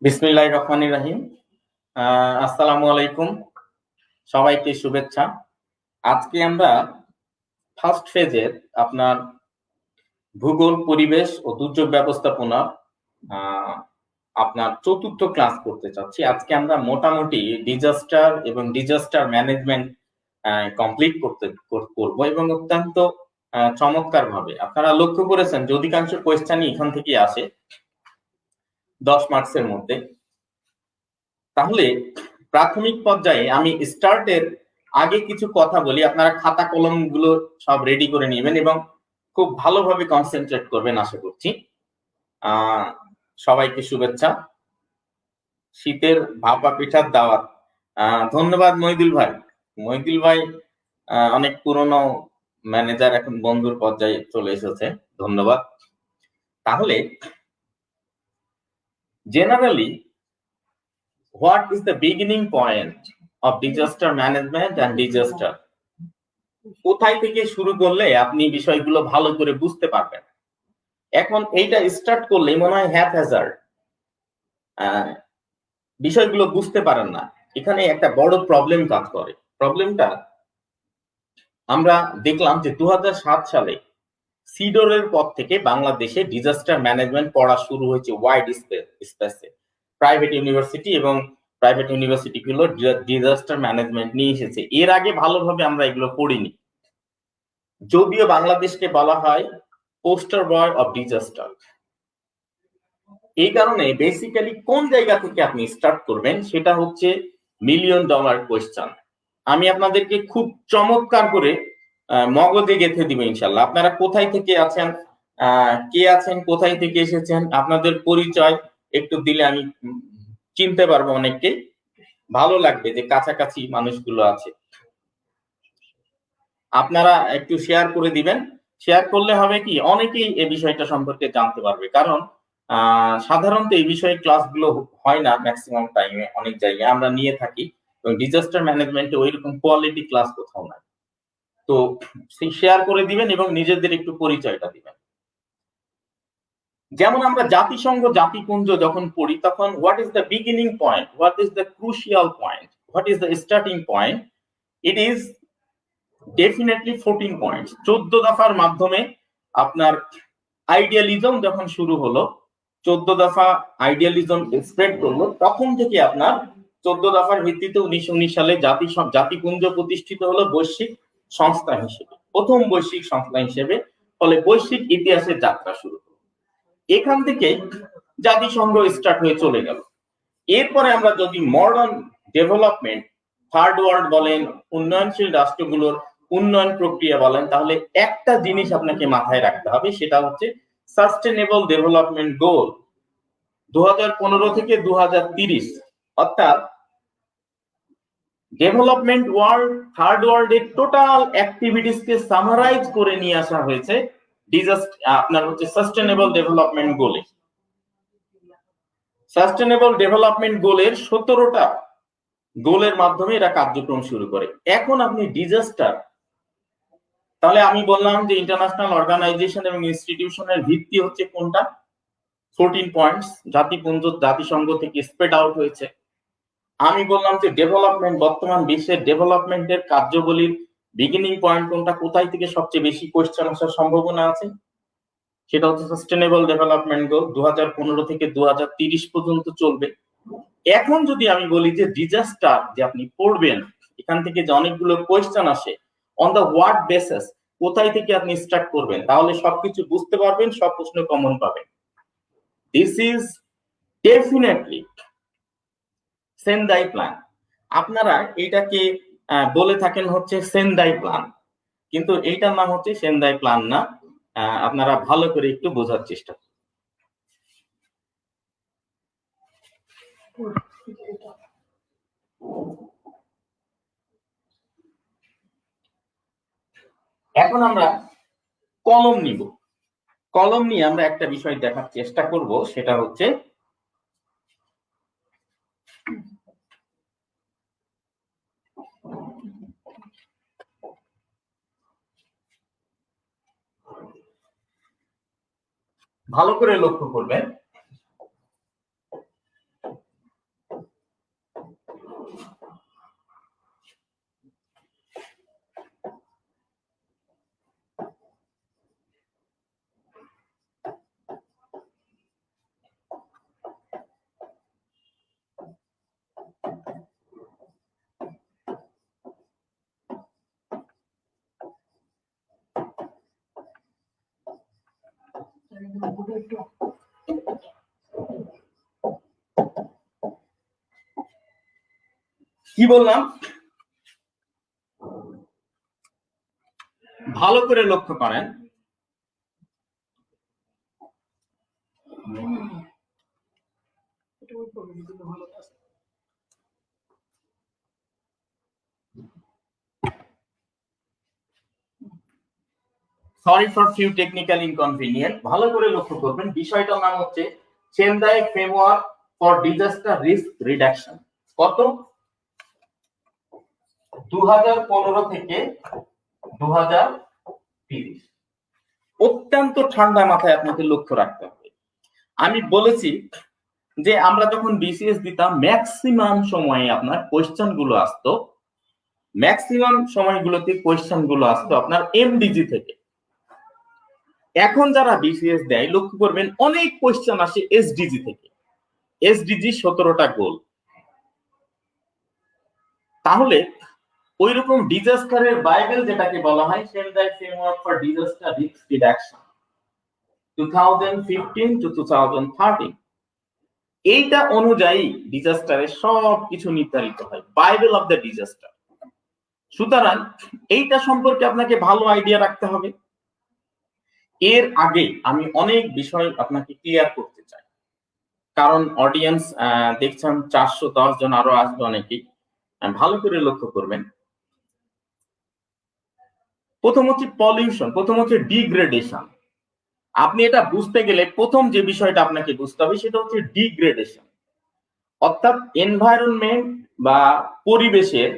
বিসমিল্লাহির রহমানির রহিম। আসসালামু আলাইকুম, সবাইকে শুভেচ্ছা। আজকে আমরা ফার্স্ট ফেজের আপনার ভূগোল, পরিবেশ ও দুর্যোগ ব্যবস্থাপনা আপনার চতুর্থ ক্লাস করতে চাচ্ছি। আজকে আমরা মোটামুটি ডিজাস্টার এবং ডিজাস্টার ম্যানেজমেন্ট কমপ্লিট করব এবং অত্যন্ত চমৎকার ভাবে। আপনারা লক্ষ্য করেছেন যে অধিকাংশ কোয়েশ্চেনই এখান থেকে আসে 10 মার্কসের মধ্যে। তাহলে প্রাথমিক পর্যায়ে আমি স্টার্টের আগে কিছু কথা বলি, আপনারা খাতা কলম গুলো সব রেডি করে নেবেন এবং খুব ভালোভাবে কনসেন্ট্রেট করবেন আশা করছি। সবাইকে শুভেচ্ছা। শীতের ভাপা পিঠার দাওয়াত। ধন্যবাদ মহিদুল ভাই। মহিদুল ভাই অনেক পুরনো ম্যানেজার, এখন বন্ধুর পর্যায়ে চলে এসেছে, ধন্যবাদ। তাহলে generally what is the beginning point of disaster management and disaster? কোথায় থেকে শুরু করলে আপনি বিষয়গুলো ভালো করে বুঝতে পারবেন। এখন এইটা স্টার্ট করলে মনে হয় হ্যাপহ্যাজার্ড, বিষয়গুলো বুঝতে পারেন না। এখানে একটা বড় প্রবলেম কাজ করে। প্রবলেমটা আমরা দেখলাম যে 2007 সালে সিডরের পর থেকে বাংলাদেশে ডিজাস্টার ম্যানেজমেন্ট পড়া শুরু হয়েছে ওয়াইড স্পেসে। প্রাইভেট ইউনিভার্সিটি এবং প্রাইভেট ইউনিভার্সিটি গুলো ডিজাস্টার ম্যানেজমেন্ট নিয়ে এসেছে। এর আগে ভালোভাবে আমরা এগুলো পড়িনি, যদিও বাংলাদেশকে বলা হয় পোস্টার বয় অফ ডিজাস্টার। এই কারণে বেসিক্যালি কোন জায়গা থেকে আপনি স্টার্ট করবেন সেটা হচ্ছে মিলিয়ন ডলার কোয়েশ্চেন। আমি আপনাদেরকে খুব চমৎকার করে মগজে গেঁথে দিব ইনশাল্লাহ। আপনারা কোথায় থেকে আছেন, কে আছেন, কোথায় থেকে এসেছেন, আপনাদের পরিচয় একটু দিলে আমি চিনতে পারবো অনেককে, ভালো লাগবে যে কাছাকাছি মানুষগুলো আছে। আপনারা একটু শেয়ার করে দিবেন। শেয়ার করলে হবে কি, অনেকেই এই বিষয়টা সম্পর্কে জানতে পারবে। কারণ সাধারণত এই বিষয়ে ক্লাসগুলো হয় না ম্যাক্সিমাম টাইমে, অনেক জায়গায় আমরা নিয়ে থাকি এবং ডিজাস্টার ম্যানেজমেন্টে ওইরকম কোয়ালিটি ক্লাস কোথাও নাই। তো শেয়ার করে দিবেন এবং নিজেদের একটু পরিচয়টা দিবেন। যেমন আমরা জাতিসংঘ জাতিপুঞ্জ যখন পড়ি তখন what is the beginning point, what is the crucial point, what is the starting point, it is definitely 14 points. 14 দফার মাধ্যমে আপনার আইডিয়ালিজম যখন শুরু হলো, 14 দফা আইডিয়ালিজম স্প্রেড করলো, তখন থেকে আপনার 14 দফার ভিত্তিতে 1919 সালে জাতিপুঞ্জ প্রতিষ্ঠিত হলো বৈশ্বিক সংস্থা হিসেবে, প্রথম বৈশ্বিক সংস্থা হিসেবে। ফলে বৈশ্বিক ইতিহাসের যাত্রা শুরু হলো। এখান থেকে জাতিসংঘ স্টার্ট হয়ে চলে গেল। এরপরে আমরা যদি মডার্ন ডেভেলপমেন্ট, থার্ড ওয়ার্ল্ড বলেন, উন্নয়নশীল রাষ্ট্রগুলোর উন্নয়ন প্রক্রিয়া বলেন, তাহলে একটা জিনিস আপনাকে মাথায় রাখতে হবে, সেটা হচ্ছে সাস্টেনেবল ডেভেলপমেন্ট গোল 2015 থেকে 2030। অর্থাৎ ডেভেলপমেন্ট ওয়ার্ল্ড, থার্ড ওয়ার্ল্ডের টোটাল অ্যাক্টিভিটিস কে সামারাইজ করে নিয়ে আসা হয়েছে আপনার হচ্ছে সাস্টেনেবল ডেভেলপমেন্ট গোলে। সাস্টেনেবল ডেভেলপমেন্ট গোলের 17টা গোলের মাধ্যমে এরা কার্যক্রম শুরু করে। এখন আপনি ডিজাস্টার, তাহলে আমি বললাম যে ইন্টারন্যাশনাল অর্গানাইজেশন এবং ইনস্টিটিউশনের ভিত্তি হচ্ছে কোনটা, 14 পয়েন্টস, জাতিপুঞ্জ জাতিসংঘ থেকে স্প্রেড আউট হয়েছে। আমি বললাম যে ডেভেলপমেন্ট, বর্তমান বিশ্বের ডেভেলপমেন্টের কার্যবলীর বিগিনিং পয়েন্ট কোনটা, কোথায় থেকে সবচেয়ে বেশি কোয়েশ্চেন আসার সম্ভাবনা আছে, সেটা হচ্ছে সাস্টেনেবল ডেভেলপমেন্ট গোল। 2015 থেকে 2030 পর্যন্ত চলবে। এখন যদি আমি বলি যে ডিজাস্টার যে আপনি পড়বেন, এখান থেকে যে অনেকগুলো কোয়েশ্চেন আসে, অন দ্য হোয়াট বেসিস, কোথায় থেকে আপনি স্টার্ট করবেন, তাহলে সবকিছু বুঝতে পারবেন, সব প্রশ্ন কমন পাবেন। This is definitely Sendai plan. আপনারা এটাকে বলে থাকেন হচ্ছে সেন্দাই প্ল্যান, কিন্তু এইটার নাম হচ্ছে সেন্দাই প্ল্যান না। আপনারা ভালো করে একটু বোঝার চেষ্টা করুন। এখন আমরা কলম নিব। কলম নিয়ে আমরা একটা বিষয় দেখার চেষ্টা করব, সেটা হচ্ছে ভালো করে লক্ষ্য করবেন। কি বললাম ভালো করে লক্ষ্য করেন, sorry for few technical inconvenient. ভালো করে লক্ষ্য করবেন, বিষয়টার নাম হচ্ছে Sendai framework for disaster risk reduction. কত? 2015 থেকে 2030। অত্যন্ত ঠান্ডা মাথায় আপনাকে লক্ষ্য রাখতে হবে। আমি বলেছি যে আমরা যখন বিসিএস দিতাম ম্যাক্সিমাম সময়ে আপনার কোয়েশ্চেন গুলো আসতো, ম্যাক্সিমাম সময়গুলোতে কোয়েশ্চেন গুলো আসতো আপনার এমডিজি থেকে। এখন যারা বিসিএস দেয় লক্ষ্য করবেন অনেক কোয়েশ্চেন আসে এসডিজি থেকে। এসডিজি 17টা গোল। তাহলে ওইরকম ডিজাস্টারের বাইবেল যেটাকে বলা হয় Sendai framework for disaster risk reduction 2015 to 2030, এইটা অনুযায়ী ডিজাস্টারের সব কিছু নির্ধারিত হয়, বাইবেল অফ দ্য ডিজাস্টার। সুতরাং এইটা সম্পর্কে আপনাকে ভালো আইডিয়া রাখতে হবে। এর আগে আমি অনেক বিষয় আপনাকে ক্লিয়ার করতে চাই, কারণ অডিয়েন্স দেখছেন 410 জন, আরো আসবে অনেকেই, ভালো করে লক্ষ্য করবেন। প্রথম হচ্ছে পলিউশন, প্রথম হচ্ছে ডিগ্রেডেশন। আপনি এটা বুঝতে গেলে প্রথম যে বিষয়টা আপনাকে বুঝতে হবে সেটা হচ্ছে ডিগ্রেডেশন, অর্থাৎ এনভায়রনমেন্ট বা পরিবেশের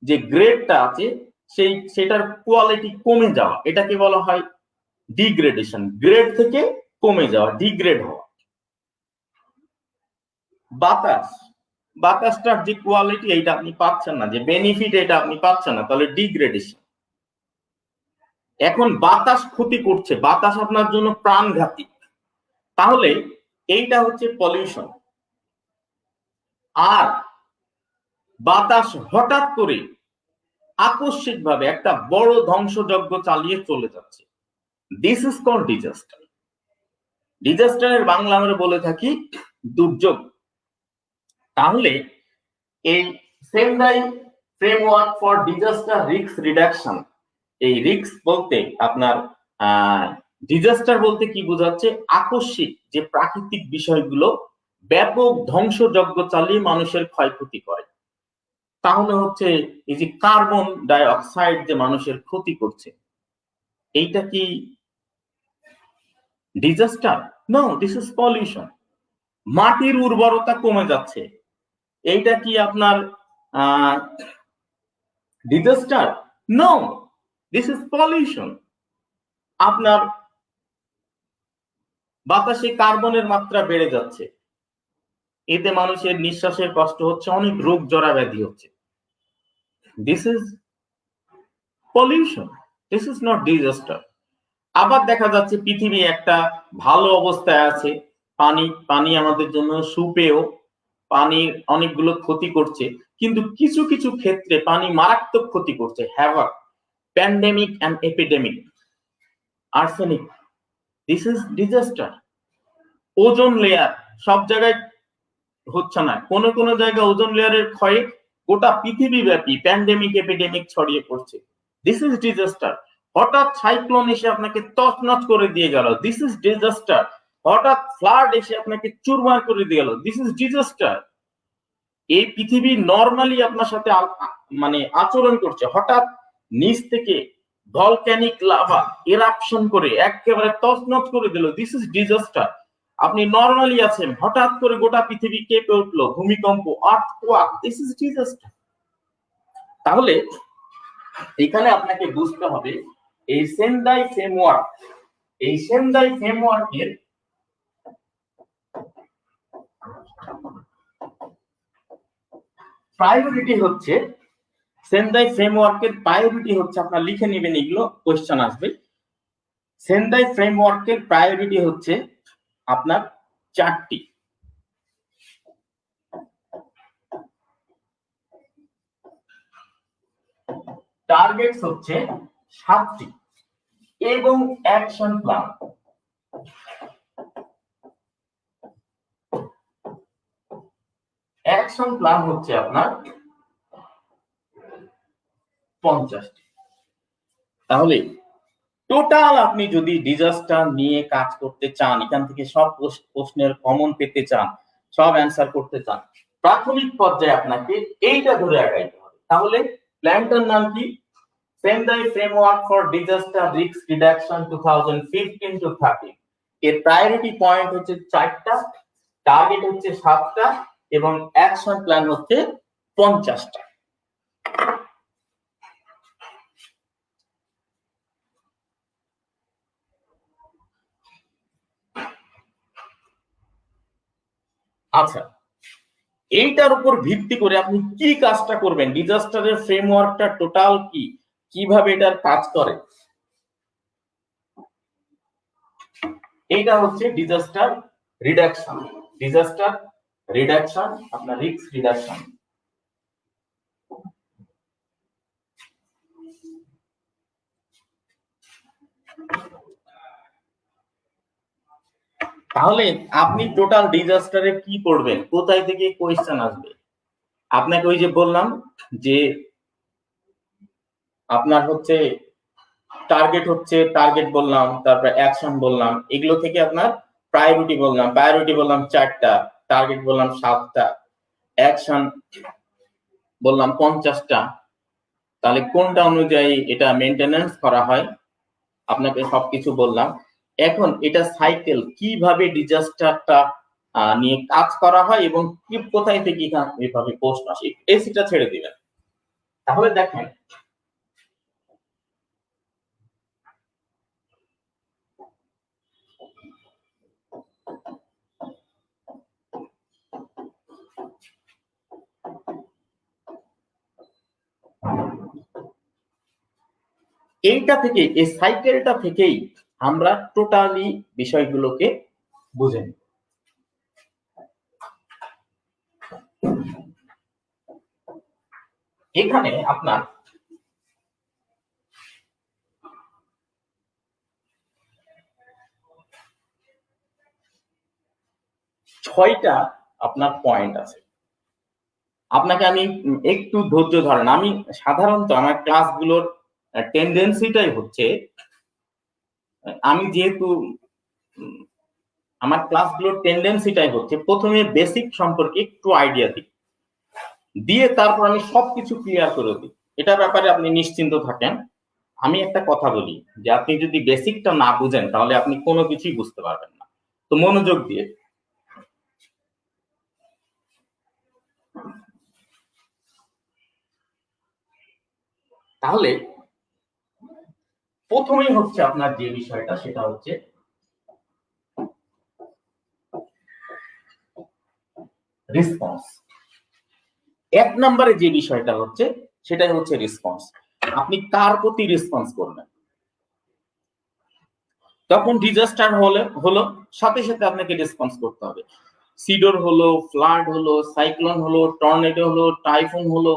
যে গ্রেডটা আছে সেটার কোয়ালিটি কমে যাওয়া, এটাকে বলা হয় ডিগ্রেডেশন। গ্রেড থেকে কমে যাওয়া, ডিগ্রেড হওয়া। বাতাসটার যে কোয়ালিটি এটা আপনি পাচ্ছেন না, যে বেনিফিট এটা আপনি পাচ্ছেন না, তাহলে ডিগ্রেডেশন। এখন বাতাস ক্ষতি করছে, বাতাস আপনার জন্য প্রাণঘাতী, তাহলে এইটা হচ্ছে পলিউশন। আর বাতাস হঠাৎ করে আকস্মিকভাবে একটা বড় ধ্বংসযজ্ঞ চালিয়ে চলে যাচ্ছে, দিস ইজ কল্ড ডিজাস্টার। ডিজাস্টারের বাংলা আমরা বলে থাকি দুর্যোগ। তাহলে এই Sendai framework for disaster risk reduction, এই রিস্ক বলতে আপনার ডিজাস্টার বলতে কি বোঝাচ্ছে? আকস্মিক যে প্রাকৃতিক বিষয়গুলো ব্যাপক ধ্বংসযজ্ঞ চালিয়ে মানুষের ক্ষয়ক্ষতি করে। তাহলে হচ্ছে এই যে কার্বন ডাই অক্সাইড যে মানুষের ক্ষতি করছে, এইটা কি disaster? No, this is pollution. মাটির উর্বরতা কমে যাচ্ছে, এইটা কি আপনার disaster? No, this is pollution. আপনার বাতাসে কার্বনের মাত্রা বেড়ে যাচ্ছে, এতে মানুষের নিঃশ্বাসের কষ্ট হচ্ছে, অনেক রোগ জরা ব্যাধি হচ্ছে, this is pollution, this is not disaster. আবার দেখা যাচ্ছে পৃথিবী একটা ভালো অবস্থায় আছে, পানি আমাদের জন্য সুপেয়, পানির অনেকগুলো ক্ষতি করছে, কিন্তু কিছু কিছু ক্ষেত্রে পানি মারাত্মক ক্ষতি করছে, havoc, pandemic and epidemic, arsenic, this is disaster. Ozone layer সব জায়গায় হচ্ছে না, কোন কোন জায়গায় ওজোন লেয়ারের ক্ষয়ে গোটা পৃথিবী ব্যাপী প্যান্ডেমিক এপিডেমিক ছড়িয়ে পড়ছে, দিস ইজ ডিজাস্টার। হঠাৎ সাইক্লোন এসে আপনাকে তছনছ করে দিয়ে গেল, দিস ইজ ডিজাস্টার। হঠাৎ ফ্লাড এসে আপনাকে চুরমার করে দিয়ে গেল, দিস ইজ ডিজাস্টার। এই পৃথিবী নরমালি আপনার সাথে মানে আচরণ করছে, হঠাৎ নিচ থেকে ভলক্যানিক লাভা এরাপশন করে একেবারে তছনছ করে দিল, দিস ইজ ডিজাস্টার। আপনি নরমালি আছেন, হঠাৎ করে গোটা পৃথিবী কেঁপে উঠলো, ভূমিকম্প, আর্থকোয়াক, দিস ইজ ডিজাস্টার। তাহলে এখানে আপনাকে বুঝতে হবে এই সেন্দাই ফ্রেমওয়ার্ক, এই সেন্দাই ফ্রেমওয়ার্কের প্রায়োরিটি হচ্ছে, সেন্দাই ফ্রেমওয়ার্কের প্রায়োরিটি হচ্ছে, আপনার লিখে নেবেন, এগুলো কোশ্চেন আসবে। সেন্দাই ফ্রেমওয়ার্কের প্রায়োরিটি হচ্ছে আপনার 4টি। টার্গেটস হচ্ছে 7টি এবং অ্যাকশন প্ল্যান অ্যাকশন প্ল্যান হচ্ছে আপনার 50টি। তাহলে টোটাল আপনি যদি ডিজাস্টার নিয়ে কাজ করতে চান, এখান থেকে সব প্রশ্নের কমন পেতে চান, সব অ্যান্সার করতে চান, প্রাথমিক পর্যায়ে আপনাকে এইটা ধরে আগাইতে হবে। তাহলে প্ল্যানটার নাম কি? Sendai framework for disaster risk reduction 2015 to 30। এর প্রায়োরিটি পয়েন্ট হচ্ছে 4টা, টার্গেট হচ্ছে 7টা এবং অ্যাকশন প্ল্যান হচ্ছে 50টা। আচ্ছা, এইটার উপর ভিত্তি করে আপনি কি কাজটা করবেন, ডিজাস্টারের ফ্রেমওয়ার্কটা টোটাল কি, কিভাবে এটার কাজ করে, এইটা হচ্ছে ডিজাস্টার রিডাকশন। ডিজাস্টার রিডাকশন আপনার রিস্ক রিডাকশন। তাহলে আপনি টোটাল ডিজাস্টারে কি পড়বেন, কোথায় থেকে কোয়েশ্চেন আসবে? আপনাকে ওই যে বললাম যে আপনার হচ্ছে টার্গেট বললাম, তারপর অ্যাকশন বললাম, এগুলো থেকে আপনার প্রায়োরিটি বললাম 4টা, টার্গেট বললাম 7টা, অ্যাকশন বললাম 50টা। তাহলে কোনটা অনুযায়ী এটা মেইনটেনেন্স করা হয় আপনাকে সবকিছু বললাম। এখন এটা সাইকেল কিভাবে ডিজাস্টারটা নিয়ে কাজ করা হয় এবং কি কোথায় থেকে এভাবে প্রশ্ন আসে, এসিটা ছেড়ে দিবেন। তাহলে দেখেন এইটা থেকে, এই সাইকেলটা থেকেই আমরা টোটালি বিষয়গুলোকে বুঝে নিই। এখানে আপনার ছয়টা আপনার পয়েন্ট আছে। আপনাকে আমি একটু ধৈর্য ধরেন। আমি সাধারণত আমার ক্লাসগুলোর টেন্ডেন্সিটাই হচ্ছে, আমি যেহেতু আমার ক্লাসগুলোর টেন্ডেন্সিটাই হচ্ছে প্রথমে বেসিক সম্পর্কে একটু আইডিয়া দিই, দিয়ে তারপর আমি সবকিছু ক্লিয়ার করে দিই। এটা ব্যাপারে আপনি নিশ্চিন্ত থাকেন। আমি একটা কথা বলি যে আপনি যদি বেসিকটা না বুঝেন তাহলে আপনি কোনো কিছুই বুঝতে পারবেন না। তো মনোযোগ দিয়ে তাহলে প্রথমেই হচ্ছে আপনার যে বিষয়টা সেটা হচ্ছে রেসপন্স। 1 নম্বরে যে বিষয়টা হচ্ছে সেটাই হচ্ছে রেসপন্স। আপনি কার প্রতি রেসপন্স করবেন? তখন ডিজাস্টার হলো সাথে সাথে আপনাকে রেসপন্স করতে হবে। সিডর হলো, ফ্লাড হলো, সাইক্লোন হলো, টর্নেডো হলো, টাইফুন হলো,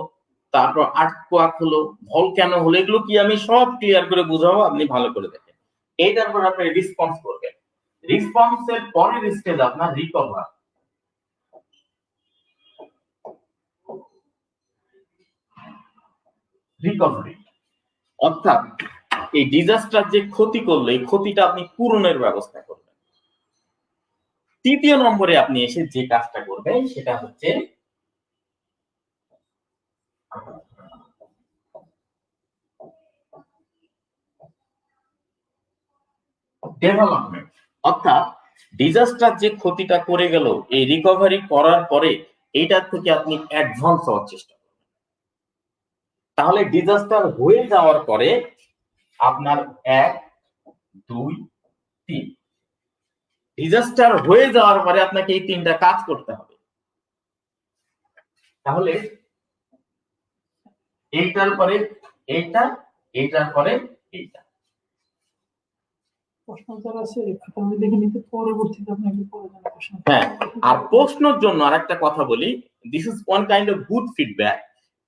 তারপর আর্থকোয়াক হলো, ভলক্যানো হলো, এগুলো কি আমি সব ক্লিয়ার করে বুঝাবো, আপনি ভালো করে দেখেন। এইটার পর আপনি রেসপন্স করবেন। রেসপন্সের পরের স্টেজ আপনার রিকভারি, অর্থাৎ এই ডিজাস্টার যে ক্ষতি করলো এই ক্ষতিটা আপনি পূরণের ব্যবস্থা করবেন। 3য় নম্বরে আপনি এসে যে কাজটা করবেন সেটা হচ্ছে ডেভেলপমেন্ট, অর্থাৎ ডিজাস্টার যে ক্ষতিটা করে গেল এই রিকভারি করার পরে এইটার থেকে আপনি অ্যাডভান্স হওয়ার চেষ্টা করবেন। তাহলে ডিজাস্টার হয়ে যাওয়ার পরে আপনার 1, 2, 3, ডিজাস্টার হয়ে যাওয়ার পরে আপনাকে এই 3টা কাজ করতে হবে। তাহলে এইটার পরে এইটা, এইটার পরে এইটা। হ্যাঁ, আর প্রশ্নের জন্য আরেকটা কথা বলি, this is one kind of good feedback.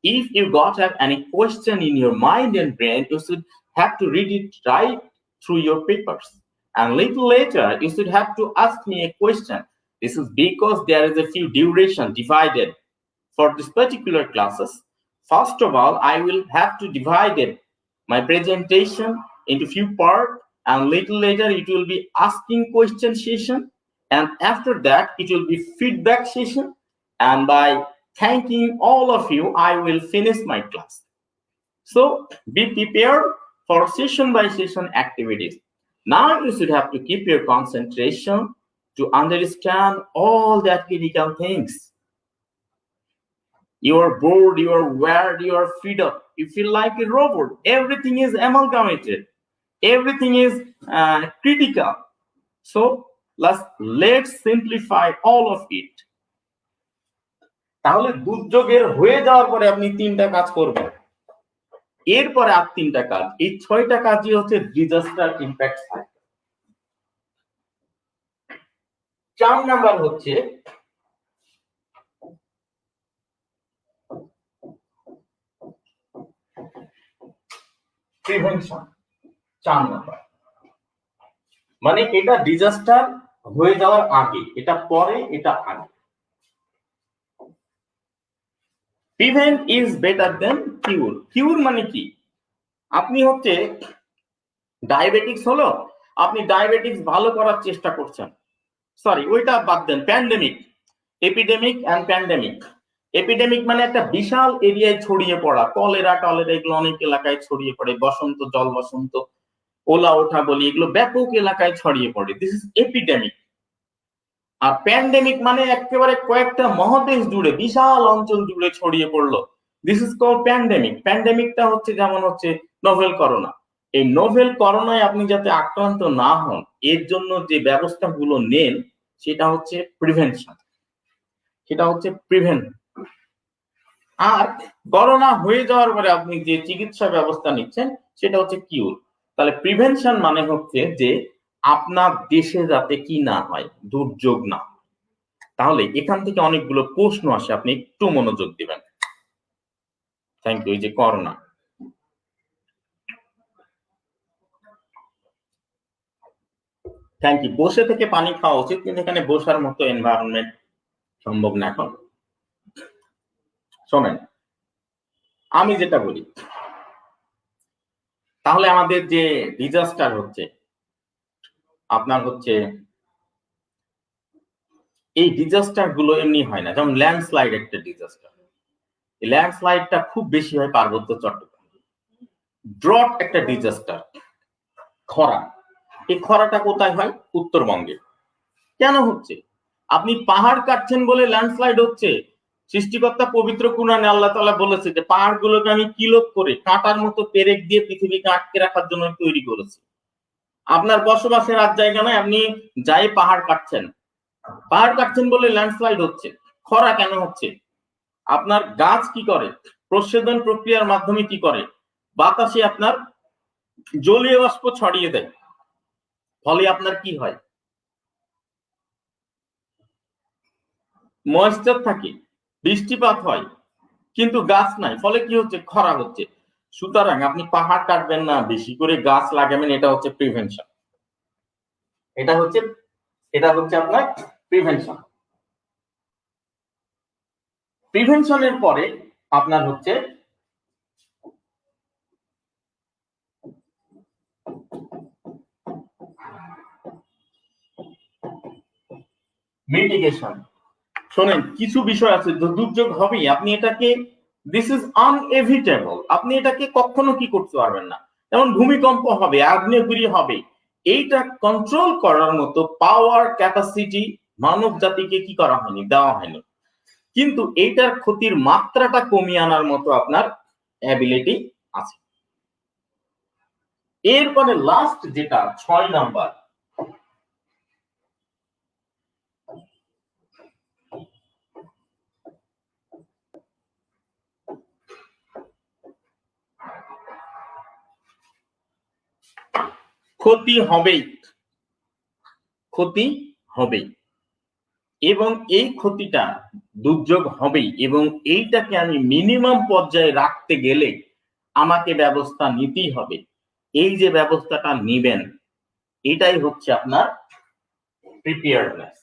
If you got have any question in your mind and brain, you should have to read it right through your papers, and little later you should have to ask me a question. This is because there is a few duration divided for this particular classes. First of all, I will have to divide my presentation into few parts, and little later it will be asking question session, and after that it will be feedback session, and by thanking all of you, I will finish my class. So be prepared for session by session activities. Now you should have to keep your concentration to understand all that critical things. You are bored, you are weird, you are fed up, you feel like a robot. Everything is amalgamated, everything is critical. So let's simplify all of it. তাহলে দুর্যোগের হয়ে যাওয়ার পরে আপনি তিনটা কাজ করবেন, এরপরে আর তিনটা কাজ, এই 6টা কাজই হচ্ছে ডিজাস্টার ইমপ্যাক্ট ফ্যাক্টর। 4 নাম্বার হচ্ছে প্রিভেনশন। 4 নাম্বার মানে এটা ডিজাস্টার হয়ে যাওয়ার আগে, এটা পরে, এটা আগে। Prevent is better then cure. Cure মানে কি? আপনি হচ্ছে ডায়াবেটিক্স হলো, আপনি ডায়াবেটিক্স ভালো করার চেষ্টা করছেন, সরি ওইটা বাদ দেন, pandemic, epidemic and pandemic. Epidemic মানে একটা বিশাল এরিয়ায় ছড়িয়ে পড়া, কলেরা এগুলো অনেক এলাকায় ছড়িয়ে পড়ে, বসন্ত, জল বসন্ত, ওলা ওঠা বলি, এগুলো ব্যাপক এলাকায় ছড়িয়ে পড়ে, দিস ইজ এপিডেমিক। আর প্যান্ডেমিক মানে একেবারে কয়েকটা মহাদেশ জুড়ে, বিশাল অঞ্চল জুড়ে ছড়িয়ে পড়লো, দিস ইজ কল্ড প্যান্ডেমিক। প্যান্ডেমিকটা হচ্ছে যেমন হচ্ছে নোভেল করোনা। এই নোভেল করোনায় আপনি যাতে আক্রান্ত না হন, এর জন্য যে ব্যবস্থাগুলো নেন সেটা হচ্ছে প্রিভেনশন, সেটা হচ্ছে প্রিভেন্ট। আর করোনা হয়ে যাওয়ার পরে আপনি যে চিকিৎসা ব্যবস্থা নিচ্ছেন সেটা হচ্ছে কিউর। তাহলে প্রিভেনশন মানে হচ্ছে যে আপনার দেশে যাতে কি না হয়, দুর্যোগ না। তাহলে এখান থেকে অনেকগুলো প্রশ্ন আসে, আপনি একটু মনোযোগ দিবেন। Thank you. এই যে করোনা, থ্যাংক ইউ। বসে থেকে পানি খাওয়া উচিত, কিন্তু এখানে বসার মতো এনভায়রনমেন্ট সম্ভব না এখন। শোনেন আমি যেটা বলি, তাহলে আমাদের যে ডিজাস্টার হচ্ছে, আপনার হচ্ছে এই ডিজাস্টার গুলো এমনি হয় না। যেমন ল্যান্ডস্লাইড একটা ডিজাস্টার, এই ল্যান্ডস্লাইডটা খুব বেশি হয় পার্বত্য চট্টগ্রামে। ড্রট একটা ডিজাস্টার, খরা, এই খরাটা কোথায় হয়? উত্তরবঙ্গে। কেন হচ্ছে? আপনি পাহাড় কাটছেন বলে ল্যান্ডস্লাইড হচ্ছে। সৃষ্টিকর্তা পবিত্র কুরআনে আল্লাহ তাআলা বলেছে যে পাহাড়গুলোকে আমি কিলত করে কাঁটার মতো পেরেক দিয়ে পৃথিবীকে আটকে রাখার জন্য তৈরি করেছি। আপনার বসবাসের আর জায়গা নাই, আপনি যাই পাহাড় কাটছেন, পাহাড় কাটছেন বলে ল্যান্ডস্লাইড হচ্ছে। খরা কেন হচ্ছে? আপনার গাছ কি করে? প্রচ্ছেদন প্রক্রিয়ার মাধ্যমে কি করে? বাতাসে আপনার জলীয় বাষ্প ছড়িয়ে দেয়, ফলে আপনার কি হয়? ময়েশ্চার থাকে, বৃষ্টিপাত হয়, কিন্তু গাছ নাই, ফলে কি হচ্ছে? খরা হচ্ছে। সুতরাং আপনি পাহাড় কাটবেন না, বেশি করে গাছ লাগাবেন, এটা হচ্ছে প্রিভেনশন। এটা হচ্ছে আপনার প্রিভেনশন। প্রিভেনশনের পরে আপনার হচ্ছে মিটিগেশন। শোনেন, কিছু বিষয় আছে, দুর্যোগ হবেই, আপনি এটাকে, দিস ইজ আনএভিটেবল, আপনি এটাকে কখনো কি করতে পারবেন না। যেমন ভূমিকম্প হবে, আগ্নেয়গিরি হবে, এইটা কন্ট্রোল করার মতো পাওয়ার ক্যাপাসিটি মানব জাতিকে কি করা হয়নি, দেওয়া হয়নি। কিন্তু এইটার ক্ষতির মাত্রাটা কমিয়ে আনার মতো আপনার অ্যাবিলিটি আছে। এরপরে লাস্ট যেটা 6 নাম্বার, ক্ষতি হবেই, ক্ষতি হবেই, এবং এই ক্ষতিটা দুর্যোগ হবেই, এবং এইটাকে আমি মিনিমাম পর্যায়ে রাখতে গেলে আমাকে ব্যবস্থা নিতেই হবে। এই যে ব্যবস্থাটা নিবেন, এটাই হচ্ছে আপনার প্রিপেয়ারনেস।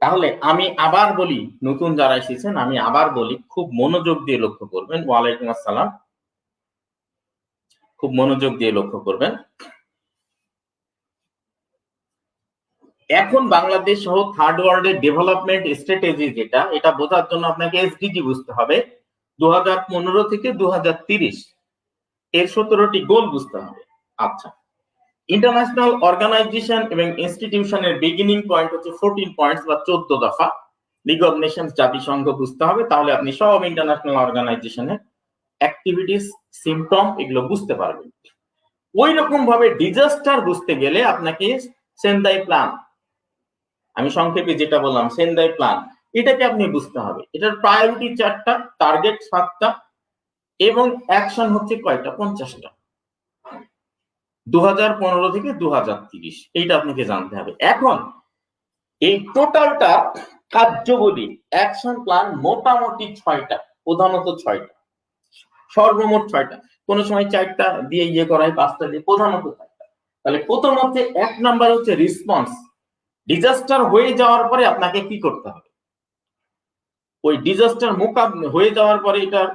তাহলে আমি আবার বলি, নতুন যারা এসেছেন আমি আবার বলি, খুব মনোযোগ দিয়ে লক্ষ্য করবেন। ওয়ালাইকুম আসসালাম। খুব মনোযোগ দিয়ে লক্ষ্য করবেন। এখন বাংলাদেশ সহ থার্ড ওয়ার্ল্ডের ডেভেলপমেন্ট স্ট্র্যাটেজি যেটা, এটা বোঝার জন্য আপনাকে এসডিজি বুঝতে হবে। 2015 থেকে 2030 এর 17টি গোল বুঝতে হবে। আচ্ছা, ইন্টারন্যাশনাল অর্গানাইজেশন এবং ইনস্টিটিউশনের বিগিনিং পয়েন্ট হচ্ছে 14 পয়েন্টস বা 14 দফা। লিগ অফ নেশনস জাতিসংঘ বুঝতে হবে, তাহলে আপনি সব ইন্টারন্যাশনাল অর্গানাইজেশনের অ্যাক্টিভিটিস, সিম্পটম এগুলো বুঝতে পারবেন। ওই রকম ভাবে ডিজাস্টার বুঝতে গেলে আপনাকে সেন্দাই প্ল্যান, আমি সংক্ষেপে যেটা বললাম সেন্দাই প্ল্যান, এটাকে আপনি বুঝতে হবে। এটার প্রায়োরিটি 4টা, টার্গেট 7টা এবং অ্যাকশন হচ্ছে কয়টা? 50টা। 2015 থেকে 2030 এইটা আপনাকে জানতে হবে। এখন এই টোটালটা কার্যবলী অ্যাকশন প্ল্যান মোটামুটি 6টা, প্রধানত 6টা, সর্বমোট 6টা, কোন সময় 4টা দিয়ে ইয়ে করা হয়, 5টা দিয়ে, প্রধানত 6টা। তাহলে প্রথম হচ্ছে 1 নাম্বার হচ্ছে রেসপন্স। ডিজাস্টার হয়ে যাওয়ার পরে আপনাকে কি করতে হবে? ওই ডিজাস্টার মোকাবিলা হয়ে যাওয়ার পরে এটার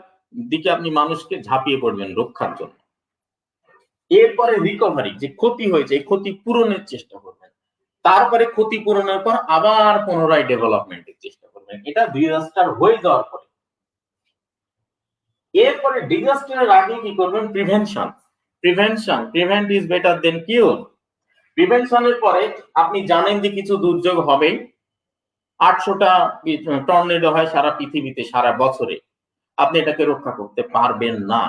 দিকে আপনি মানুষকে ঝাঁপিয়ে পড়বেন রক্ষার জন্য। এরপরে রিকভারি, যে ক্ষতি হয়েছে এই ক্ষতি পূরণের চেষ্টা করবেন। তারপরে ক্ষতি পূরণের পর আবার পুনরায় ডেভেলপমেন্টের চেষ্টা করবেন। এটা ডিজাস্টার হয়ে যাওয়ার পরে। এরপরে ডিজাস্টারের আগে কি করবেন? Prevention. Prevent is better then cure. প্রিভেনশনের পরে আপনি জানেন যে কিছু দুর্যোগ হবেই। 800টা টর্নেডো হয় সারা পৃথিবীতে সারা বছরে। আপনি এটাকে রক্ষা করতে পারবেন না।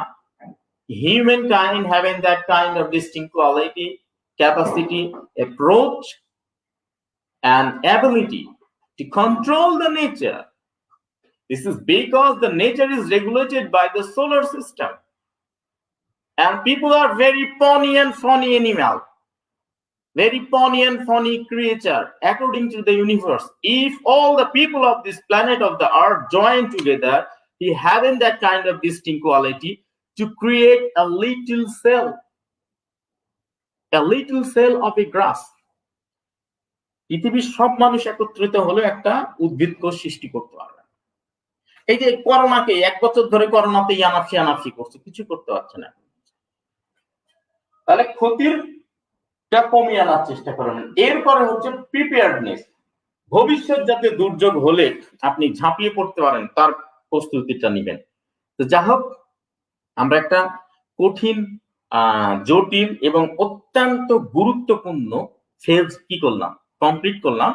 Humankind having that kind of distinct quality, capacity, approach, and ability to control the nature. This is because the nature is regulated by the solar system. And people are very funny and funny animal. Very funny and funny creature according to the universe. If all the people of this planet of the earth join together, he having that kind of distinct quality to create a little cell of a grass. পৃথিবীর সব মানুষ একত্রিত হলে একটা উদ্ভিদ কোষ সৃষ্টি করতে পারবে। এই যে করোনাকে 1 বছর ধরে করোনাতে আনাফসি করছে, কিছু করতে পারছে না। তাহলে ক্ষতিরটা কমিয়ে আনার চেষ্টা করবেন। এরপরে হচ্ছে প্রিপেয়ার্ডনেস, ভবিষ্যৎ যাতে দুর্যোগ হলে আপনি ঝাঁপিয়ে পড়তে পারেন তার প্রস্তুতিটা নেবেন। তো যা হোক, আমরা একটা কঠিন, জটিল এবং অত্যন্ত গুরুত্বপূর্ণ ফেজ কি করলাম, কমপ্লিট করলাম।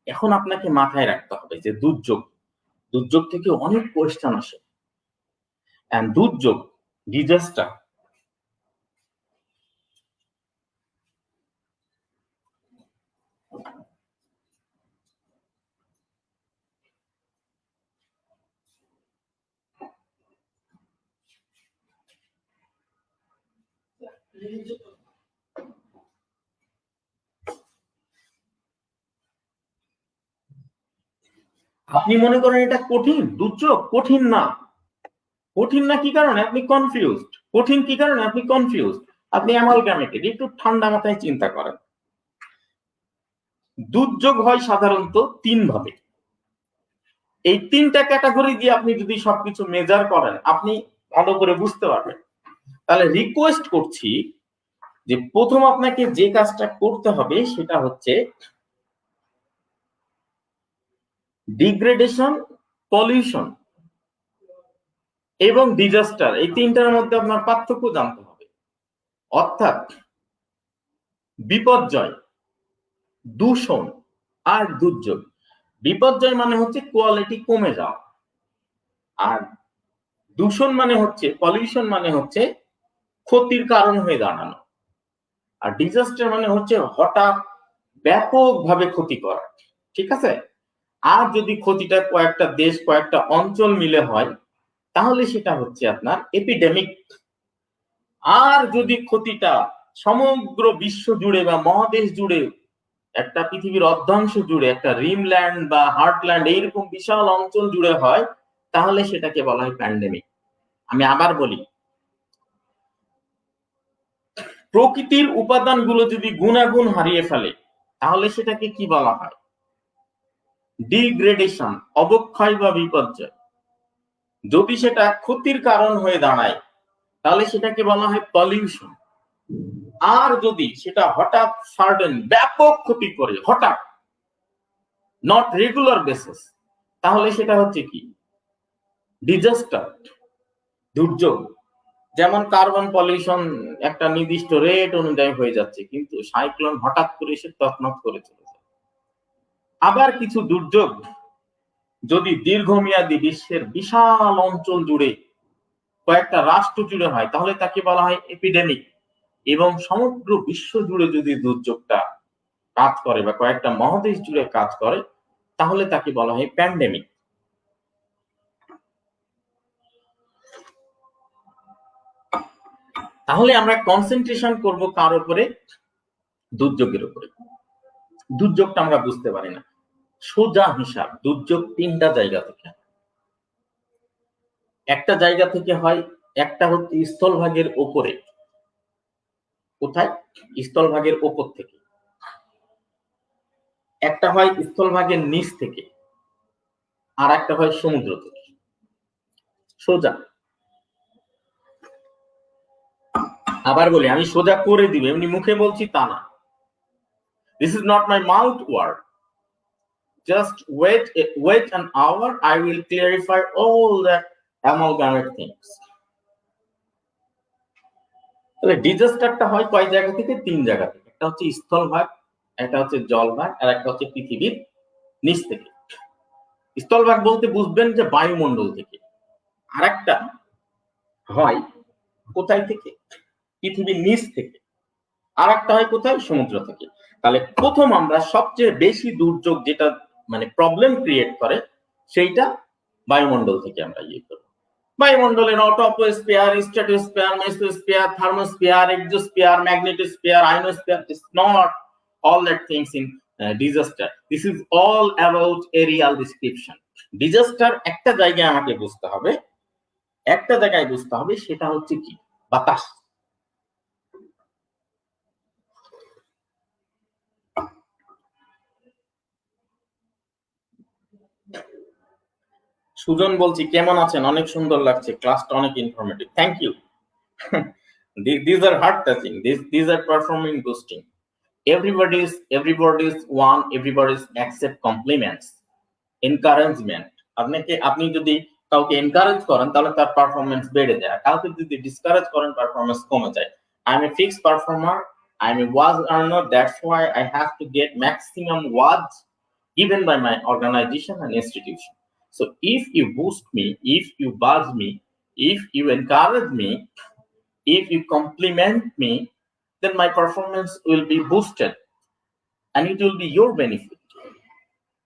এখন আপনাকে মাথায় রাখতে হবে যে দুর্যোগ থেকে অনেক কোয়েশ্চেন আসে। এন্ড দুর্যোগ, ডিজাস্টার, আপনি মনে করেন এটা কঠিন, দুর্যোগ কঠিন না। কঠিন না কি কারণে? আপনি কনফিউজড। কঠিন কি কারণে? আপনি কনফিউজড, আপনি অ্যামালগামেটেড। একটু ঠান্ডা মাথায় চিন্তা করেন। দুর্যোগ হয় সাধারণত 3 ভাবে। এই 3টা ক্যাটাগরি দিয়ে আপনি যদি সবকিছু মেজার করেন আপনি ভালো করে বুঝতে পারবেন। তাহলে রিকোয়েস্ট করছি যে প্রথম আপনাকে যে কাজটা করতে হবে সেটা হচ্ছে ডিগ্রেডেশন, পলিউশন এবং ডিজাস্টার। এই 3টার মধ্যে আপনার পার্থক্য জানতে হবে। অর্থাৎ বিপর্যয়, দূষণ আর দুর্যোগ। বিপর্যয় মানে হচ্ছে কোয়ালিটি কমে যাওয়া, আর দূষণ মানে হচ্ছে, পলিউশন মানে হচ্ছে ক্ষতির কারণ হয়ে দাঁড়ানো, আর ডিজাস্টার মানে হচ্ছে হঠাৎ ব্যাপকভাবে ক্ষতি করা। ঠিক আছে? আর যদি ক্ষতিটা কয়েকটা দেশ, কয়েকটা অঞ্চল মিলে হয় তাহলে সেটা হচ্ছে আপনার এপিডেমিক। আর যদি ক্ষতিটা সমগ্র বিশ্ব জুড়ে বা মহাদেশ জুড়ে, একটা পৃথিবীর অর্ধাংশ জুড়ে, একটা রিমল্যান্ড বা হার্টল্যান্ড এইরকম বিশাল অঞ্চল জুড়ে হয় তাহলে সেটাকে বলা হয় প্যান্ডেমিক। আমি আবার বলি, প্রকৃতির উপাদানগুলো যদি গুণাগুণ হারিয়ে ফেলে তাহলে সেটাকে কি বলা হয়? ডিগ্রেডেশন, অবক্ষয় বা বিপর্যয়। যদি সেটা ক্ষতির কারণ হয়ে দাঁড়ায় তাহলে সেটাকে বলা হয় পলিউশন। আর যদি সেটা হঠাৎ সাডেন ব্যাপক ক্ষতি করে, হঠাৎ, নট রেগুলার বেসিস, তাহলে সেটা হচ্ছে কি? ডিজাস্টার, দুর্যোগ। যেমন কার্বন পলিউশন একটা নির্দিষ্ট রেট অনুযায়ী হয়ে যাচ্ছে, কিন্তু সাইক্লোন হঠাৎ করে এসে তছনছ করে চলে যায়। আবার কিছু দুর্যোগ যদি দীর্ঘমেয়াদী বিশ্বের বিশাল অঞ্চল জুড়ে, কয়েকটা রাষ্ট্র জুড়ে হয়, তাহলে তাকে বলা হয় এপিডেমিক। এবং সমগ্র বিশ্ব জুড়ে যদি দুর্যোগটা কাজ করে বা কয়েকটা মহাদেশ জুড়ে কাজ করে, তাহলে তাকে বলা হয় প্যান্ডেমিক। তাহলে আমরা কনসেন্ট্রেশন করব কার উপরে? দুর্যোগের উপরে। দুর্যোগটা আমরা বুঝতে পারি না। সোজা হিসাব, দুর্যোগ তিনটা জায়গা থেকে। একটা জায়গা থেকে হয়, একটা হচ্ছে স্থলভাগের ওপরে। কোথায়? স্থলভাগের ওপর থেকে। একটা হয় স্থলভাগের নিচ থেকে, আর একটা হয় সমুদ্র থেকে। সোজা। আবার বলি, আমি সোজা করে দিব, এমনি মুখে বলছি তা না। This is not my mouth word. Just wait an hour, I will clarify all the amalgamate things. তাহলে ডিজাস্টারটা হয় কয় জায়গা থেকে? তিন জায়গা থেকে। একটা হচ্ছে স্থলভাগ, একটা হচ্ছে জলভাগ, আর একটা হচ্ছে পৃথিবীর নিচ থেকে। স্থলভাগ বলতে বুঝবেন যে বায়ুমণ্ডল থেকে। আর একটা হয় কোথায় থেকে? পৃথিবীর নিচ থেকে। আর একটা হয় কোথায়? সমুদ্র থেকে। তাহলে প্রথম আমরা সবচেয়ে বেশি দুর্যোগ যেটা মানে প্রবলেম ক্রিয়েট করে, সেইটা বায়ুমণ্ডল থেকে আমরা ইয়ে করব। বায়ুমণ্ডলের troposphere, stratosphere, mesosphere, thermosphere, exosphere, magnetosphere, ionosphere, is not all that things in disaster. This is all about aerial description. Disaster একটা জায়গায় আমাকে বুঝতে হবে, একটা জায়গায় বুঝতে হবে, সেটা হচ্ছে কি? বাতাস। সুজন বলছি, কেমন আছেন? অনেক সুন্দর লাগছে, ক্লাসটা অনেক informative, thank you. These are heart touching, these are performing boosting. Everybody's one, everybody's accept compliments, encouragement. আপনি যদি কাউকে এনকারেজ করেন তাহলে তার পারফরমেন্স বেড়ে যায়, কাউকে যদি ডিসকারেজ করেন পারফরমেন্স কমে যায়। I M A fixed performer, I M A was earner, that's why I have to get maximum was given by my organization and institution. So if you boost me, if you buzz me, if you encourage me, if you compliment me, then my performance will be boosted and it will be your benefit.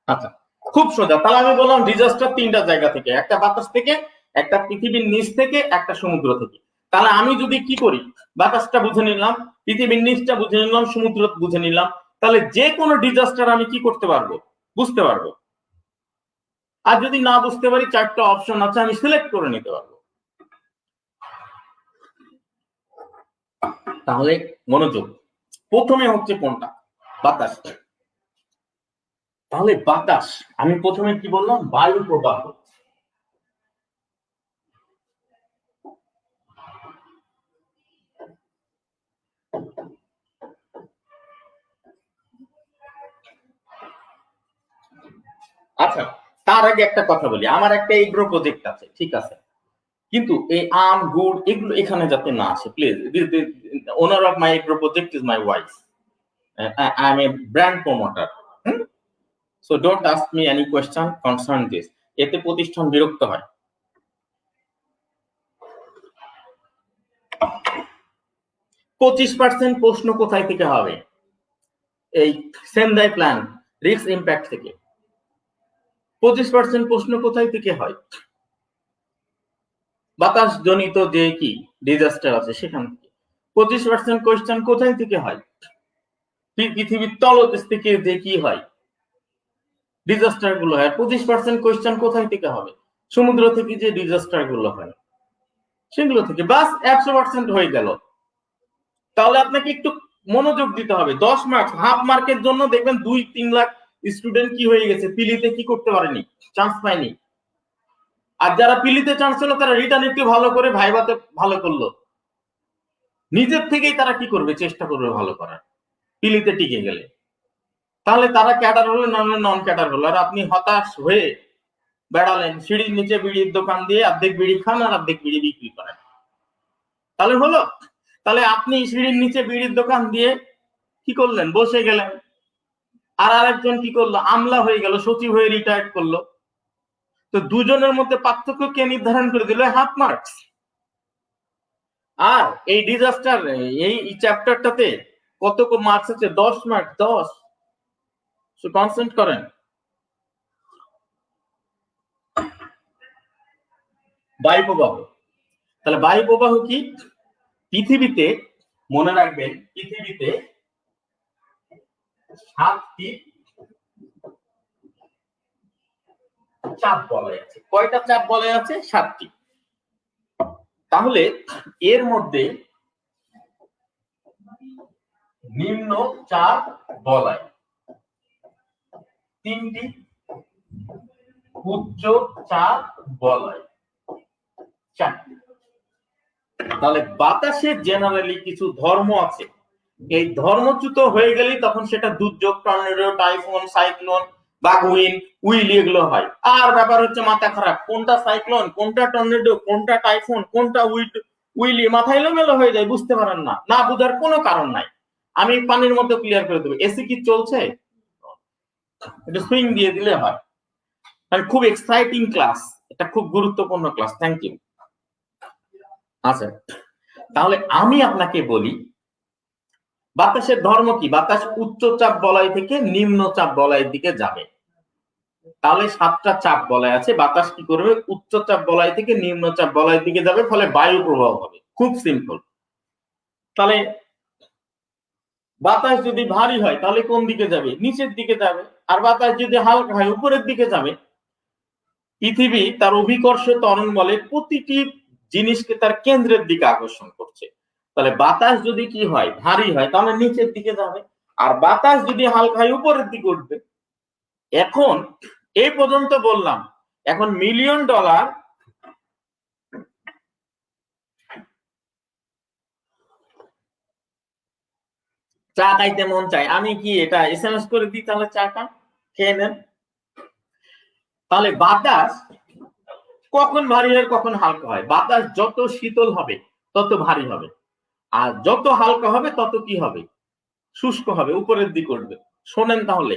আচ্ছা, খুব সোজা। তাহলে আমি বললাম disaster তিনটা জায়গা থেকে, একটা বাতাস থেকে, একটা পৃথিবীর নিচ থেকে, একটা সমুদ্র থেকে। তাহলে আমি যদি কি করি, বাতাসটা বুঝে নিলাম, পৃথিবীর নিচটা বুঝে নিলাম, সমুদ্র বুঝে নিলাম, তাহলে যে কোনো ডিজাস্টার আমি কি করতে পারবো? বুঝতে পারবো। আর যদি না বুঝতে পারি, চারটা অপশন আছে, আমি সিলেক্ট করে নিতে পারবো। তাহলে মনোযোগ, প্রথমে হচ্ছে কোনটা? বাতাস। তাহলে বাতাস, আমি প্রথমে কি বললাম? বায়ু প্রবাহ। আচ্ছা, তার আগে একটা কথা বলি, আমার একটা এগ্রো প্রজেক্ট আছে, ঠিক আছে, কিন্তু এই আম গুড় এগুলো এখানে যাতে না আসে please. Owner of my agro project is my wife, I M A brand promoter, so don't ask me any question concern this. এতে প্রতিষ্ঠান বিরক্ত হয়। 25% প্রশ্ন কোথায় থেকে হবে? এই সেন্দাই প্ল্যান রিস্ক ইম্প্যাক্ট থেকে। 25% প্রশ্ন কোথায় থেকে হয়? বাতাস জনিত যে কি ডিজাস্টার আছে সেখান থেকে। 25% কোয়েশ্চেন কোথায় থেকে হয়? পৃথিবীর তলদেশ থেকে যে কি হয় ডিজাস্টার গুলো হয়। 25% কোয়েশ্চেন কোথায় থেকে হবে? সমুদ্র থেকে যে ডিজাস্টার গুলো হয় সেগুলো থেকে। বাস 100% হয়ে গেল। তাহলে আপনাকে একটু মনোযোগ দিতে হবে। 10 মার্ক, হাফ মার্কের জন্য দেখবেন 2-3 লাখ স্টুডেন্ট কি হয়ে গেছে, পিলিতে কি করতে পারেনি, চান্স পায়নি। আর যারা পিলিতে চান্স পেলো তারা রিটার্ন একটু ভালো করে ভাইভাতে ভালো করলো, নিজের থেকেই তারা কি করবে, চেষ্টা করবে ভালো করার, পিলিতে টিকে গেলে। তাহলে তারা ক্যাডার হলো, নন ক্যাডার হলো। আর আপনি হতাশ হয়ে বেড়ালেন, সিঁড়ির নিচে বিড়ির দোকান দিয়ে অর্ধেক বিড়ি খান আর অর্ধেক বিড়ি বিক্রি করেন, তাহলে হলো? তাহলে আপনি সিঁড়ির নিচে বিড়ির দোকান দিয়ে কি করলেন, বসে গেলেন। আর আরেকজন কি করলো, আমলা হয়ে গেল, সচিব হয়ে রিটায়ার্ড করলো। তো দুজনের মধ্যে পার্থক্য কে নির্ধারণ করে দিল? Half marks. আর এই ডিজাস্টার, এই চ্যাপ্টারটাতে কত মার্কস আছে? 10 মার্ক, 10। কনসেন্ট করেন। বায়ু প্রবাহ, তাহলে বায়ু প্রবাহ কি? পৃথিবীতে, মনে রাখবেন, পৃথিবীতে 7টি চাপ বলয় আছে। কয়টা চাপ বলয় আছে? 7টি। তাহলে এর মধ্যে নিম্ন চাপ বলয় 3টি, উচ্চ চাপ বলয় 4টি। তাহলে বাতাসের জেনারেলি কিছু ধর্ম আছে, এই ধর্মচ্যুত হয়ে গেলেই তখন সেটা দুর্যোগ, টর্নেডো, টাইফুন, সাইক্লোন, বাঘউইন, উইলি এগুলো হয়। আর ব্যাপার হচ্ছে মাথা খারাপ, কোনটা সাইক্লোন, কোনটা টর্নেডো, কোনটা টাইফুন, কোনটা উইলি, মাথা এলোমেলো হয়ে যায়, বুঝতে পারেন না। না বুঝার কোনো কারণ নাই। আমি পানির মধ্যে ক্লিয়ার করে দেবো, এসি কি চলছে? এটা সুইং দিয়ে দিলে হয়। মানে খুব এক্সাইটিং ক্লাস, এটা খুব গুরুত্বপূর্ণ ক্লাস। Thank you. আচ্ছা, তাহলে আমি আপনাকে বলি বাতাসের ধর্ম কি। বাতাস উচ্চ চাপ বলয় থেকে নিম্ন চাপ বলয়ের দিকে যাবে। তাহলে 7টা চাপ বলয় আছে, বাতাস কি করবে, উচ্চ চাপ বলয় থেকে নিম্ন চাপ বলয়ের দিকে যাবে, ফলে বায়ু প্রবাহ হবে। খুব সিম্পল। তাহলে বাতাস যদি ভারী হয় তাহলে কোন দিকে যাবে? নিচের দিকে যাবে। আর বাতাস যদি হালকা হয় উপরের দিকে যাবে। পৃথিবী তার অভিকর্ষ ত্বরণ বলে প্রতিটি জিনিসকে তার কেন্দ্রের দিকে আকর্ষণ করছে। তাহলে বাতাস যদি কি হয়, ভারী হয়, তাহলে নিচের দিকে যাবে। আর বাতাস যদি হালকা হয় উপরের দিকে উঠবে। এখন এই পর্যন্ত বললাম। এখন $1,000,000 চা খাইতে মন চাই, আমি কি এটা এসএমএস করে দিই, তাহলে চাটা খেয়ে নেন। তাহলে বাতাস কখন ভারী হয়, কখন হালকা হয়? বাতাস যত শীতল হবে তত ভারী হবে, আর যত হালকা হবে তত কি হবে, শুষ্ক হবে, উপরের দিকে উঠবে। শোনেন তাহলে,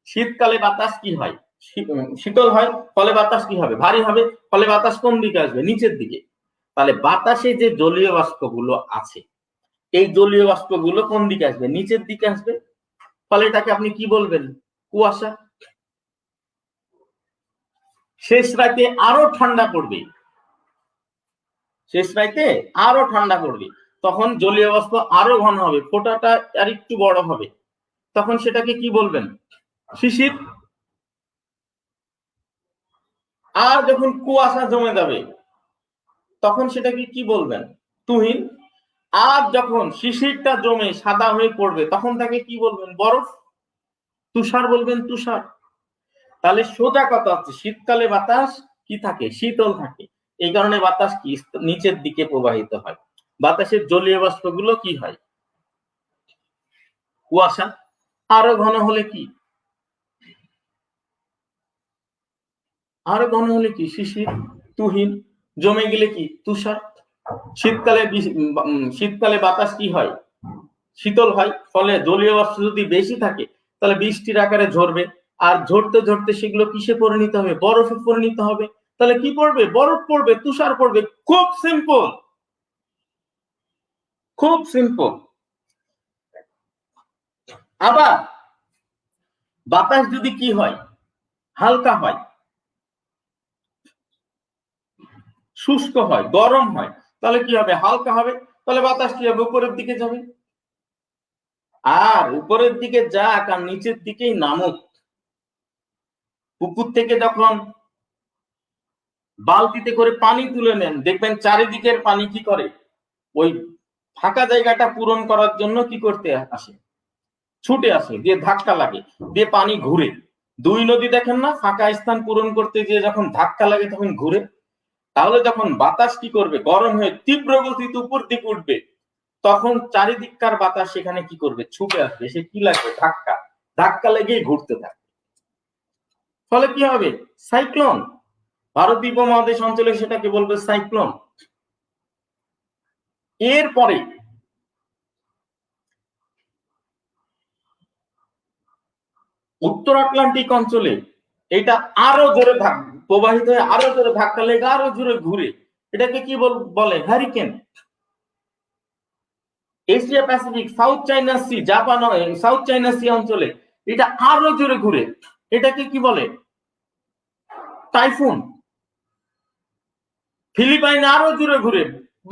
শীতকালে বাতাস কি হয়, শীতল হয়, ফলে বাতাস কি হবে, ভারী হবে, ফলে বাতাস কোন দিকে আসবে, নিচের দিকে। তাহলে বাতাসে যে জলীয় বাষ্পগুলো আছে, এই জলীয় বাষ্পগুলো কোন দিকে আসবে, নিচের দিকে আসবে। ফলে এটাকে আপনি কি বলবেন, কুয়াশা। শেষ রাতে আরো ঠান্ডা পড়বে, শেষ রাতে আরো ঠান্ডা পড়বে, তখন জলীয় বাষ্প আরো ঘন হবে, ফোঁটাটা আর একটু বড় হবে, তখন সেটাকে কি বলবেন, শিশির। আর যখন কুয়াশা জমে যাবে তখন সেটাকে কি বলবেন, তুহিন। আর যখন শিশিরটা জমে সাদা হয়ে পড়বে তখন তাকে কি বলবেন, বরফ। তুষার বলবেন, তুষার। তাহলে সোজা কথা হচ্ছে, শীতকালে বাতাস কি থাকে, শীতল থাকে। এই কারণে বাতাস কি নিচের দিকে প্রবাহিত হয়। বাতাসের জলীয় বাষ্পগুলো কি হয়, কুয়াশা। আরো ঘন হলে কি, আরো ঘন হলে কি, শিশির। তুহিন। জমে গেলে কি, তুষার। শীতকালে শীতকালে বাতাস কি হয়, শীতল হয়, ফলে জলীয় বাষ্প যদি বেশি থাকে তাহলে বৃষ্টির আকারে ঝরবে। আর ঝরতে ঝরতে সেগুলো কিসে পরিণত হবে, বরফে পরিণত হবে। তাহলে কি পড়বে, বরফ পড়বে, তুষার পড়বে। খুব সিম্পল, খুব সিম্পল। আবার বাতাস যদি কি হয়, হালকা হয়, শুষ্ক হয়, গরম হয়, তাহলে কি হবে, হালকা হবে, তাহলে বাতাস কি হবে, উপরের দিকে যাবে। আর উপরের দিকে যাক আর নিচের দিকেই নামুক, পুকুর থেকে যখন বালতিতে করে পানি তুলে নেন, দেখবেন চারিদিকের পানি কি করে, ওই ফাঁকা জায়গাটা পূরণ করার জন্য কি করতে আসে, ছুটে আসে, দিয়ে ধাক্কা লাগে, দিয়ে পানি ঘুরে। দুই নদী দেখেন না, ফাঁকা স্থান পূরণ করতে গিয়ে যখন ধাক্কা লাগে তখন ঘুরে। তাহলে যখন বাতাস কি করবে, গরম হয়ে তীব্র গতিতে উপর দিকে উঠবে, তখন চারিদিককার বাতাস সেখানে কি করবে, ছুটে আসবে, সে কি লাগবে, ধাক্কা। ধাক্কা লেগেই ঘুরতে থাকবে। ফলে কি হবে, সাইক্লোন। ভারতীয় উপমহাদেশ অঞ্চলে সেটাকে বলবে সাইক্লোন। এরপরে উত্তর আটলান্টিক অঞ্চলে এটা আরো জোরে প্রবাহিত হয়ে আরো জোরে ধাক্কা লেগে আরো জোরে ঘুরে, এটাকে কি বলে, হ্যারিকেন। এশিয়া প্যাসিফিক, সাউথ চাইনা সি, জাপান, সাউথ চাইনা সি অঞ্চলে এটা আরো জোরে ঘুরে, এটাকে কি বলে, টাইফুন। ফিলিপাইনে আরো জোরে ঘুরে,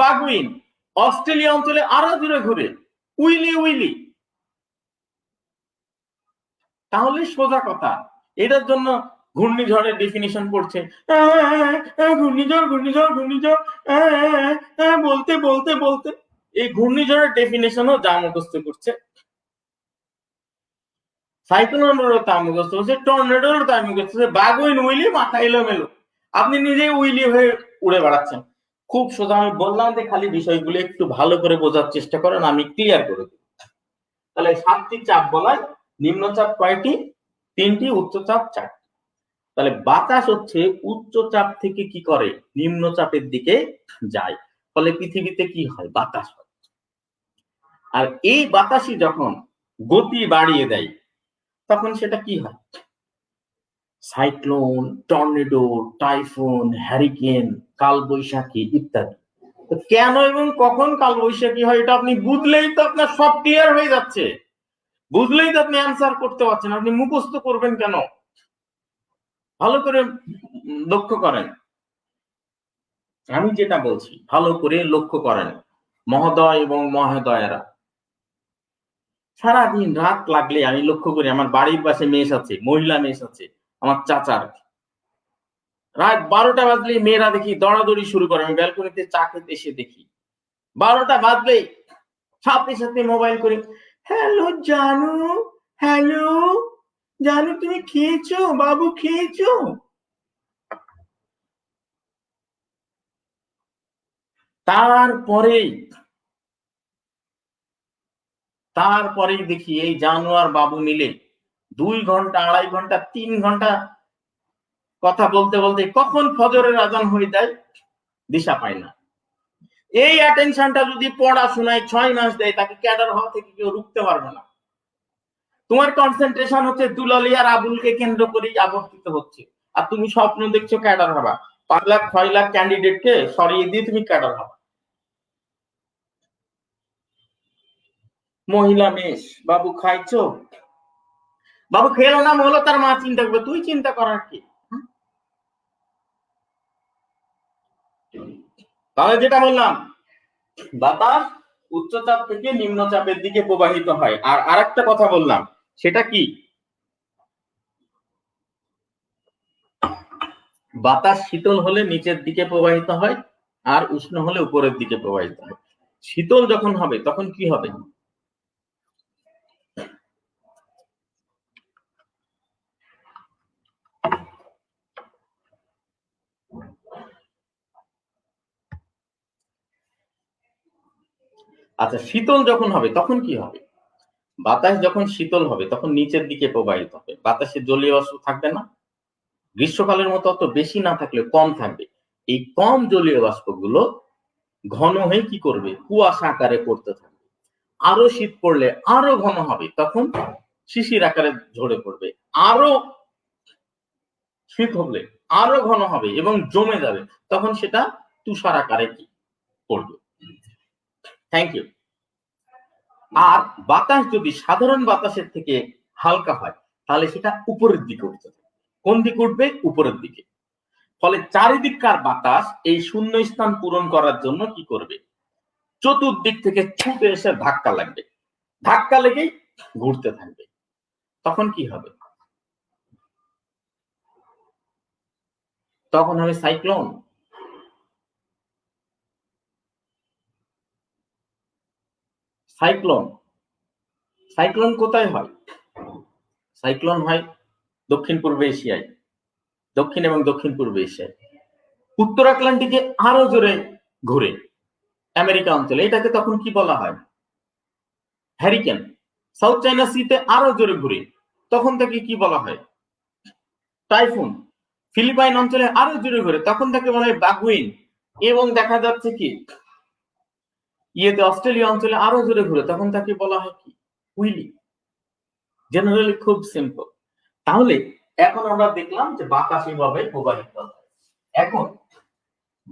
বাগুইন। অস্ট্রেলিয়া অঞ্চলে আরো জোরে ঘুরে, উইলি উইলি। তাহলে সোজা কথা, এটার জন্য ঘূর্ণিঝড়ের ডেফিনিশন পড়ছে, ঘূর্ণিঝড় ঘূর্ণিঝড় ঘূর্ণিঝড় বলতে বলতে বলতে এই ঘূর্ণিঝড়ের ডেফিনিশনও যা মুখস্থ করছে। সাইক্লোনেরও তা মুখস্থ হচ্ছে, টর্নেডোরও তাই মুখস্থ হচ্ছে, বাগুইন উইলি, মাথা এলোমেলো। আপনি নিজেই উইলি হয়ে উড়ে বেড়াচ্ছেন। খুব সোজা, আমি বললাম যে খালি বিষয়গুলো একটু ভালো করে বোঝার চেষ্টা করেন, আমি ক্লিয়ার করে দেব। তাহলে 7টি চাপ বলায়, নিম্নচাপ কয়টি, 3টি, উচ্চচাপ 4টি। তাহলে বাতাস হচ্ছে উচ্চচাপ থেকে কি করে, নিম্নচাপের দিকে যায়। ফলে পৃথিবীতে কি হয়, বাতাস হয়। আর এই বাতাসই যখন গতি বাড়িয়ে দেয় তখন সেটা কি হয়, সাইক্লোন, টর্নেডো, টাইফুন, হ্যারিকেন, কালবৈশাখী ইত্যাদি। কেন এবং কখন কালবৈশাখী হয় এটা আপনি বুঝলেই তো আপনার সব ক্লিয়ার হয়ে যাচ্ছে। বুঝলেই তো আপনি অ্যান্সার করতে পারছেন, আপনি মুখস্থ করবেন কেন? ভালো করে লক্ষ্য করেন, আমি যেটা বলছি ভালো করে লক্ষ্য করেন মহোদয় এবং মহোদয়েরা। সারাদিন রাত লাগলে আমি লক্ষ্য করি, আমার বাড়ির পাশে মেস আছে, মহিলা মেস আছে, আমার চাচার। রাত 12টা বাজলেই মেয়েরা দেখি দৌড়াদৌড়ি শুরু করে। আমি ব্যালকনিতে চা খেতে এসে দেখি 12টা বাজলেই সাথে সাথে মোবাইল করে, হ্যালো জানু, হ্যালো জানু, তুমি খেয়েছো, বাবু খেয়েছো? তারপরেই দেখি এই জানু আর বাবু মিলে 2 ঘন্টা, 2.5 ঘন্টা, 3 ঘন্টা কথা বলতে বলতে কখন ফজরের আজান হয়ে যায় দিশা পায় না। এই অ্যাটেনশনটা যদি পড়াশোনায় 6 মাস দেয়, তাকে ক্যাডার হওয়া থেকে কেউ রুখতে পারবে না। তোমার কনসেন্ট্রেশন হচ্ছে দুলালী আর আবুলকে কেন্দ্র করেই আবর্তিত হচ্ছে, আর তুমি স্বপ্ন দেখছো ক্যাডার হবা। 5 লাখ 6 লাখ ক্যান্ডিডেটকে সরিয়ে দিয়ে তুমি ক্যাডার হবা। মহিলা মেষ, বাবু খাইছো, বাবু খেলো না, হলো তার মা চিন্তা করবে, তুই চিন্তা করার কি? তাহলে যেটা বললাম, বাতাস উচ্চচাপ থেকে নিম্নচাপের দিকে প্রবাহিত হয়। আর আরেকটা কথা বললাম, সেটা কি, বাতাস শীতল হলে নিচের দিকে প্রবাহিত হয়, আর উষ্ণ হলে উপরের দিকে প্রবাহিত হয়। শীতল যখন হবে তখন কি হবে, আচ্ছা শীতল যখন হবে তখন কি হবে, বাতাস যখন শীতল হবে তখন নিচের দিকে প্রবাহিত হবে, বাতাসে জলীয় বাষ্প থাকবে না। গ্রীষ্মকালের মতো অত বেশি না থাকলে কম থাকবে। এই কম জলীয় বাষ্পগুলো ঘন হয়ে কি করবে, কুয়াশা আকারে পড়তে থাকবে। আরো শীত পড়লে আরো ঘন হবে, তখন শিশির আকারে ঝরে পড়বে। আরো শীত হলে আরো ঘন হবে এবং জমে যাবে, তখন সেটা তুষার আকারে কি পড়বে। Thank you. আর বাতাস যদি সাধারণ বাতাসের থেকে হালকা হয় তাহলে সেটা উপরের দিকে উঠতে থাকে। কোন দিকে উঠবে, উপরের দিকে। ফলে চারিদিককার বাতাস এই শূন্য স্থান পূরণ করার জন্য কি করবে, চতুর্দিক থেকে ছুটে এসে ধাক্কা লাগবে, ধাক্কা লেগেই ঘুরতে থাকবে। তখন কি হবে, তখন হবে সাইক্লোন। সাইক্লোন, সাইক্লোন কোথায় হয়? সাইক্লোন হয় দক্ষিণ পূর্ব এশিয়ায়, দক্ষিণ এবং দক্ষিণ পূর্ব এশিয়ায়। উত্তর আটলান্টিকে আরো জোরে ঘুরে আমেরিকা অঞ্চলে, এটাকে তখন কি বলা হয়? হ্যারিকেন। সাউথ চাইনা সিতে আরো জোরে ঘুরে, তখন তাকে কি বলা হয়? টাইফুন। ফিলিপাইন অঞ্চলে আরো জোরে ঘুরে, তখন তাকে বলা হয় বাগুইন। এবং দেখা যাচ্ছে কি অস্ট্রেলিয়া অঞ্চলে আরো জোরে ঘুরে, তখন তাকে বলা হয় কি? উইলি। জেনারেলি খুব সিম্পল। তাহলে এখন আমরা দেখলাম যে বাতাস এভাবে প্রবাহিত হয়। এখন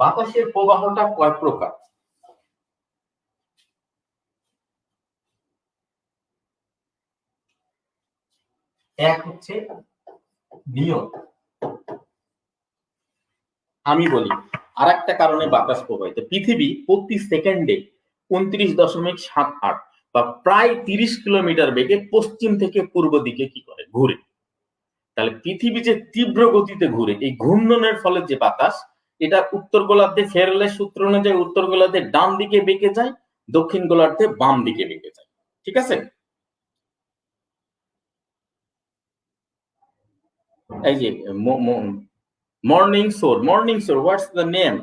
বাতাসের প্রবাহটা কয় প্রকার? এক হচ্ছে নিয়ত। আমি বলি আর একটা কারণে বাতাস প্রবাহিত। পৃথিবী প্রতি সেকেন্ডে 29.78 বা প্রায় 30 কিলোমিটার বেগে পশ্চিম থেকে পূর্ব দিকে কি করে? ঘুরে। তাহলে পৃথিবী যে তীব্র গতিতে ঘুরে, এই ঘূর্ণনের ফলে যে বাতাস, এটা উত্তর গোলার্ধে ফেরেলের সূত্র অনুযায়ী উত্তর গোলার্ধে ডান দিকে বেঁকে যায়, দক্ষিণ গোলার্ধে বাম দিকে বেঁকে যায়। ঠিক আছে? এই যে morning sore, what's the name?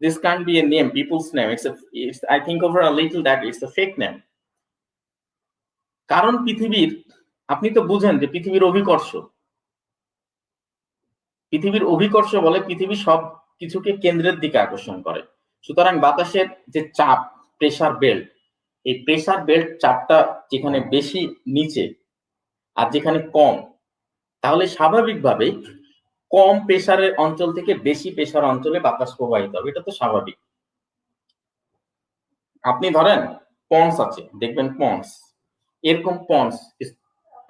This can't be a name, people's name. It's I think over a little that it's a fake name. কারণ পৃথিবীর, আপনি তো বুঝেন যে পৃথিবীর অভিকর্ষ বলে পৃথিবী সব কিছুকে কেন্দ্রের দিকে আকর্ষণ করে। সুতরাং বাতাসের যে চাপ, প্রেসার বেল্ট, এই প্রেসার বেল্ট চাপটা যেখানে বেশি নিচে আর যেখানে কম, তাহলে স্বাভাবিকভাবে কম প্রেসারের অঞ্চল থেকে বেশি প্রেসার অঞ্চলে বাতাস প্রবাহিত হবে। এটা তো স্বাভাবিক। আপনি ধরেন পন্স আছে, দেখবেন পন্স, এরকম পন্স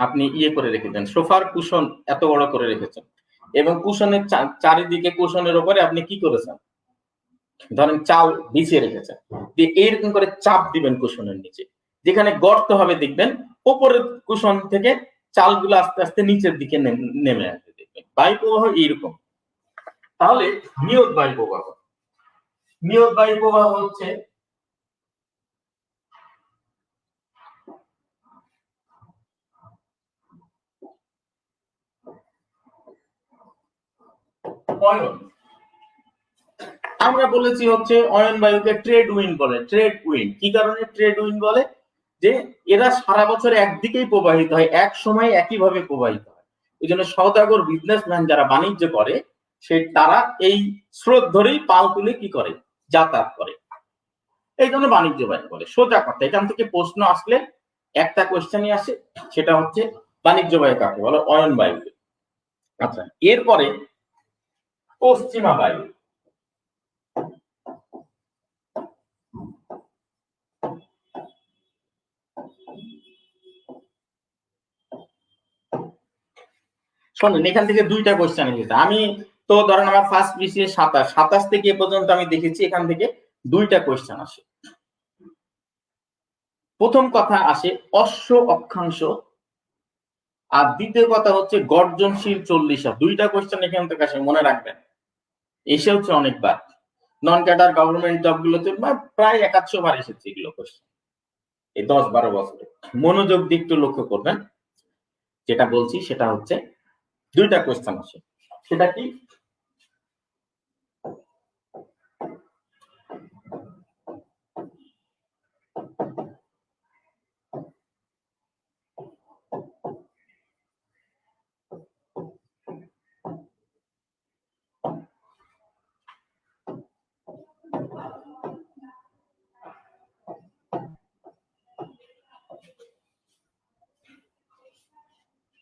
আপনি করে রেখেছেন, সোফার কুশন এত বড় করে রেখেছেন, এবং কুশনের চারিদিকে, কুশনের উপরে আপনি কি করেছেন? ধরেন চাল বিছিয়ে রেখেছেন, দিয়ে এইরকম করে চাপ দিবেন কুশনের নিচে, যেখানে গর্ত হবে দেখবেন উপরের কুশন থেকে চালগুলো আস্তে আস্তে নিচের দিকে নেমে আসবে। দেখবেন বায়ু প্রবাহ এইরকম। তাহলে নিয়ত বায়ু প্রবাহ হচ্ছে অয়ন। আমরা বলেছি হচ্ছে অয়ন বায়ুকে ট্রেড উইন্ড বলে। ট্রেড উইন্ড কি কারণে ট্রেড উইন্ড বলে? যে এরা সারা বছর একদিকেই প্রবাহিত হয়, এক সময় একইভাবে প্রবাহিত হয়। এই জন্য সওদাগর, বিজনেসম্যান যারা বাণিজ্য করে, তারা এই স্রোত ধরেই পাল তুলে কি করে? যাতায়াত করে। এই জন্য বাণিজ্য বায়ু বলে। সোজা কথা, এখান থেকে প্রশ্ন আসলে একটা কোয়েশ্চেনই আসে, সেটা হচ্ছে বাণিজ্য বায়ু কাকে বলে? অয়ন বায়ু। আচ্ছা, এরপরে পশ্চিমা বায়ু। শোনেন, এখান থেকে দুইটা কোয়েশ্চেন এসেছে। আমি তো ধরেন আমার ফার্স্ট বিসিএ 27 থেকে এ পর্যন্ত আমি দেখেছি, এখান থেকে দুইটা কোয়েশ্চেন আসে। প্রথম কথা আসে অশ্ব অক্ষাংশ, আর দ্বিতীয় কথা হচ্ছে গর্জনশীল 40। দুইটা কোয়েশ্চেন এখান থেকে আসে, মনে রাখবেন। এসে হচ্ছে অনেকবার নন ক্যাডার গভর্নমেন্ট জব গুলোতে প্রায় 100 বার এসেছে এগুলো কোয়েশ্চেন এই 10-12 বছরে। মনোযোগ দিয়ে একটু লক্ষ্য করবেন, যেটা বলছি সেটা হচ্ছে দুইটা কোয়েশ্চেন আসে। সেটা কি?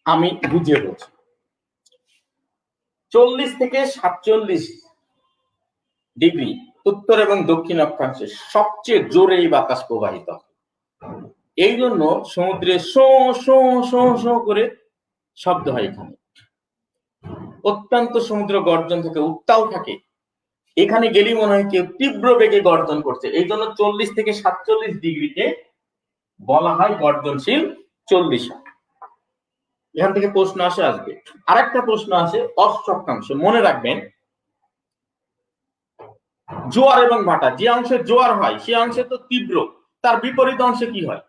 আমি বুঝিয়ে বলছি। 40 থেকে 47 ডিগ্রি উত্তর এবং দক্ষিণ অক্ষাংশে সবচেয়ে জোরে এই বাতাস প্রবাহিত হয়। এই জন্য সমুদ্রে শো শো শো শো করে শব্দ হয়। এখানে অত্যন্ত সমুদ্র গর্জন থেকে উত্তাল থাকে, এখানে গেলেই মনে হয় কেউ তীব্র বেগে গর্জন করছে। এই জন্য 40 থেকে 47 ডিগ্রিকে বলা হয় গর্জনশীল 40। এখান থেকে প্রশ্ন আসে আসবে। আরেকটা প্রশ্ন আসে অশ্ব অক্ষাংশ। মনে রাখবেন, জোয়ার এবং ভাটা, যে অংশে জোয়ার হয় সে অংশে তো তীব্র, তার বিপরীত অংশে কি হয়?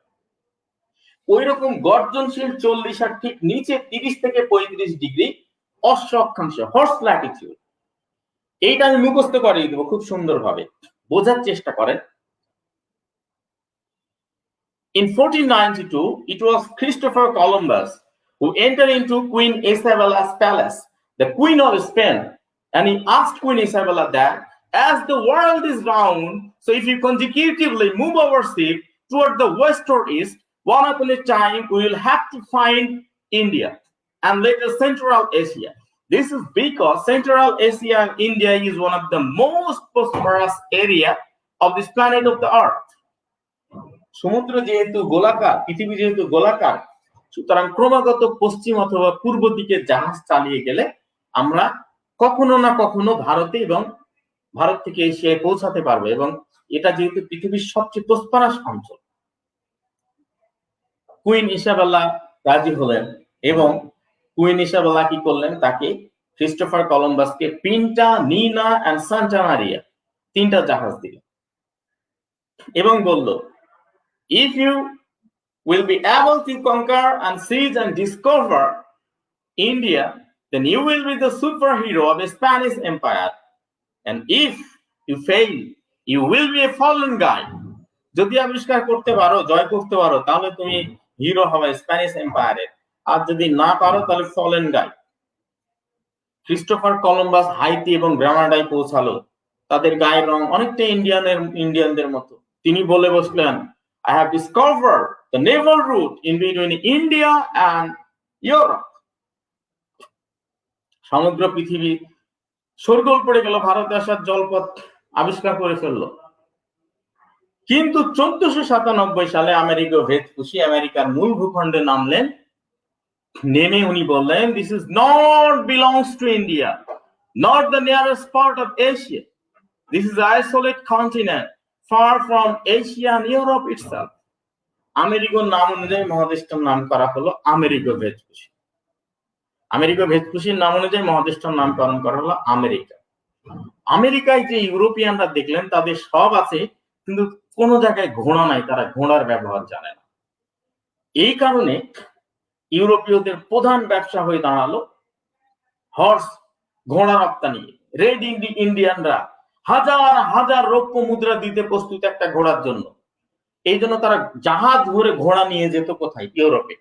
ওই রকম গর্জনশীল 40 আর ঠিক নিচে 30 থেকে 35 ডিগ্রি অশ্ব অক্ষাংশ, হর্স ল্যাটিটিউড। এইটা আমি মুখস্থ করে দেবো খুব সুন্দরভাবে, বোঝার চেষ্টা করেন। In 1492, it was Christopher Columbus who entered into Queen Isabella's palace, the Queen of Spain, and he asked Queen Isabella that as the world is round, so if you consecutively move our ship toward the west or east, one upon a time we will have to find India and later Central Asia. This is because Central Asia and India is one of the most prosperous area of this planet of the earth. সমুদ্র যেহেতু গোলাকার, পৃথিবী যেহেতু গোলাকার, সুতরাং ক্রমাগত পশ্চিম অথবা পূর্ব দিকে জাহাজ চালিয়ে গেলে আমরা কখনো না কখনো ভারতে এবং ভারত থেকে এশিয়ায় পৌঁছাতে পারবো, এবং এটা যেহেতু পৃথিবীর সবচেয়ে প্রস্পারাস অঞ্চল। কুইন ইসাবেলা রাজি হলেন এবং কুইন ইসাবেলা কি করলেন, তাকে ক্রিস্টোফার কলম্বাসকে Pinta, Nina and Santa Maria 3টা জাহাজ দিলেন এবং বলল, if you will be able to conquer and seize and discover India, then you will be the superhero of the Spanish Empire, and if you fail, you will be a fallen guy. যদি আবিষ্কার করতে পারো, জয় করতে পারো, তাহলে তুমি hero হবে Spanish এম্পায়ারের, আর যদি না পারো তাহলে ফলেন গাই। ক্রিস্টোফার কলম্বাস হাইতি এবং গ্রানাডায় পৌঁছালো, তাদের গায়ের রং অনেকটা ইন্ডিয়ানদের মতো। তিনি বলে বসলেন, I have discovered the naval route in between India and Europe. সমগ্র পৃথিবী শোরগোল পড়ে গেল, ভারতে আসার জলপথ আবিষ্কার করে ফেললো। কিন্তু 1497 সালে আমেরিকা ভেসপুসি আমেরিকার মূল ভূখণ্ডে নামলেন। নেমে উনি বললেন, this is not belongs to India, not the nearest part of Asia. This is an isolated continent far from Asia and Europe itself. আমেরিকার নাম অনুযায়ী মহাদেশটার নাম করা হলো আমেরিকা ভেসপুসি। আমেরিকা ভেসপুসির নাম অনুযায়ী মহাদেশটার নামকরণ করা হলো আমেরিকা। আমেরিকায় যে ইউরোপিয়ানরা দেখলেন তাদের সব আছে, কিন্তু কোনো জায়গায় ঘোড়া নাই, তারা ঘোড়ার ব্যবহার জানে না। এই কারণে ইউরোপীয়দের প্রধান ব্যবসা হয়ে দাঁড়ালো হর্স, ঘোড়া রপ্তানি। রেড ইন্ডিয়ানরা হাজার হাজার রৌপ্য মুদ্রা দিতে প্রস্তুত একটা ঘোড়ার জন্য। এই জন্য তারা জাহাজ ভরে ঘোড়া নিয়ে যেত কোথায়, ইউরোপে।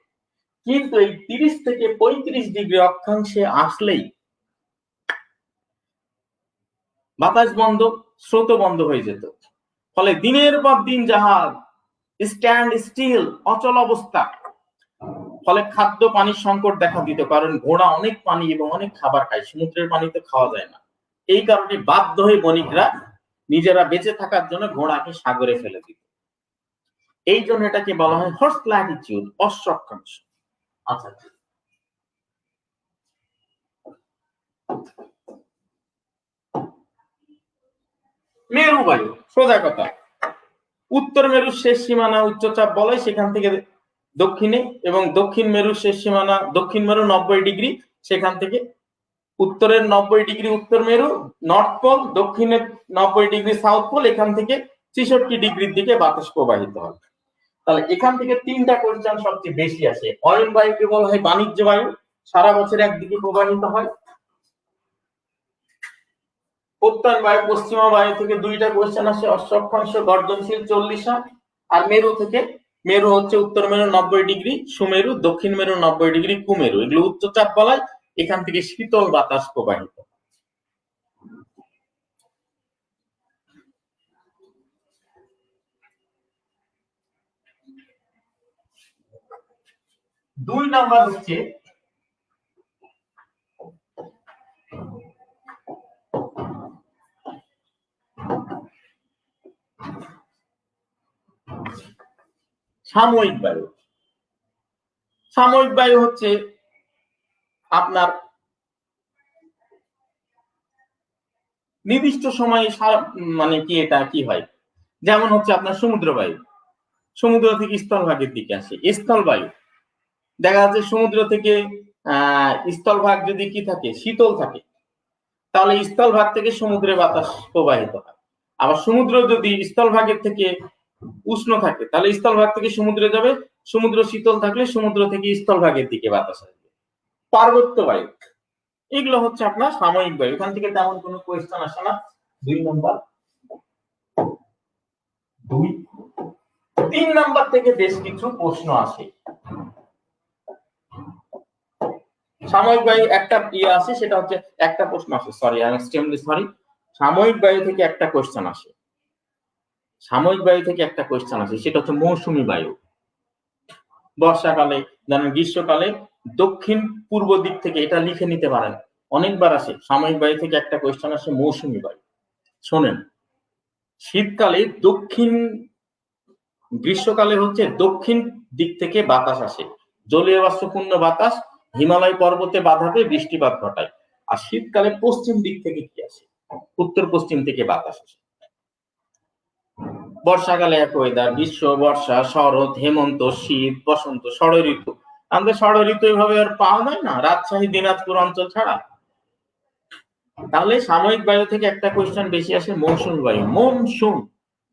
কিন্তু এই 30 থেকে 35 ডিগ্রি অক্ষাংশে আসলেই বাতাস বন্ধ, স্রোত বন্ধ হয়ে যেত। ফলে দিনের পর দিন জাহাজ স্ট্যান্ড স্টিল, অচল অবস্থা। ফলে খাদ্য পানির সংকট দেখা দিত, কারণ ঘোড়া অনেক পানি এবং অনেক খাবার খায়, সমুদ্রের পানিতে খাওয়া যায় না। এই কারণে বাধ্য হয়ে বণিকরা নিজেরা বেঁচে থাকার জন্য ঘোড়াকে সাগরে ফেলে দিত। এই জন্য এটাকে বলা হয় হর্স ল্যাটিটিউড, অশ্ব অক্ষাংশ। আচ্ছা, মেরু বায়ু, সোজা কথা। উত্তর মেরুর শেষ সীমানা উচ্চচাপ বলয়, সেখান থেকে দক্ষিণে, এবং দক্ষিণ মেরুর শেষ সীমানা, দক্ষিণ মেরু 90 ডিগ্রি, সেখান থেকে উত্তরের 90 ডিগ্রি উত্তর মেরু নর্থ পোল, দক্ষিণের 90 ডিগ্রি সাউথ পোল, এখান থেকে 63 ডিগ্রির দিকে বাতাস প্রবাহিত হয়। তাহলে এখান থেকে 3টা কোয়েশ্চেন সবচেয়ে বেশি আসে। অয়ন বায়ুকে বলা হয় বাণিজ্য বায়ু, সারা বছর একদিকে প্রবাহিত হয়। প্রত্যয়ন বায়ু, পশ্চিমা বায়ু থেকে 2টা কোয়েশ্চেন আসে, অশ্ব অক্ষাংশ গর্জনশীল 40। আর মেরু থেকে, মেরু হচ্ছে উত্তর মেরু 90 ডিগ্রি, সুমেরু, দক্ষিণ মেরু 90 ডিগ্রি, কুমেরু, এগুলো উচ্চচাপ বলয়, এখান থেকে শীতল বাতাস প্রবাহিত। দুই নাম্বার হচ্ছে সাময়িক বায়ু। সাময়িক বায়ু হচ্ছে আপনার নির্দিষ্ট সময়ে, মানে কি এটা কি হয়, যেমন হচ্ছে আপনার সমুদ্র বায়ু, সমুদ্র থেকে স্থলভাগের দিকে আসে। স্থল বায়ু দেখা যাচ্ছে সমুদ্র থেকে স্থলভাগ যদি কি থাকে, শীতল থাকে, তাহলে স্থলভাগ থেকে সমুদ্রে বাতাস প্রবাহিত হয়। আবার সমুদ্র যদি স্থলভাগের থেকে উষ্ণ থাকে, তাহলে স্থলভাগ থেকে সমুদ্রে যাবে সমুদ্র শীতল থাকলে সমুদ্র থেকে স্থলভাগের দিকে বাতাস আসবে। পার্বত্য বায়ু, এগুলো হচ্ছে আপনার সাময়িক বায়ু। এখান থেকে তেমন কোনো কোয়েশ্চেন আসে না। 2 নাম্বার, 3 নাম্বার থেকে বেশ কিছু প্রশ্ন আসে। সাময়িক বায়ু একটা আছে, সেটা হচ্ছে একটা প্রশ্ন আসে, sorry I am extremely sorry, সাময়িক বায়ু থেকে একটা কোয়েশ্চেন আসে। সাময়িক বায়ু থেকে একটা কোয়েশ্চেন আসে, সেটা হচ্ছে মৌসুমী বায়ু। বর্ষাকালে, ধরেন গ্রীষ্মকালে দক্ষিণ পূর্ব দিক থেকে, এটা লিখে নিতে পারেন, অনেকবার আসে। সাময়িক বায়ু থেকে একটা কোয়েশ্চেন আসে মৌসুমী বায়ু। শোনেন, শীতকালে গ্রীষ্মকালে হচ্ছে দক্ষিণ দিক থেকে বাতাস আসে, জলীয় বাষ্পপূর্ণ বাতাস হিমালয় পর্বতে বাধা পেয়ে বৃষ্টিপাত ঘটায়। আর শীতকালে পশ্চিম দিক থেকে কি আসে? উত্তর পশ্চিম থেকে বাতাস আসে। বর্ষাকালে এক ওয়েদার, গ্রীষ্ম, বর্ষা, শরৎ, হেমন্ত, শীত, বসন্ত, ষড় ঋতু। আমাদের ষড় ঋতু এইভাবে আর পাওয়া যায় না, রাজশাহী দিনাজপুর অঞ্চল ছাড়া। তাহলে সাময়িক বায়ু থেকে একটা কোয়েশ্চেন বেশি আসে মৌসুম বায়ু।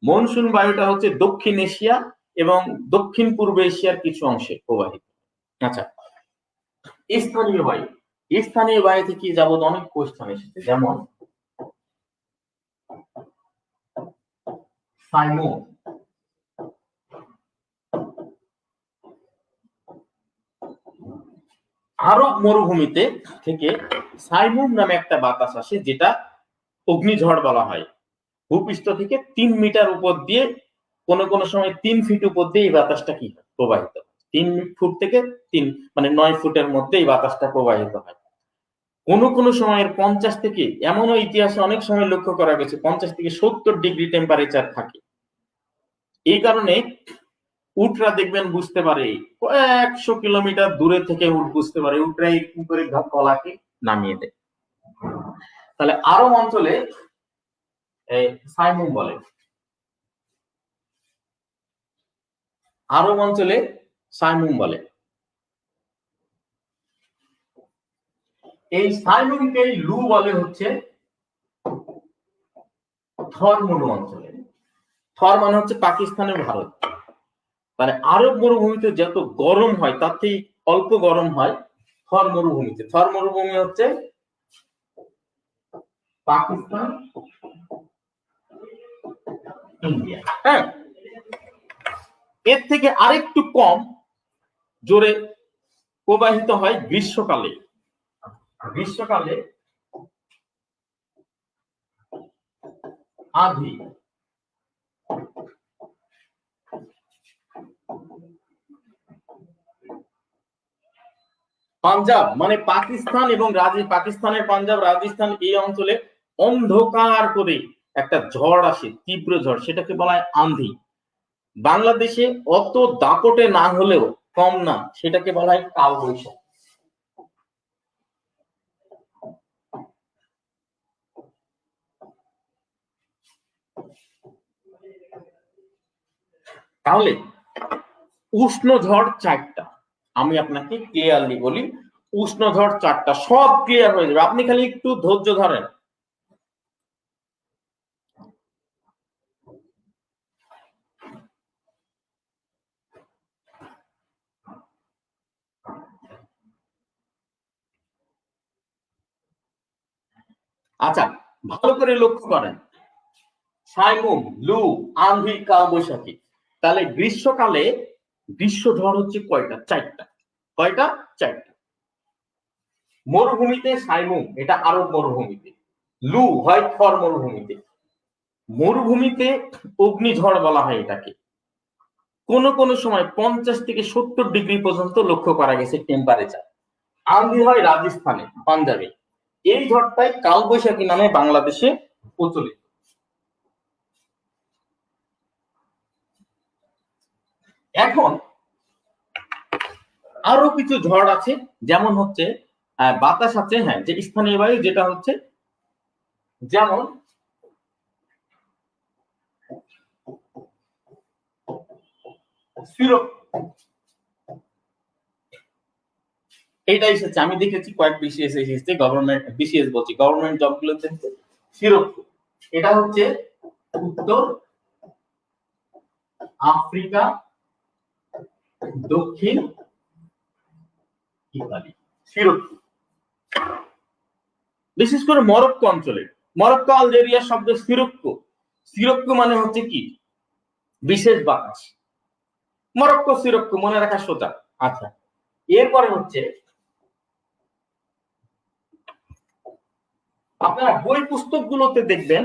মনসুন বায়ুটা হচ্ছে দক্ষিণ এশিয়া এবং দক্ষিণ পূর্ব এশিয়ার কিছু অংশে প্রবাহিত। আচ্ছা, স্থানীয় বায়ু। স্থানীয় বায়ু থেকে যাবত অনেক কোয়েশ্চেন এসেছে, যেমন সাইমুম। আরব মরুভূমিতে থেকে সাইমুম নামে একটা বাতাস আসে, যেটা অগ্নিঝড় বলা হয়। ভূপৃষ্ঠ থেকে 3 মিটার উপর দিয়ে, কোন কোন সময় 3 ফিট উপর দিয়ে এই বাতাসটা কি প্রবাহিত, 3 ফুট থেকে 3 মানে 9 ফুটের মধ্যে এই বাতাসটা প্রবাহিত হয়। কোন কোন সময়ের 50 থেকে, এমনও ইতিহাসে অনেক সময় লক্ষ্য করা গেছে 50 থেকে 70 ডিগ্রি টেম্পারেচার থাকে। এই কারণে উটরা দেখবেন বুঝতে পারে, 100 কিলোমিটার দূরে থেকে উট বুঝতে পারে, উটরা এরকম করে কলাকে নামিয়ে দেয়। তাহলে আরব অঞ্চলে সাইমুম বলে, আরব অঞ্চলে সাইমুম বলে। এই সাইমুমকে লু বলে হচ্ছে থর মরু অঞ্চলে। থর মানে হচ্ছে পাকিস্তানের ভারত। মানে আরব মরুভূমিতে যত গরম হয় তার থেকে অল্প গরম হয় থর মরুভূমিতে। থর মরুভূমি হচ্ছে পাকিস্তান, ইন্ডিয়া। হ্যাঁ, এর থেকে আরেকটু কম জোরে প্রবাহিত হয় গ্রীষ্মকালে। গ্রীষ্মকালে আঁধি। পাঞ্জাব মানে পাকিস্তান এবং পাকিস্তানের পাঞ্জাব, রাজস্থান, এই অঞ্চলে অন্ধকার করে একটা ঝড় আসে, তীব্র ঝড়, সেটাকে বলা হয় আঁধি। বাংলাদেশে অত দাপটে না হলেও কম না, সেটাকে বলা হয় কালবৈশাখী। তাহলে উষ্ণ ঝড় 4টা, আমি আপনাকে ক্লিয়ারলি বলি, উষ্ণ ঝড় 4টা, সব ক্লিয়ার হয়ে যাবে, আপনি খালি একটু ধৈর্য ধরেন। আচ্ছা, ভালো করে লক্ষ্য করেন, সাইমুম, লু, আঁধি, কালবৈশাখী। তাহলে গ্রীষ্মকালে গ্রীষ্ম ঝড় হচ্ছে কয়টা? 4টা। কয়টা? 4টা। মরুভূমিতে সাইমুম, এটা আরব মরুভূমিতে। লু হয় থর মরুভূমিতে। মরুভূমিতে অগ্নিঝড় বলা হয় এটাকে। কোন কোন সময় 50 থেকে 70 ডিগ্রি পর্যন্ত লক্ষ্য করা গেছে টেম্পারেচার। আঁধি হয় রাজস্থানে, পাঞ্জাবে। এই ঝড়টাই কালবৈশাখী নামে বাংলাদেশে প্রচলিত। এখন আরো কিছু ঝড় আছে, যেমন হচ্ছে বাতাস আছে, হ্যাঁ, যে স্থানীয় বায়ু, যেটা হচ্ছে যেমন এইটা এসেছে, আমি দেখেছি কয়েক বিসিএস এসেছে, গভর্নমেন্ট বিসিএস বলছি, গভর্নমেন্ট জব গুলোতে শিরোক্ষ। এটা হচ্ছে উত্তর আফ্রিকা দক্ষিণ ইতালি, সিরক্কু। বিশেষ করে মরক্কো অঞ্চলে, মরক্কো আলজেরিয়ার শব্দ সিরক্কু। সিরক্কু মানে হচ্ছে কি বিশেষ বাতাস। মরক্কো সিরক্কু মনে রাখা সোজা। আচ্ছা, এরপরে হচ্ছে আপনারা বই পুস্তকগুলোতে দেখবেন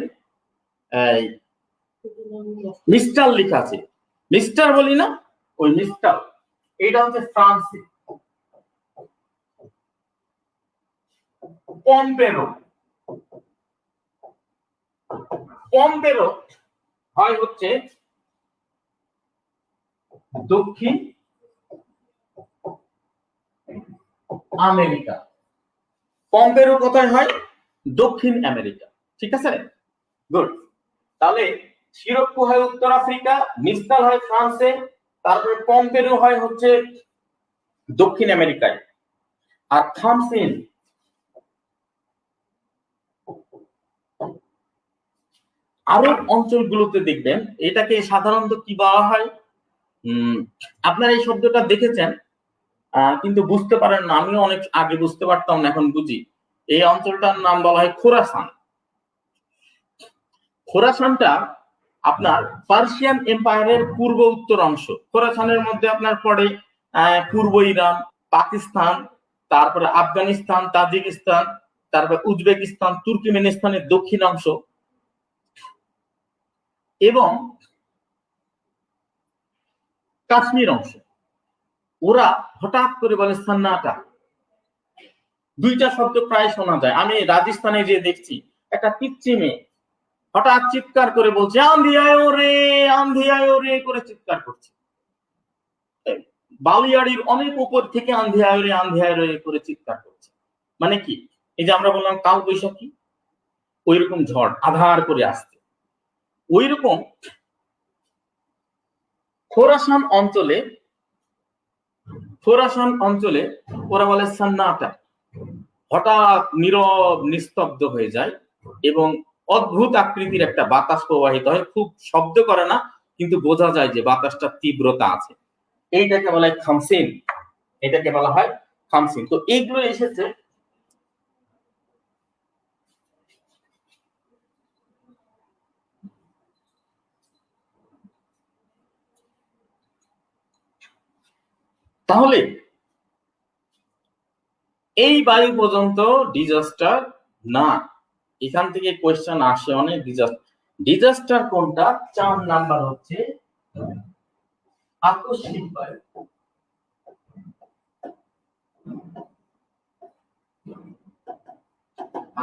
মিস্টার লেখা আছে। মিস্টার বলি না, ওই মিস্টার, এটা হচ্ছে ফ্রান্সে। পম্পেরো, পম্পেরো হয় হচ্ছে দক্ষিণ আমেরিকা। পম্পেরো কোথায় হয়? দক্ষিণ আমেরিকা। ঠিক আছে, গুড। তাহলে সিরক্কু হয় উত্তর আফ্রিকা, মিস্টার হয় ফ্রান্সে, তারপরে পম্পেরো হয় হচ্ছে দক্ষিণ আমেরিকায়। আর থামসিন আরব অঞ্চলগুলোতে দেখবেন এটাকে সাধারণত কি বলা হয়, আপনারা এই শব্দটা দেখেছেন কিন্তু বুঝতে পারেন না। আমিও অনেক আগে বুঝতে পারতাম না, এখন বুঝি। এই অঞ্চলটার নাম বলা হয় খোরাসান। খোরাসানটা আপনার পার্সিয়ান এম্পায়ারের পূর্ব উত্তর অংশ। খোরাসানের মধ্যে আপনার পড়ে পূর্ব ইরান, পাকিস্তান, তারপরে আফগানিস্তান, তাজিকিস্তান, তারপরে উজবেকিস্তান, তুর্কমেনিস্তানের দক্ষিণ অংশ এবং কাশ্মীর অংশ। ওরা হঠাৎ করে বলে সান্নাটা, দুইটা শব্দ প্রায় শোনা যায়। আমি রাজস্থানে যে দেখছি একটা পিচ্চি মেয়ে হঠাৎ চিৎকার করে বলছে আন্ধি আয়ো রে, আন্ধি আয়ো রে করে চিৎকার করছে। বালিয়াড়ির অনেক উপর থেকে আন্ধি আয়ো রে, আন্ধি আয়ো রে করে চিৎকার করছে। মানে কি, এই যে আমরা বললাম কাল বৈশাখী, ওই রকম ঝড় আধার করে আসছে। ওই রকম খোরাসান অঞ্চলে, খোরাসান অঞ্চলে ওরা বলে সান্নাটা, হঠাৎ নীরব নিস্তব্ধ হয়ে যায় এবং অদ্ভুত আকৃতির একটা বাতাস প্রবাহিত হয়। খুব শব্দ করে না, কিন্তু বোঝা যায় যে বাতাসটা তীব্রতা আছে। এইটাকে বলা হয় খামসিন, এটাকে বলা হয় খামসিন। তো এইগুলো এসেছে তাহলে এই বায়ু পর্যন্ত ডিজাস্টার না। এখান থেকে কোয়েশ্চেন আসে অনেক। ডিজাস্টার কোনটা? 4 নাম্বার হচ্ছে আকস্মিক বায়ু।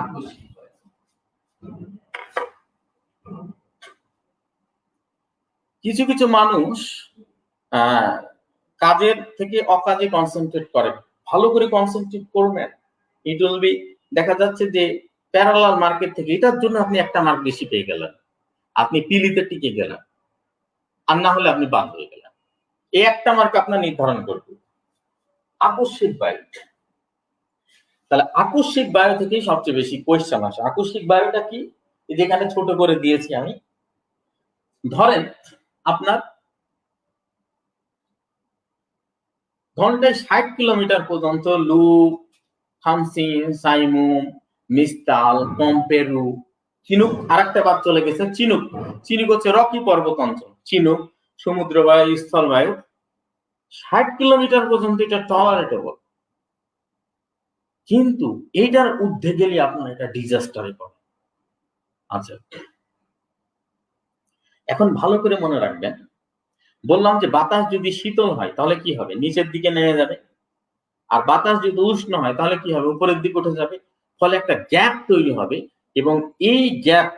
আকস্মিক বায়ু কিছু কিছু মানুষ কাজের থেকে অকাজে কনসেন্ট্রেট করে। ভালো করে কনসেন্ট্রেট করবেন, ইট উইল বি, দেখা যাচ্ছে যে প্যারালাল মার্কেট থেকে এটার জন্য আপনি একটা মার্ক বেশি পেয়ে গেলেন, আপনি পিলিতে টিকে গেলেন, আর না হলে আপনি বাদ হয়ে গেলেন। এই একটা মার্ক আপনার নির্ধারণ করবে। আকস্মিক বায়ু, তাহলে আকস্মিক বায়ু থেকেই সবচেয়ে বেশি কোয়েশ্চেন আসে। আকস্মিক বায়ুটা কি, যেখানে ছোট করে দিয়েছি আমি। ধরেন আপনার ঘন্টায় 60 কিলোমিটার পর্যন্ত লু, খামসিন, সাইমুম, মিস্তাল, পম্পেরু, চিনুক, আরেকটা বাদ চলে গেছে চিনুক। চিনুক হচ্ছে রকি পর্বত অঞ্চল। চিনুক সমুদ্র বায়ু, স্থল বায়ু 60 কিলোমিটার পর্যন্ত এটা টলারেটেবল, কিন্তু এইটার ঊর্ধ্বে গেলে আপনার এটা ডিজাস্টারে পড়ে। আচ্ছা, এখন ভালো করে মনে রাখবেন, বললাম যে বাতাস যদি শীতল হয় তাহলে কি হবে, নিচের দিকে নেমে যাবে। আর বাতাস যদি উষ্ণ হয় তাহলে কি হবে, উপরের দিকে উঠে যাবে। ফলে একটা গ্যাপ তৈরি হবে এবং এই গ্যাপ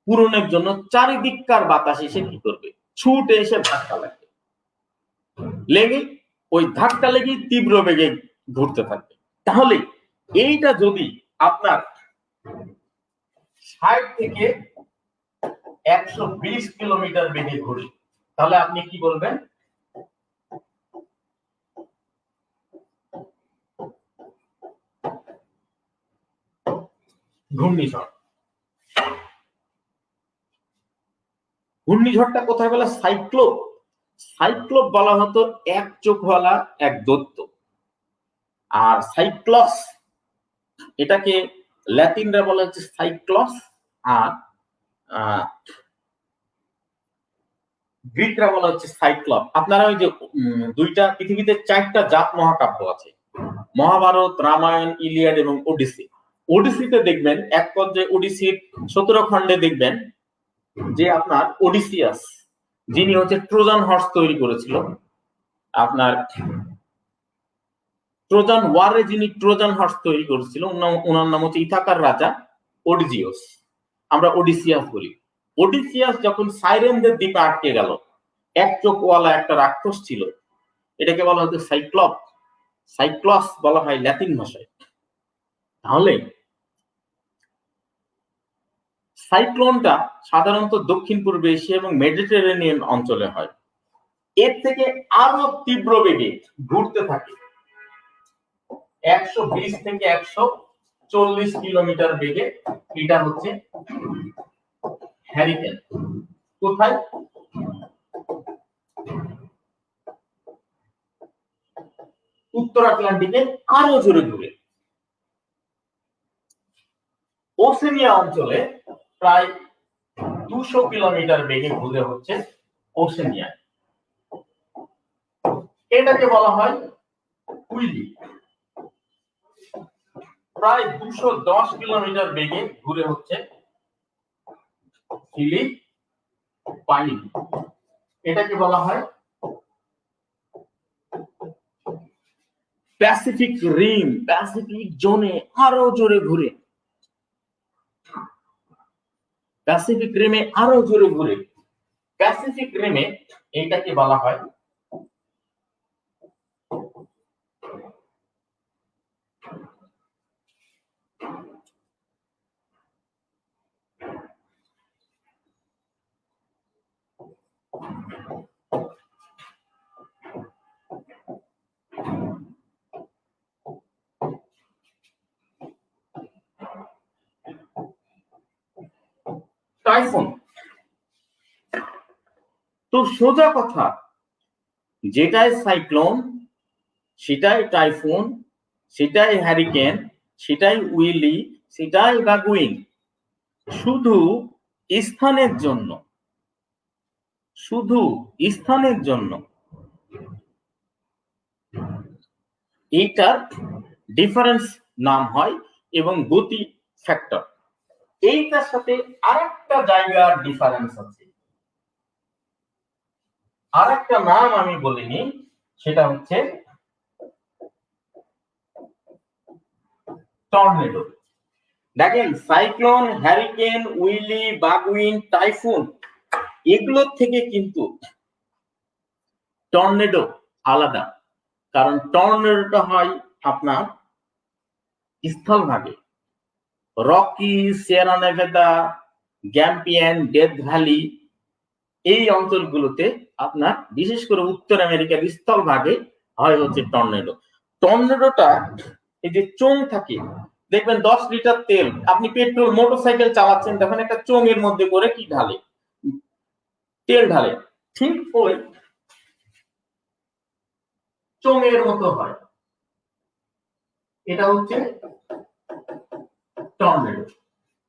পূরণের জন্য চারিদিককার বাতাস এসে কি করবে, ছুটে এসে ধাক্কা লাগবে। লেগে ওই ধাক্কা লেগে তীব্র বেগে ঘুরতে থাকবে। তাহলে এইটা যদি আপনার 60 থেকে 120 কিলোমিটার বেগে ঘুরে, তাহলে আপনি কি বলবেন, ঘূর্ণিঝড়। ঘূর্ণিঝড়টা কোথায় বলে, সাইক্লোন। সাইক্লোপ বলা হতো এক চোখওয়ালা এক দৈত্য, আর সাইক্লস এটাকে ল্যাটিনরা বলা হচ্ছে সাইক্লস, আর গ্রিকরা বলা হচ্ছে সাইক্লপ। আপনারা ওই যে দুইটা পৃথিবীতে 4টা জাত মহাকাব্য আছে, মহাভারত, রামায়ণ, ইলিয়াড এবং ওডিসি। ওডিসিতে দেখবেন এক পর্যায়ে ওডিসির 17 খণ্ডে দেখবেন যে আপনার ওডিসিয়াস, যিনি হচ্ছে ট্রোজান হর্স তৈরি করেছিল, আপনার ট্রোজান ওয়ারে যিনি ট্রোজান হর্স তৈরি করেছিল ওনার নাম হচ্ছে ইথাকার রাজা ওডিজিওস, আমরা ওডিসিয়াস বলি। ওডিসিয়াস যখন সাইরেনদের দ্বীপে আটকে গেল, এক চোখওয়ালা একটা রাক্ষস ছিল, এটাকে বলা হতো সাইক্লপ, সাইক্লস বলা হয় ল্যাটিন ভাষায়। তাহলে সাইক্লোনটা সাধারণত দক্ষিণ পূর্ব এশিয়া এবং মেডিটেরেনিয়ান অঞ্চলে হয়। এর থেকে আরো তীব্র বেগে ঘুরতে থাকে, 120 থেকে 140 কিলোমিটার বেগে। এটা হচ্ছে হ্যারিকেন। কোথায়? উত্তর আটলান্টিকে আরো জোরে ঘুরে। ওশেনিয়া অঞ্চলে প্রায় 200 কিলোমিটার বেগে ঘুরে হচ্ছে ওশেনিয়া, এটাকে বলা হয় উইলি। প্রায় 210 কিলোমিটার বেগে ঘুরে হচ্ছে ফিলিপাইন, এটাকে বলা হয় প্যাসিফিক রিম। প্যাসিফিক জোনে আরো জোরে ঘুরে, প্যাসিফিক রিমে আরো জোরে ঘুরে। প্যাসিফিক রিমে এটাকে বলা হয় টাইফুন। তো সোজা কথা, যেটাই সাইক্লোন সেটাই টাইফুন, সেটাই হ্যারিকেন, সেটাই উইলি, সেটাই বাগুইন। শুধু স্থানের জন্য, শুধু স্থানের জন্য এইটার ডিফারেন্স নাম হয় এবং গতি ফ্যাক্টর। এইটার সাথে আরেকটা জায়গার ডিফারেন্স আছে, আরেকটা নাম আমি বলিনি, সেটা হচ্ছে টর্নেডো। দেখেন, সাইক্লোন, হ্যারিকেন, উইলি, বাগুইন, টাইফুন, এগুলোর থেকে কিন্তু টর্নেডো আলাদা। কারণ টর্নেডোটা হয় আপনার স্থলভাগে, Rocky, Sierra Nevada, Grampian, Death Valley, এই অঞ্চলগুলোতে আপনার বিশেষ করে উত্তর আমেরিকার স্থলভাগে হয় হচ্ছে টর্নেডো। টর্নেডোটা এই যে চোঙ থাকে, দেখবেন 10 লিটার তেল আপনি পেট্রোল মোটরসাইকেল চালাচ্ছেন, তখন একটা চোঙের মধ্যে করে কি ঢালে, তেল ঢালে, ঠিক ওই চোঙের মতো হয়। এটা হচ্ছে টর্নেডো,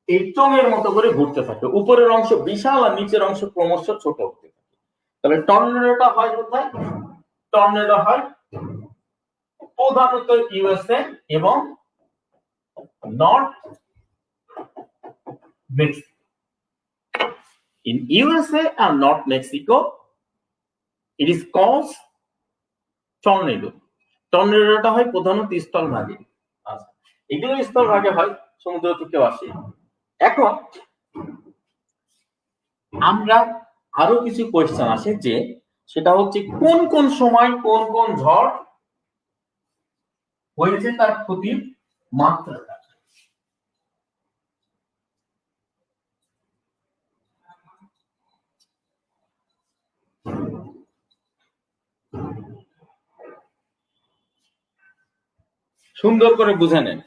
এই চোঙের মতো করে ঘুরতে থাকে, উপরের অংশ বিশাল আর নিচের অংশ ক্রমশ ছোট হতে থাকে। তাহলে টর্নেডোটা হয় কোথায়? টর্নেডো হয় প্রধানত ইউএসএ এবং North Mexico. In USA and North Mexico, it is called tornado. টর্নেডোটা হয় প্রধানত স্থলভাগে। আচ্ছা, এগুলো স্থলভাগে হয়, সমুদ্র থেকেও আসে। এখন আমরা আরো কিছু কোয়েশ্চেন আসে, যে সেটা হচ্ছে কোন কোন সময় কোন কোন ঝড় হয়েছে, তার ক্ষতির মাত্রাটা। সুন্দর করে বুঝে নেন।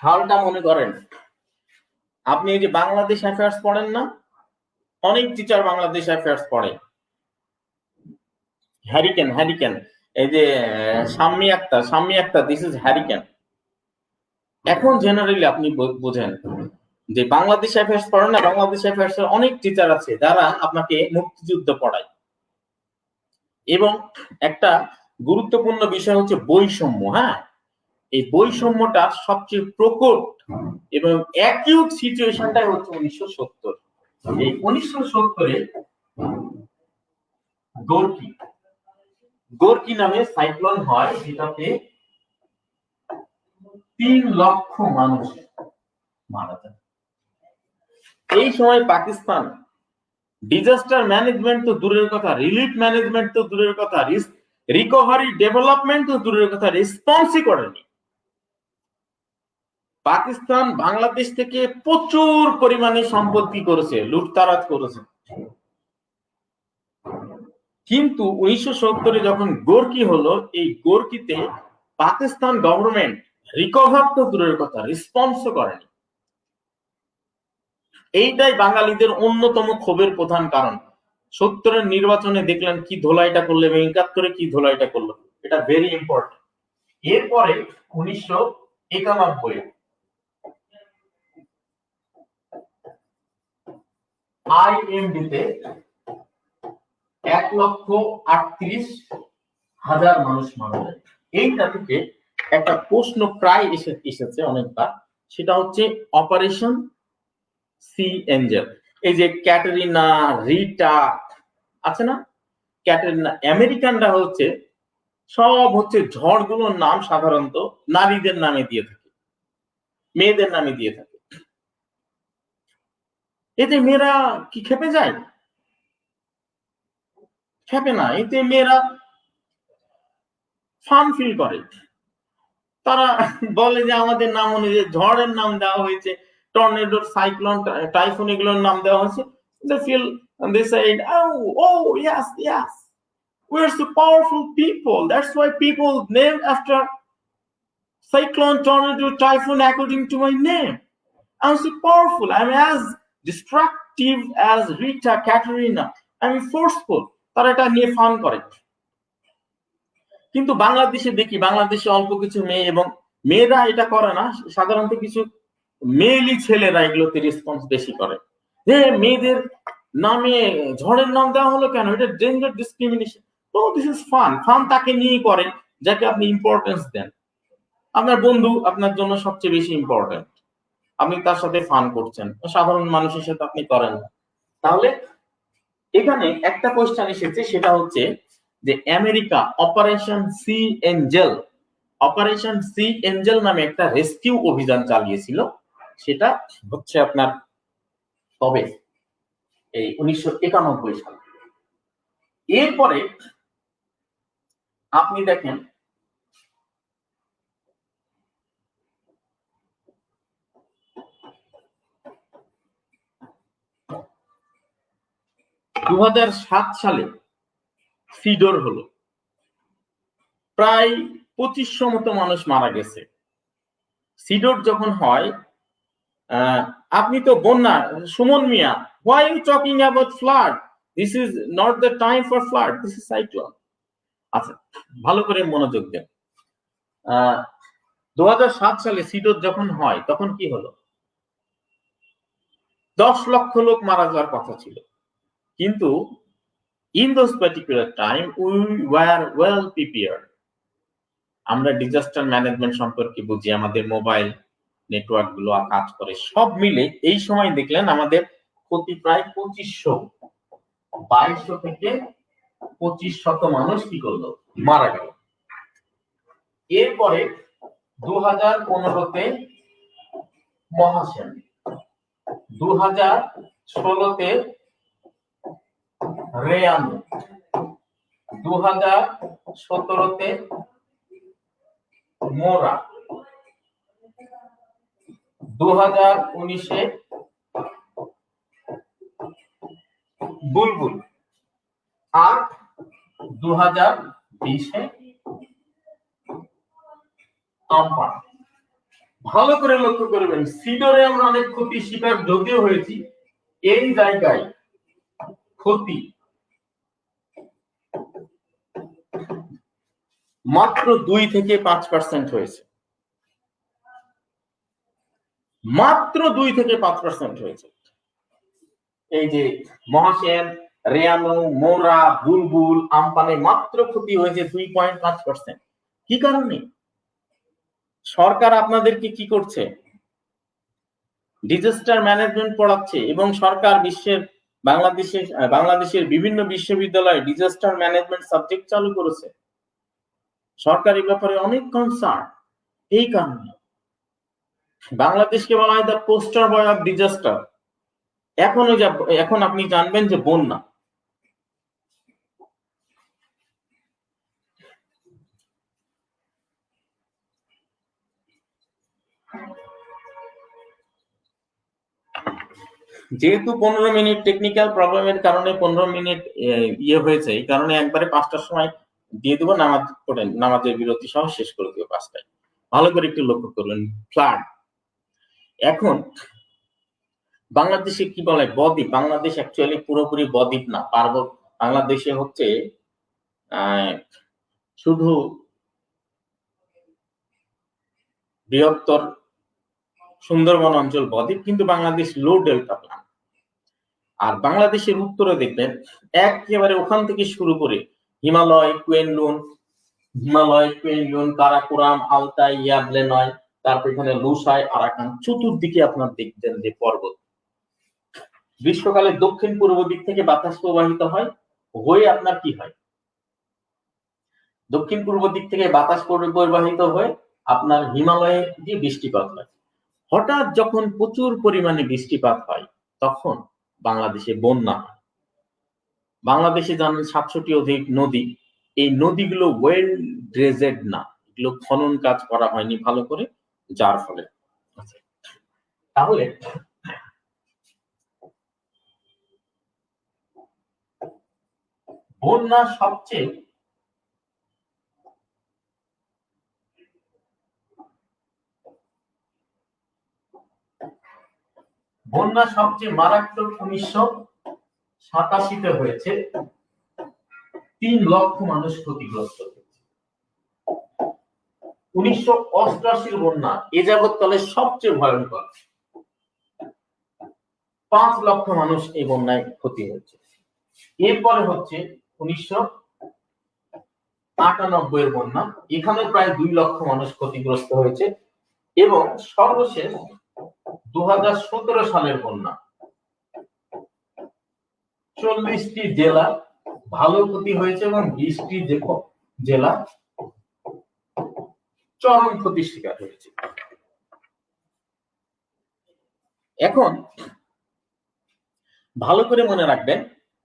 সালটা মনে করেন। আপনি এই যে বাংলাদেশ অ্যাফেয়ার্স পড়েন না, অনেক টিচার বাংলাদেশ অ্যাফেয়ার্স পড়ে। হ্যারিকেন এই যে Shammi Akhter this is hurricane. এখন জেনারেলি আপনি বোঝেন যে বাংলাদেশ অ্যাফেয়ার্স পড়েন না, বাংলাদেশ অ্যাফেয়ার্স এর অনেক টিচার আছে যারা আপনাকে মুক্তিযুদ্ধ পড়ায়। এবং একটা গুরুত্বপূর্ণ বিষয় হচ্ছে বৈষম্য। হ্যাঁ, এই বৈষম্যটা সবচেয়ে প্রকট এবং অ্যাকিউট সিচুয়েশনটাই হচ্ছে 1970। এই 1970-এ গোর্কি নামে সাইক্লোন হয়, যেটাতে 3 লক্ষ মানুষ মারা যায়। এই সময় পাকিস্তান ডিজাস্টার ম্যানেজমেন্ট তো দূরের কথা, রিলিফ ম্যানেজমেন্ট তো দূরের কথা, রিকভারি ডেভেলপমেন্ট তো দূরের কথা, রেসপন্সই করেনি। পাকিস্তান বাংলাদেশ থেকে প্রচুর পরিমাণে সম্পত্তি করেছে, লুটতারাজ করেছে। কিন্তু 1970-এ যখন গোর্কি হলো, এই গোর্কিতে পাকিস্তান গভর্নমেন্ট রিকভার তো দূরের কথা, রেসপন্সও করেনি। এইটাই বাঙালিদের অন্যতম ক্ষোভের প্রধান কারণ। 70-এর নির্বাচনে দেখলেন কি ধোলাইটা করলো এবং 71-এ কি ধোলাইটা করলো, এটা ভেরি ইম্পর্টেন্ট। এরপরে 1991 আইএমডিতে 1,38,000 মানুষ মারা যায়। এইটা থেকে একটা প্রশ্ন প্রায় এসেছে অনেকবার, সেটা হচ্ছে অপারেশন সি এঞ্জেল। এই যে ক্যাটারিনা, রিটা আছে না, ক্যাটারিনা, আমেরিকানরা হচ্ছে সব হচ্ছে ঝড়গুলোর নাম সাধারণত নারীদের নামে দিয়ে থাকে, মেয়েদের নামে দিয়ে থাকে। এতে মেয়েরা কি খেপে যায়? খেপে না, এতে মেয়েরা ফান ফিল করে। তারা বলে যে আমাদের নাম অনুযায়ী ঝড়ের নাম দেওয়া হয়েছে, টর্নেডো, সাইক্লোন, টাইফুন, এগুলোর নাম দেওয়া হয়েছে। They feel and they say, oh yes, we're so powerful people, that's why people named after cyclone, tornado, typhoon according to my name. I'm so powerful, I'm as destructive as Rita, Katerina, I'm forceful. তারা এটা নিয়ে fun করে। কিন্তু বাংলাদেশে দেখি, বাংলাদেশে অল্প কিছু মেয়ে, এবং মেয়েরা এটা করে না, সাধারণত কিছু মেয়েলি ছেলেরা এগুলোতে রেসপন্স বেশি করে, যে মেয়েদের নামে ঝড়ের নাম দেওয়া হলো কেন, এটা জেন্ডার ডিসক্রিমিনেশন। তো দিস ইজ ফান তাকে নিয়েই করেন যাকে আপনি ইম্পর্টেন্স দেন। আপনার বন্ধু আপনার জন্য সবচেয়ে বেশি ইম্পর্টেন্ট, আপনি তার সাথে ফান করছেন, সাধারণ মানুষের সাথে আপনি করেন না। তাহলে এখানে একটা কোয়েশ্চেন এসেছে, সেটা হচ্ছে যে আমেরিকা অপারেশন সি এঞ্জেল নামে একটা রেস্কিউ অভিযান চালিয়েছিল। সেটা হচ্ছে আপনার তবে এই 1991 সালে। এরপরে আপনি দেখেন 2007 সালে সিডর হলো, প্রায় 2500 মতো মানুষ মারা গেছে। সিডর যখন হয়, আপনি তো বন্যা, Suman Mia, why are you talking about flood? This is not the time for flood, this is cyclone. আচ্ছা, ভালো করে মনোযোগ দেন। 2007 সালে সিডর যখন হয়, তখন কি হলো? 10 লক্ষ লোক মারা যাওয়ার কথা ছিল, কিন্তু in those particular time we were well prepared. আমরা ডিজাস্টার ম্যানেজমেন্ট সম্পর্কে বুঝি, আমাদের মোবাইল নেটওয়ার্ক গুলো কাজ করে, সব মিলে এই সময় দেখলেন আমাদের ক্ষতি প্রায় 2200 থেকে 2500 মানুষ কি করলো, মারা গেল। এরপরে 2015-তে মহাসেন, 2016-তে রেয়ানু, 2017-তে মোরা, 2019-এ বুলবুল, আর 2020-এ আমফান। ভালো করে লক্ষ্য করবেন, সিডরে আমরা অনেক ক্ষতি শিকার যদিও হয়েছি, এই জায়গায় ক্ষতি মাত্র 2 থেকে 5% হয়েছে, মাত্র 2 থেকে 5% হয়েছে। এই যে মহাসেন, রেয়ানো, মোরা, বুলবুল, আমপানে মাত্র ক্ষতি হয়েছে 2.5%। কি কারণে? সরকার আপনাদেরকে কি করছে? ডিজাস্টার ম্যানেজমেন্ট পড়াচ্ছে, এবং সরকার বাংলাদেশের বিভিন্ন বিশ্ববিদ্যালয়ে ডিজাস্টার ম্যানেজমেন্ট সাবজেক্ট চালু করেছে। সরকার এই ব্যাপারে অনেক কনসার্ন। এই কারণে বাংলাদেশকে বলা হয় the poster boy of disaster. এখন আপনি জানবেন যে বন্যা, যেহেতু 15 মিনিট টেকনিক্যাল প্রবলেমের কারণে 15 মিনিট হয়েছে, এই কারণে একবারে 5টার সময় দিয়ে দেবো, নামাজের বিরতি সহ শেষ করে দেবো 5টায়। ভালো করে একটু লক্ষ্য করবেন, ফ্লাড। এখন বাংলাদেশে কি বলে বদ্বীপ, বাংলাদেশ অ্যাকচুয়ালি পুরোপুরি বদ্বীপ না, পার্বত্য। বাংলাদেশে হচ্ছে শুধু বৃহত্তর সুন্দরবন অঞ্চল বদ্বীপ, কিন্তু বাংলাদেশ লো ডেল্টা প্ল্যান। আর বাংলাদেশের উত্তরে দেখবেন একেবারে ওখান থেকে শুরু করে হিমালয়, কুয়েনলুন, কারাকোরাম, আলতাই, ইয়াবলেনয়, তারপর এখানে লুসাই, আরাকান, চতুর্দিকে আপনার দেখবেন যে পর্বত। গ্রীষ্মকালে দক্ষিণ পূর্ব দিক থেকে বাতাস প্রবাহিত হয়, হয়ে আপনার কি হয়, দক্ষিণ পূর্ব দিক থেকে বাতাস প্রবাহিত হয়ে আপনার হিমালয়ে দিয়ে বৃষ্টিপাত হয়। হঠাৎ যখন প্রচুর পরিমাণে বৃষ্টিপাত হয়, তখন বাংলাদেশে বন্যা হয়। বাংলাদেশে জানেন 700টি অধিক নদী। এই নদীগুলো ওয়েল ড্রেজেড না, এগুলো খনন কাজ করা হয়নি ভালো করে, যার ফলে। তাহলে বন্যা সবচেয়ে মারাত্মক 1987-তে হয়েছে, 3 লক্ষ মানুষ ক্ষতিগ্রস্ত হয়েছে। 1988-র বন্যা এ যাবৎকালে সবচেয়ে ভয়ঙ্কর, 5 লক্ষ মানুষ এই বন্যায় ক্ষতি হয়েছে। এরপরে হচ্ছে 1998-এর বন্যা, এখানে প্রায় 2 লক্ষ মানুষ ক্ষতিগ্রস্ত হয়েছে। এবং সর্বশেষ 2017 সালের বন্যা, 40টি জেলা ভালো ক্ষতি হয়েছে এবং 20টি জেলা চরম ক্ষতির শিকার হয়েছে। এখন ভালো করে মনে রাখবেন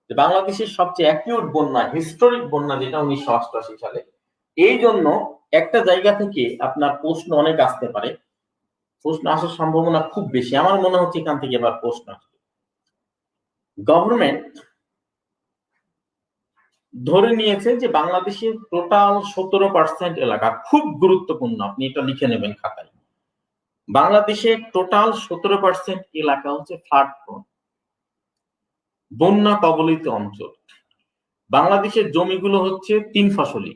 যে বাংলাদেশের সবচেয়ে অ্যাকিউট বন্যা, হিস্টোরিক বন্যা যেটা 1988 সালে। এই জন্য একটা জায়গা থেকে আপনার প্রশ্ন অনেক আসতে পারে, প্রশ্ন আসার সম্ভাবনা খুব বেশি। আমার মনে হচ্ছে এখান থেকে এবার প্রশ্ন আসবে। গভর্নমেন্ট ধরে নিয়েছে যে বাংলাদেশের টোটাল 17% এলাকা, খুব গুরুত্বপূর্ণ, আপনি এটা লিখে নেবেন খাতায়, বাংলাদেশের টোটাল 17% এলাকা হচ্ছে ফ্লাড প্রোন, বন্যা কবলিত অঞ্চল। বাংলাদেশের জমিগুলো হচ্ছে 3 ফসলি,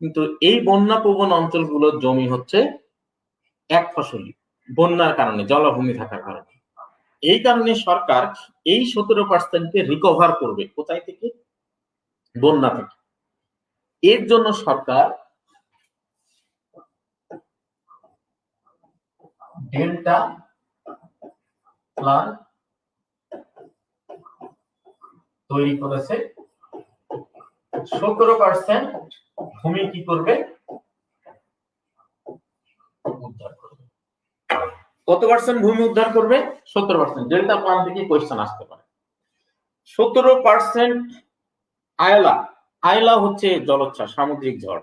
কিন্তু এই বন্যা প্রবণ অঞ্চলগুলোর জমি হচ্ছে 1 ফসলি, বন্যার কারণে, জলাভূমি থাকার কারণে। এই কারণে সরকার এই 17%কে রিকভার করবে কোথায় থেকে? বন্যা থেকে। এর জন্য সরকার ডেল্টা প্ল্যান তৈরি করেছে। 17% ভূমি কি করবে? উদ্ধার করবে। কত পার্সেন্ট ভূমি উদ্ধার করবে? 17%। ডেল্টা প্ল্যান থেকে কোয়েশ্চেন আসতে পারে। 17% আয়লা হচ্ছে জলোচ্ছ্বাস, সামুদ্রিক ঝড়।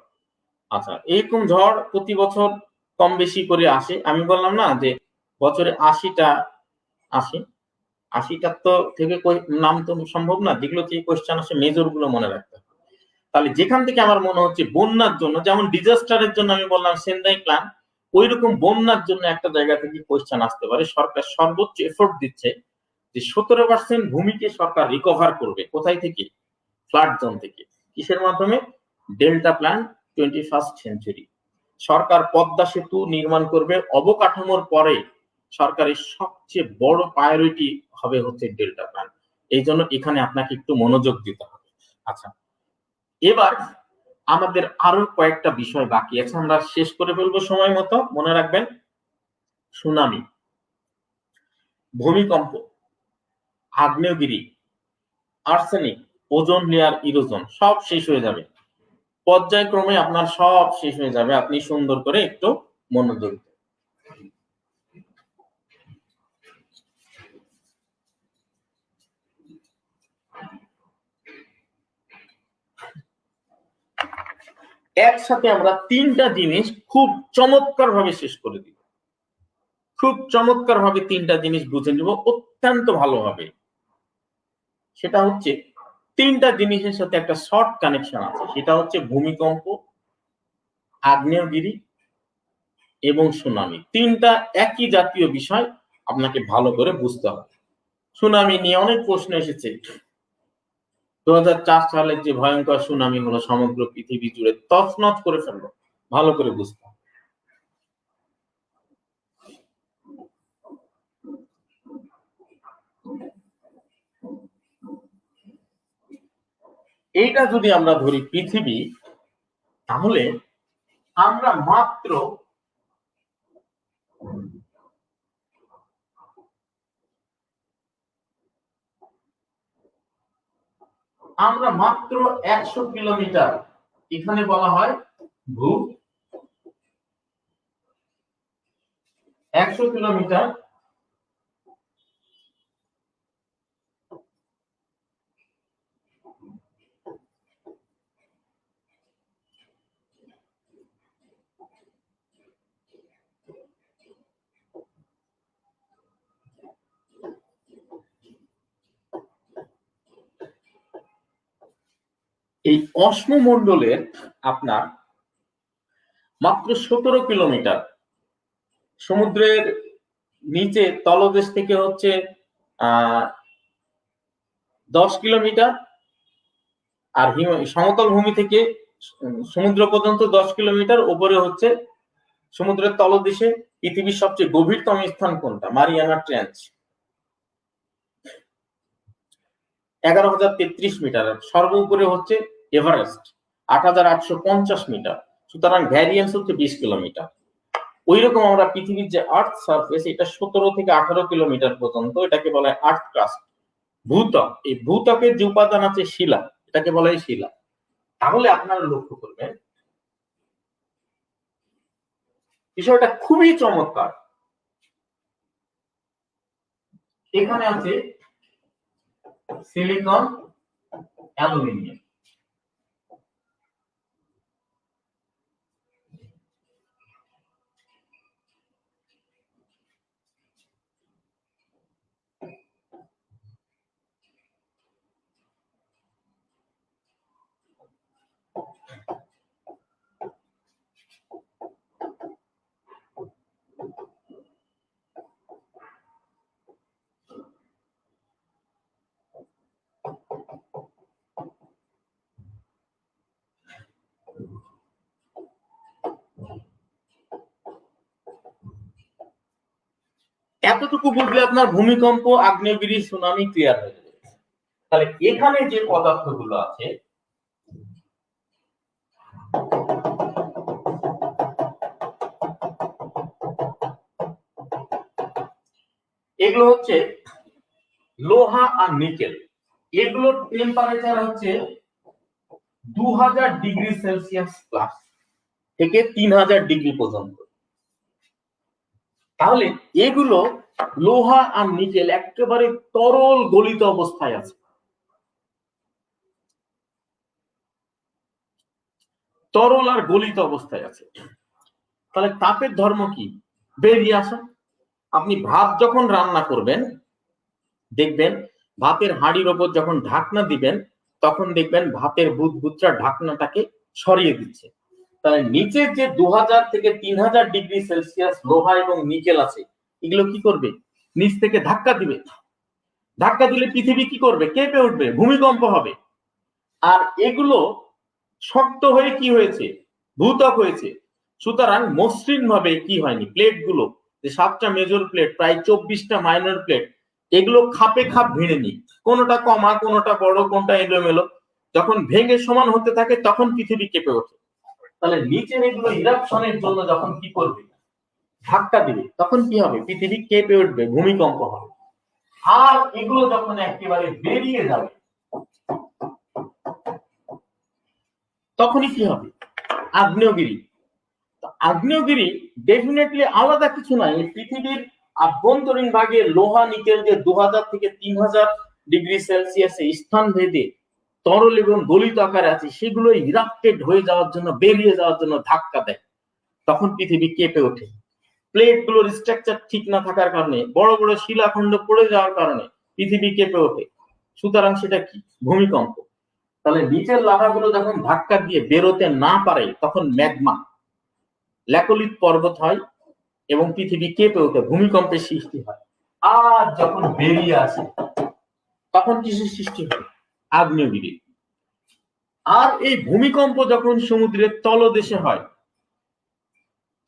আচ্ছা, এরকম ঝড় প্রতি বছর কম বেশি করে আসে। আমি বললাম না যে বছরে 80টা আসে, 80টা তো থেকে নাম তো সম্ভব না, যেগুলো থেকে কোয়েশ্চেন আসে মেজর গুলো মনে রাখতে হবে। তাহলে যেখান থেকে আমার মনে হচ্ছে বন্যার জন্য, যেমন ডিজাস্টারের জন্য আমি বললাম সেন্দাই প্ল্যান, ওই রকম বন্যার জন্য একটা জায়গা থেকে কোয়েশ্চেন আসতে পারে। সরকার সর্বোচ্চ এফোর্ট দিচ্ছে যে 17% ভূমিকে সরকার রিকভার করবে। কোথায় থেকে? ফ্লাড জোন থেকে। কিসের মাধ্যমে? Delta plan 21st century. সরকার পদ্মা সেতু নির্মাণ করবে। অবকাঠামোর পরে সরকারের সবচেয়ে বড় প্রায়োরিটি হবে হচ্ছে ডেল্টা প্ল্যান। এই জন্য এখানে আপনাকে একটু মনোযোগ দিতে হবে। আচ্ছা, এবার আমাদের আরো কয়েকটা বিষয় বাকি আছে, আমরা শেষ করে ফেলবো সময় মতো। মনে রাখবেন, সুনামি, ভূমিকম্প, আগ্নেয়গিরি, আর্সেনিক, ওজোন লেয়ার ইরোজন সব শেষ হয়ে যাবে পর্যায়ক্রমে, আপনার সব শেষ হয়ে যাবে। আপনি সুন্দর করে একটু মনোযোগ দিন। একসাথে আমরা তিনটা জিনিস খুব চমৎকার ভাবে শেষ করে দিব। খুব চমৎকার ভাবে তিনটা জিনিস বুঝে নিব অত্যন্ত ভালোভাবে। সেটা হচ্ছে তিনটা জিনিসের সাথে একটা শর্ট কানেকশন আছে। সেটা হচ্ছে ভূমিকম্প, আগ্নেয়গিরি এবং সুনামি। তিনটা একই জাতীয় বিষয়, আপনাকে ভালো করে বুঝতে হবে। সুনামি নিয়ে অনেক প্রশ্ন এসেছে। 2004 সালের যে ভয়ঙ্কর সুনামি হলো, সমগ্র পৃথিবী জুড়ে তছনছ করে ফেললো। ভালো করে বুঝতে হবে। এইটা যদি আমরা ধরি পৃথিবী, তাহলে আমরা মাত্র আমরা মাত্র 100 কিলোমিটার, এখানে বলা হয় ভূ 100 কিলোমিটার এই অশ্মমণ্ডলের আপনার মাত্র 17 কিলোমিটার। সমুদ্রের নিচে তলদেশ থেকে হচ্ছে 10 কিলোমিটার, আর সমতল ভূমি থেকে সমুদ্র পর্যন্ত 10 কিলোমিটার। উপরে হচ্ছে সমুদ্রের তলদেশে পৃথিবীর সবচেয়ে গভীরতম স্থান কোনটা? Mariana trench, 11,033 metre. সর্ব উপরে হচ্ছে এভারেস্ট, 8,850 মিটার। সুতরাং ভ্যারিয়েন্স হচ্ছে 20 কিলোমিটার। ওই রকম আমরা পৃথিবীর যে আর্থ সারফেস, এটা 17 থেকে 18 কিলোমিটার পর্যন্ত, এটাকে বলা হয় আর্থ ক্রাস্ট, ভূত্বক। এই ভূত্বকের যে উপাদান আছে শিলা, এটাকে বলা হয় শিলা। তাহলে আপনারা লক্ষ্য করবেন বিষয়টা খুবই চমৎকার। এখানে আছে সিলিকন, অ্যালুমিনিয়াম। এতটুকু বুঝলে আপনার ভূমিকম্প, আগ্নেয়গিরি, সুনামি ক্লিয়ার হয়ে যাবে। তাহলে এখানে যে পদার্থগুলো আছে, এগুলো হচ্ছে লোহা আর নিকেল। এগুলোর টেম্পারেচার হচ্ছে 2000 ডিগ্রি সেলসিয়াস প্লাস থেকে 3000 ডিগ্রি পর্যন্ত। তাহলে এগুলো লোহা আর নিকেল একেবারে তরল গলিত অবস্থায় আছে। তরল আর গলিত অবস্থায় আছে। তাহলে তাপের ধর্ম কি? বেরিয়ে আসা। আপনি ভাত যখন রান্না করবেন, দেখবেন ভাতের হাঁড়ির ওপর যখন ঢাকনা দিবেন, তখন দেখবেন ভাতের বুদবুদটা ঢাকনাটাকে সরিয়ে দিচ্ছে। তাহলে নিচের যে 2000 থেকে 3000 ডিগ্রি সেলসিয়াস লোহা এবং নিকেল আছে, এগুলো কি করবে? নিচ থেকে ধাক্কা দিবে। ধাক্কা দিলে পৃথিবী কি করবে? কেঁপে উঠবে, ভূমিকম্প হবে। আর এগুলো শক্ত হয়ে কি হয়েছে? ভূত্বক হয়েছে। সুতরাং মসৃণ ভাবে কি হয়নি, প্লেট গুলো যে 7টা মেজর প্লেট, প্রায় 24টা মাইনর প্লেট, এগুলো খাপে খাপ ভেঙেনি, কোনটা কমা, কোনটা বড়, কোনটা এলোমেলো। যখন ভেঙে সমান হতে থাকে তখন পৃথিবী কেঁপে ওঠে। তাহলে নিচের এগুলো ইরাপশনের জন্য যখন কি করবে? ধাক্কা দিবে, তখন কি হবে? পৃথিবী কেঁপে উঠবে, ভূমিকম্প হবে। আর এগুলো যখন একেবারে বেরিয়ে যাবে তখনই কি হবে? আগ্নেয়গিরি। আগ্নেয়গিরি ডেফিনেটলি আলাদা কিছু নাই, পৃথিবীর আভ্যন্তরীণ ভাগে লোহা নিকেল যে 2000 থেকে 3000 ডিগ্রি সেলসিয়াসে স্থান ভেদে তরল এবং গলিত আকারে আছে, সেগুলো ইরাপটেড হয়ে যাওয়ার জন্য, বেরিয়ে যাওয়ার জন্য ধাক্কা দেয়, তখন পৃথিবী কেঁপে ওঠে। প্লেট গুলোর স্ট্রাকচার ঠিক না থাকার কারণে, বড় বড় শিলাখণ্ড পড়ে যাওয়ার কারণে পৃথিবী কেঁপে ওঠে। সুতরাং সেটা কি? ভূমিকম্প। তাহলে নিচের লাভাগুলো যখন ধাক্কা দিয়ে বেরোতে না পারে তখন ম্যাগমা, ল্যাকোলিথ পর্বত হয় এবং পৃথিবী কেঁপে ওঠে, ভূমিকম্পের সৃষ্টি হয়। আর যখন বেরিয়ে আসে তখন কিসের সৃষ্টি হয়? আগ্নেয়গিরি। আর এই ভূমিকম্প যখন সমুদ্রের তলদেশে হয়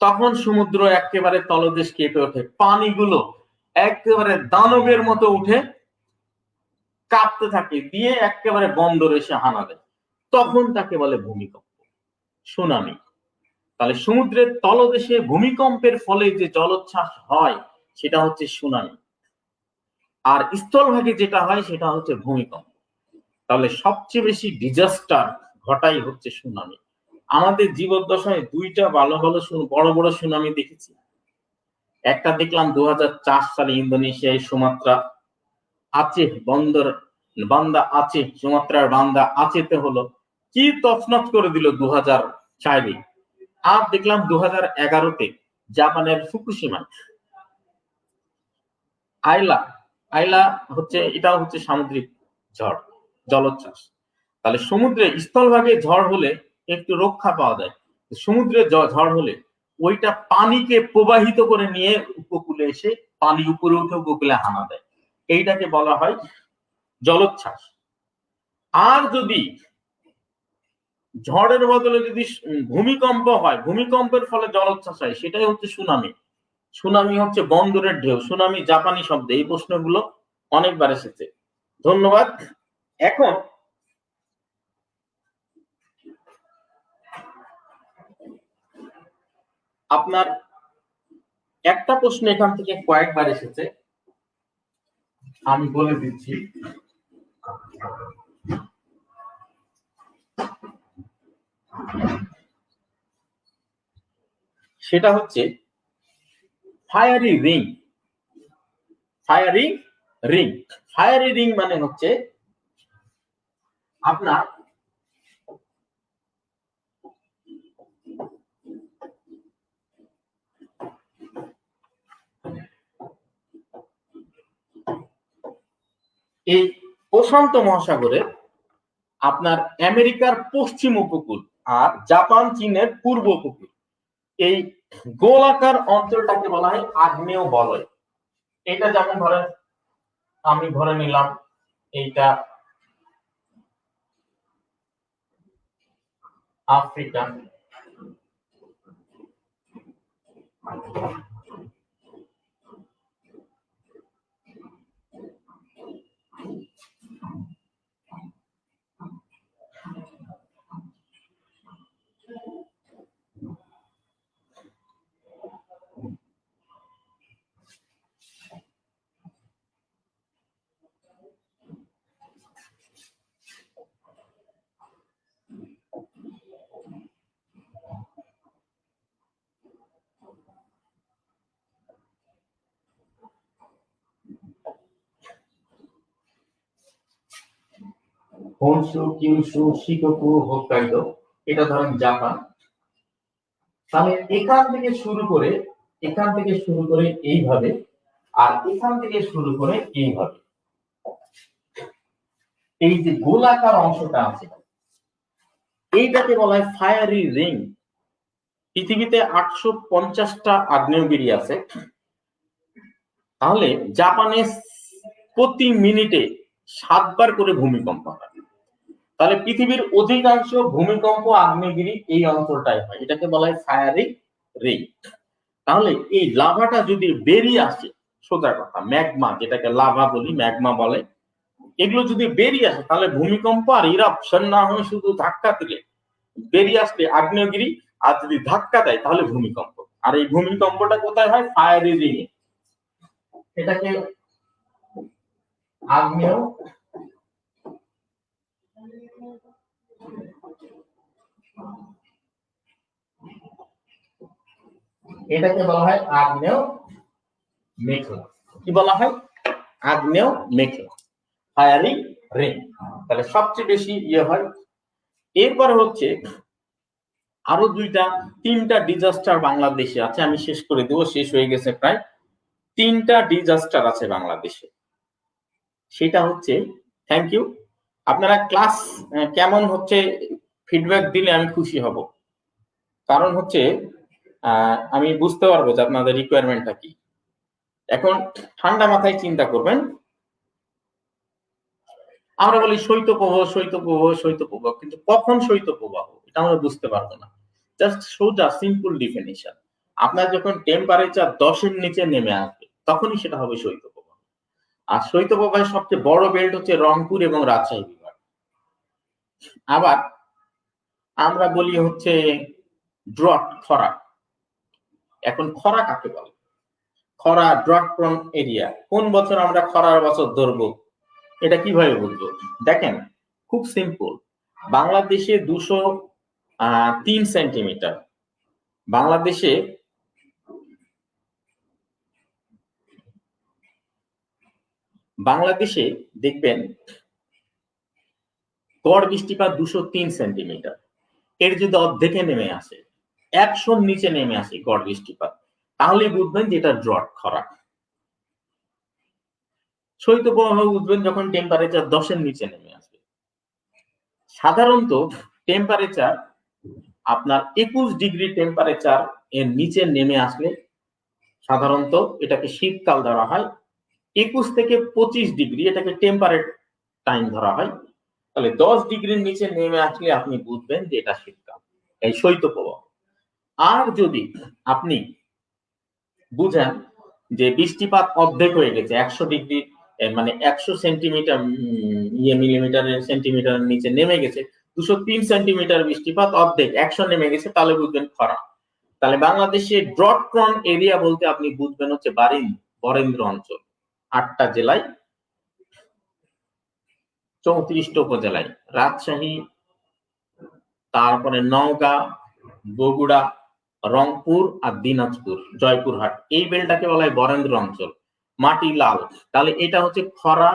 তখন সমুদ্র একেবারে তলদেশ কেঁপে ওঠে, পানিগুলো একেবারে দানবের মতো উঠে কাঁপতে থাকে, দিয়ে একেবারে বন্দরে এসে হানা দেয়, তখন তাকে বলে ভূমিকম্প, সুনামি। তাহলে সমুদ্রের তলদেশে ভূমিকম্পের ফলে যে জলোচ্ছ্বাস হয় সেটা হচ্ছে সুনামি, আর স্থলভাগে যেটা হয় সেটা হচ্ছে ভূমিকম্প। তাহলে সবচেয়ে বেশি ডিজাস্টার ঘটাই হচ্ছে সুনামি। আমাদের জীবদ্দশায় 2টা ভালো ভালো বড় বড় সুনামি দেখেছি। একটা দেখলাম 2004 সালে ইন্দোনেশিয়ায় সুমাত্রা আচেহ বন্দর, বান্দা আচেহ, সুমাত্রার বান্দা আচেতে হলো, কি তছনছ করে দিল 2004-এ। আর দেখলাম 2011-তে জাপানের ফুকুশিমা। আইলা হচ্ছে, এটাও হচ্ছে সামুদ্রিক ঝড়, জলোচ্ছ্বাস। তাহলে সমুদ্রে স্থলভাগে ঝড় হলে একটু রক্ষা পাওয়া যায়, সমুদ্রে ঝড় হলে ওইটা পানিকে প্রবাহিত করে নিয়ে উপকূলে এসে পানি উপরে উঠে উপকূলে হানা দেয়, এইটাকে বলা হয় জলোচ্ছ্বাস। আর যদি ঝড়ের বদলে যদি ভূমিকম্প হয়, ভূমিকম্পের ফলে জলোচ্ছ্বাস হয়, সেটাই হচ্ছে সুনামি। সুনামি হচ্ছে বন্দরের ঢেউ, সুনামি জাপানি শব্দ। এই প্রশ্নগুলো অনেকবার এসেছে। ধন্যবাদ। এখন আপনার একটা প্রশ্ন এখান থেকে কয়েকবার এসেছে, আমি বলে দিচ্ছি। সেটা হচ্ছে fiery ring. Fiery ring, fiery ring মানে হচ্ছে আপনার এই প্রশান্ত মহাসাগরের আপনার আমেরিকার পশ্চিম উপকূল আর জাপান চীনের পূর্ব উপকূল, এই গোলাকার অঞ্চলটাকে বলা হয় আগ্নেয় বলয়। এটা যেমন ধরেন, আমি ধরে নিলাম এইটা আফ্রিকা, হনশু, কিউশু, শিকোকু, হোক্কাইদো, এটা ধরেন জাপান। তাহলে এখান থেকে শুরু করে এইভাবে, আর এখান থেকে শুরু করে এইভাবে, এই যে গোলাকার অংশটা আছে এইটাকে বলা হয় ফায়ারি রিং। পৃথিবীতে 850টা আগ্নেয়গিরি আছে, তাহলে জাপানে প্রতি মিনিটে 7বার করে ভূমিকম্প হয়। তাহলে পৃথিবীর অধিকাংশ ভূমিকম্প আগ্নেয়গিরি এই অঞ্চলটায় হয়, এটাকে বলা হয় ফায়ারি রিং। তাহলে এই লাভাটা যদি বেরিয়ে আসে, সোজা কথা ম্যাগমা, যেটাকে লাভা বলি, ম্যাগমা বলে, এগুলো যদি বেরিয়ে আসে তাহলে ভূমিকম্প আর ইরাপশন না হয়ে শুধু ধাক্কা দিলে বেরিয়ে আসলে আগ্নেয়গিরি, আর যদি ধাক্কা দেয় তাহলে ভূমিকম্প। আর এই ভূমিকম্পটা কোথায় হয়? ফায়ারি রিং এ। এটাকে আগ্নেয় এটাকে বলা হয় আগ্নেয় মেঘলা। কি বলা হয়? আগ্নেয় মেঘলা, ফায়ারি রিং। তাহলে সবচেয়ে বেশি ইয়ে হয়। এরপরে হচ্ছে আরো তিনটা ডিজাস্টার বাংলাদেশে আছে, আমি শেষ করে দেবো, শেষ হয়ে গেছে প্রায়। 3টা ডিজাস্টার আছে বাংলাদেশে। সেটা হচ্ছে, থ্যাংক ইউ, আপনারা ক্লাস কেমন হচ্ছে ফিডব্যাক দিলে আমি খুশি হব। কারণ হচ্ছে আমি বুঝতে পারবো যে আপনাদের রিকোয়ারমেন্টটা কি। এখন ঠান্ডা মাথায় চিন্তা করবেন। আমরা বলি শৈত্যপ্রবাহ, শৈত্যপ্রবাহ, শৈত্যপ্রবাহ, কিন্তু কখন শৈত্যপ্রবাহ এটা আমরা বুঝতে পারবো না। জাস্ট সোজা সিম্পল ডিফিনিশন, আপনার যখন টেম্পারেচার 10-এর নিচে নেমে আসবে তখনই সেটা হবে শৈত্যপ্রবাহ। আর শৈত্যপ্রবাহের সবচেয়ে বড় বেল্ট হচ্ছে রংপুর এবং রাজশাহী বিভাগ। আবার আমরা বলি হচ্ছে ড্রট, খরা। এখন খরা কাকে বলে? খরা, ড্রট প্রন এরিয়া। কোন বছর আমরা খরার বছর ধরবো, এটা কিভাবে বুঝবো? দেখেন, খুব সিম্পল। বাংলাদেশে 203 সেন্টিমিটার, বাংলাদেশে দেখবেন গড় বৃষ্টিপাত 203 সেন্টিমিটার। এর যদি অর্ধেকে নেমে আসে, 100-র নিচে নেমে আসে গড় বৃষ্টিপাত, তাহলে বুঝবেন যে এটা ড্রট, খরা। শৈত্যপ্রবাহ বুঝবেন যখন টেম্পারেচার 10-এর নিচে নেমে আসবে। সাধারণত টেম্পারেচার আপনার 21 ডিগ্রি টেম্পারেচার এর নিচে নেমে আসলে সাধারণত এটাকে শীতকাল ধরা হয়। 21 থেকে 25 ডিগ্রি এটাকে টেম্পারেট টাইম ধরা হয়। তাহলে 10 ডিগ্রির নিচে নেমে আসলে আপনি বুঝবেন যে এটা শীতকাল, এই শৈত্যপ্রবাহ। আর যদি আপনি বুঝেন যে বৃষ্টিপাত অর্ধেক হয়ে গেছে, 100 ডিগ্রি মানে 100 সেন্টিমিটার মিলিমিটারের সেন্টিমিটারের নিচে নেমে গেছে, 203 সেন্টিমিটার বৃষ্টিপাত অর্ধেক 100 নেমে গেছে, তাহলে বুঝবেন খরা। তাহলে বাংলাদেশে ড্রট প্রন এরিয়া বলতে আপনি বুঝবেন হচ্ছে বরেন্দ্র অঞ্চল, 8টা জেলায়, 34টা উপজেলায়, রাজশাহী, তারপরে নওগাঁ, বগুড়া, রংপুর আর দিনাজপুর, জয়পুরহাট, এই বেলটাকে বলা হয় বরেন্দ্র অঞ্চল, মাটি লাল। তাহলে এটা হচ্ছে খরা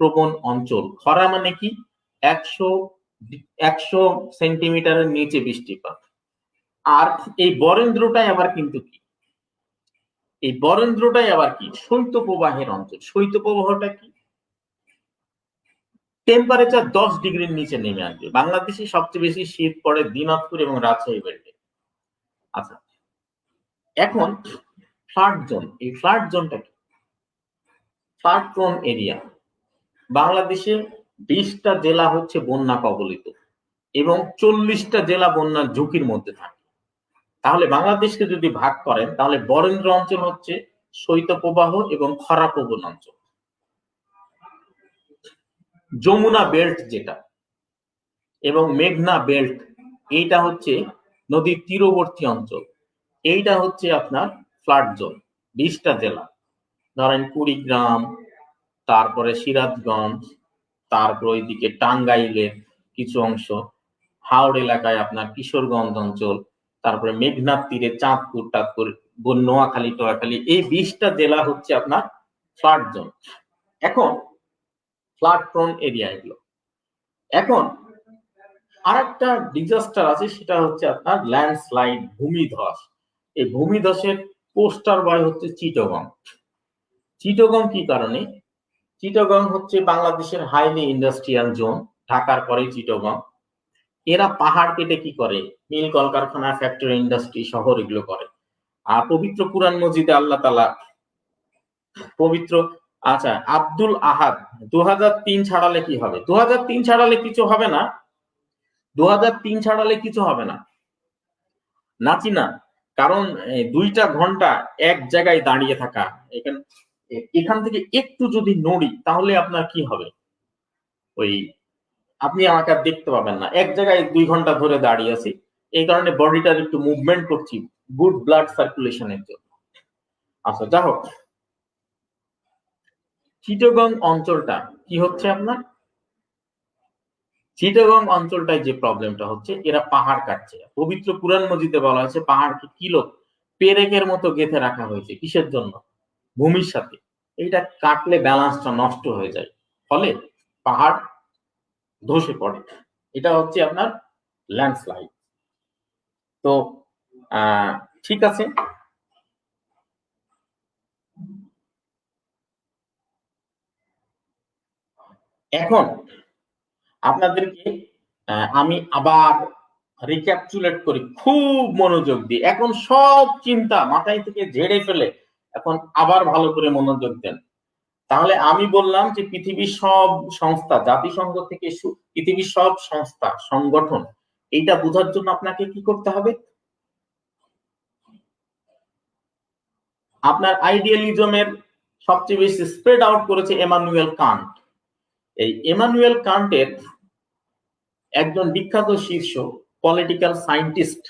প্রবণ অঞ্চল। খরা মানে কি? 100 সেন্টিমিটারের নিচে বৃষ্টিপাত। আর এই বরেন্দ্রটাই আবার কিন্তু কি, এই বরেন্দ্রটাই আবার কি, শৈত্যপ্রবাহের অঞ্চল। শৈত্যপ্রবাহটা কি? টেম্পারেচার 10 ডিগ্রির নিচে নেমে আসবে। বাংলাদেশে সবচেয়ে বেশি শীত পড়ে দিনাজপুর এবং রাজশাহী বেল্টে। আচ্ছা, এখন ফ্লাড জোন। এই ফ্লাড জোনটা কি? Flood prone area. বাংলাদেশে 20টা জেলা হচ্ছে বন্যা কবলিত এবং 40টা জেলা বন্যার ঝুঁকির মধ্যে থাকে। তাহলে বাংলাদেশকে যদি ভাগ করেন, তাহলে বরেন্দ্র অঞ্চল হচ্ছে শৈত্যপ্রবাহ এবং খরা প্রবণ অঞ্চল। যমুনা বেল্ট যেটা এবং মেঘনা বেল্ট, এইটা হচ্ছে নদীর তীরবর্তী অঞ্চল। এইটা হচ্ছে আপনার ফ্লাড জোন। 20টা জেলা, ধরেন কুড়িগ্রাম, তারপরে সিরাজগঞ্জ, তারপর ওইদিকে টাঙ্গাইলের কিছু অংশ, হাওড় এলাকায় আপনার কিশোরগঞ্জ অঞ্চল, তারপরে মেঘনার তীরে চাঁদপুর টাঁদপুর, নোয়াখালী টোয়াখালী, এই 20টা জেলা হচ্ছে আপনার ফ্লাড জোন। এখন ফ্লাড প্রোন এরিয়া এগুলো। এখন আরেকটা ডিজাস্টার আছে, সেটা হচ্ছে আপনার ল্যান্ডস্লাইড, ভূমিধস। এই ভূমিধসের পোস্টার বয় হচ্ছে চিটগং। চিটগং কি কারণে? চিটগং হচ্ছে বাংলাদেশের হাইলি ইন্ডাস্ট্রিয়াল জোন, ঢাকার পরেই চিটগং। এরা পাহাড় কেটে কি করে, মিল কলকারখানা, ফ্যাক্টরি, ইন্ডাস্ট্রি, শহর এগুলো করে। আর পবিত্র কুরআন মজিদে আল্লাহ তাআলা পবিত্র, আচ্ছা আব্দুল আহাদ 2003 ছাড়ালে কি হবে? 2003 ছাড়ালে কিছু হবে না, 2003 ছাড়ালে কিছু হবে না, নাচি না। কারণ 2টা ঘন্টা এক জায়গায় দাঁড়িয়ে থাকা, এখান থেকে একটু যদি নড়ি তাহলে আপনার কি হবে, ওই আপনি আমাকে আর দেখতে পাবেন না, এক জায়গায় 2 ঘন্টা ধরে দাঁড়িয়ে আছি। এই কারণে বডিটার একটু মুভমেন্ট করছি গুড ব্লাড সার্কুলেশনের জন্য। আচ্ছা যা হোক, চিটাগং অঞ্চলটা কি হচ্ছে আপনার, চিটাগং অঞ্চলটায় যে প্রবলেমটা হচ্ছে, এরা পাহাড় কাটছে। পবিত্র কুরআন মজিদে বলা হয়েছে পাহাড়কে কিলো পেরেকের মতো গেঁথে রাখা হয়েছে, কিসের জন্য? ভূমির সাথে। এইটা কাটলে ব্যালেন্সটা নষ্ট হয়ে যায়, ফলে পাহাড় ধসে পড়ে। এটা হচ্ছে আপনার ল্যান্ডস্লাইড। তো ঠিক আছে, এখন আপনাদেরকে আমি আবার রিক্যাপচুলেট করি খুব মনোযোগ দিয়ে। এখন সব চিন্তা মাথায় থেকে ঝেড়ে ফেলে এখন আবার ভালো করে মনোযোগ দেন। তাহলে আমি বললাম যে পৃথিবীর সব সংস্থা, জাতিসংঘ থেকে পৃথিবীর সব সংস্থা, সংগঠন, এইটা বোঝার জন্য আপনাকে কি করতে হবে? আপনার আইডিয়ালিজমের সবচেয়ে বেশি স্প্রেড আউট করেছে এমানুয়েল কান্ট। এই এমানুয়েল কান্টের একজন বিখ্যাত শীর্ষ পলিটিক্যাল সায়েন্টিস্ট,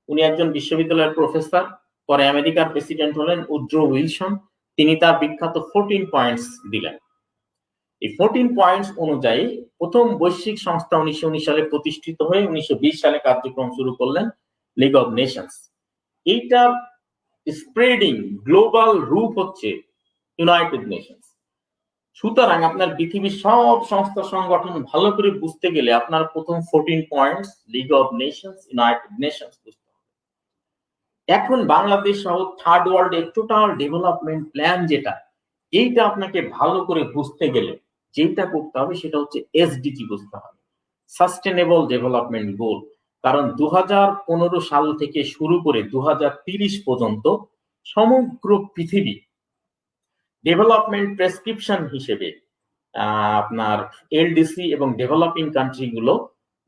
উনি একজন বিশ্ববিদ্যালয়ের প্রফেসর, পরে আমেরিকার প্রেসিডেন্ট হলেন উড্রো উইলসন। তিনি তার বিখ্যাত 14 পয়েন্টস দিলেন। এই 14 পয়েন্টস অনুযায়ী প্রথম বৈশ্বিক সংস্থা 1919 সালে প্রতিষ্ঠিত হয়ে 1920 সালে কার্যক্রম শুরু করলেন লিগ অব নেশনস। এইটা স্প্রেডিং গ্লোবাল রূপ হচ্ছে ইউনাইটেড নেশনস। সুতরাং আপনার পৃথিবীর সব সংস্থা সংগঠন ভালো করে বুঝতে গেলে আপনার প্রথম 14 points league of Nations, United Nations বুঝতে হবে। এখন বাংলাদেশ সহ থার্ড ওয়ার্ল্ডের টোটাল ডেভেলপমেন্ট প্ল্যান যেটা, এইটা আপনাকে ভালো করে বুঝতে গেলে যেটা করতে হবে সেটা হচ্ছে এসডিজি বুঝতে হবে, সাস্টেনেবল ডেভেলপমেন্ট গোল। কারণ 2015 সাল থেকে শুরু করে 2030 পর্যন্ত সমগ্র পৃথিবী ডেভেলপমেন্ট প্রেসক্রিপশন হিসেবে আপনার এলডিসি এবং ডেভেলপিং কান্ট্রি গুলো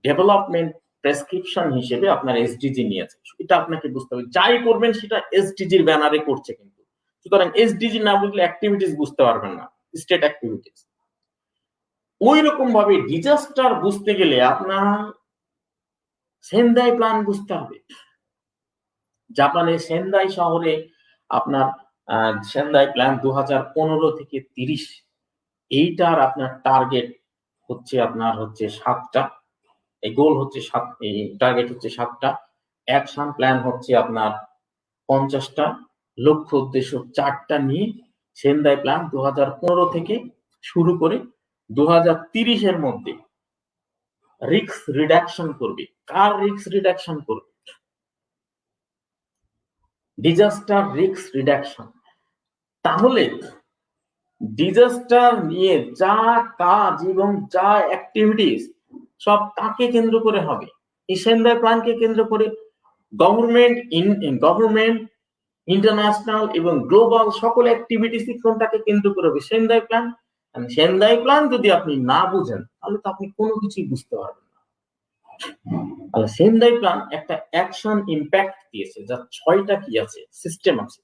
ডেভেলপমেন্ট প্রেসক্রিপশন হিসেবে আপনার এসডিজি নিয়েছে। এটা আপনাকে বুঝতে হবে, যাই করবেন সেটা এসডিজির ব্যানারে করছে কিন্তু। সুতরাং এসডিজি না বুঝলে অ্যাক্টিভিটিস বুঝতে পারবেন না, স্টেট অ্যাক্টিভিটিস। ওই রকম ভাবে ডিজাস্টার বুঝতে গেলে আপনার সেন্দাই প্ল্যান বুঝতে হবে। জাপানের সেন্দাই শহরে আপনার সেন্দাই প্ল্যান 2015 থেকে 30, এইটার আপনার টার্গেট হচ্ছে আপনার হচ্ছে 7টা, এই গোল হচ্ছে 7, এই টার্গেট হচ্ছে 7টা, অ্যাকশন প্ল্যান হচ্ছে আপনার 50টা, লক্ষ্য উদ্দেশ্য 4টা নিয়ে সেন্দাই প্ল্যান 2015 থেকে শুরু করে 2030 এর মধ্যে রিস্ক রিডাকশন করবে। কার রিস্ক রিডাকশন করবে? Disaster risk reduction. তাহলে ডিজাস্টার নিয়ে যা কাজ এবং যা অ্যাক্টিভিটিস সব কাকে কেন্দ্র করে হবে? এই সেন্দাই প্ল্যানকে কেন্দ্র করে গভর্নমেন্ট, ইন্টারন্যাশনাল এবং গ্লোবাল সকল অ্যাক্টিভিটিস কোনটাকে কেন্দ্র করে হবে? Sendai plan. সেন্দাই প্ল্যান যদি আপনি না বুঝেন তাহলে তো আপনি কোনো কিছুই বুঝতে পারবেন না। সেন্দাই প্ল্যান একটা অ্যাকশন ইম্প্যাক্ট দিয়েছে, যা 6টা কি আছে, সিস্টেম আছে।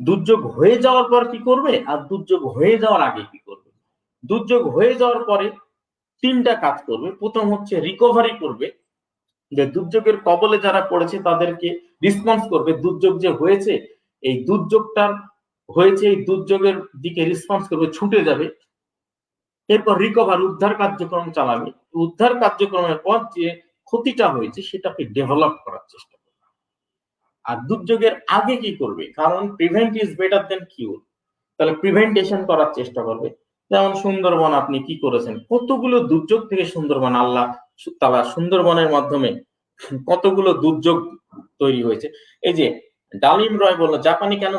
দুর্যোগ হয়ে যাওয়ার পর কি করবে আর দুর্যোগ হয়ে যাওয়ার আগে কি করবে। দুর্যোগ হয়ে যাওয়ার পরে 3টা কাজ করবে। প্রথম হচ্ছে রিকভারি করবে, যে দুর্যোগের কবলে যারা পড়েছে তাদেরকে রেসপন্স করবে। দুর্যোগ যে হয়েছে, এই দুর্যোগটার হয়েছে, এই দুর্যোগের দিকে রেসপন্স করবে, ছুটে যাবে। এরপর রিকভার, উদ্ধার কার্যক্রম চালাবে। উদ্ধার কার্যক্রমের পর যে ক্ষতিটা হয়েছে সেটাকে ডেভেলপ করার চেষ্টা করবে। আর দুর্যোগের আগে কি করবে? কারণ প্রিভেন্ট ইজ বেটার দেন কিউর, তাহলে প্রিভেন্টেশন করার চেষ্টা করবে। যেমন সুন্দরবন আপনি কি করেছেন, কতগুলো দুর্যোগ থেকে সুন্দরবন, আল্লাহ তাআলা সুন্দরবনের মাধ্যমে কতগুলো দুর্যোগ তৈরি হয়েছে। এই যে ডালিম রয় বললো জাপানে কেন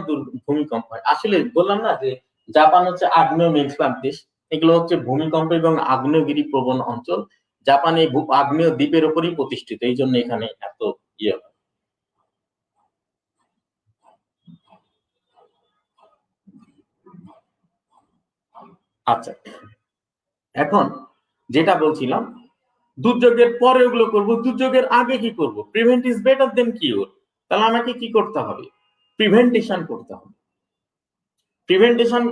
ভূমিকম্প হয়, আসলে বললাম না যে জাপান হচ্ছে আগ্নেয় মেঘলার দেশ, এগুলো হচ্ছে ভূমিকম্প এবং আগ্নেয়গিরি প্রবণ অঞ্চল। জাপান এই আগ্নেয় দ্বীপের উপরই প্রতিষ্ঠিত, এই জন্য এখানে এত ইয়ে। আচ্ছা, এখন যেটা বলছিলাম, দুর্যোগের পরে ওগুলো করব, দুর্যোগের আগে কি করব? Prevent is better then cure. তাহলে আমাকে কি করতে হবে? প্রিভেন্টেশন করতে হবে। প্রিভেন্টেশন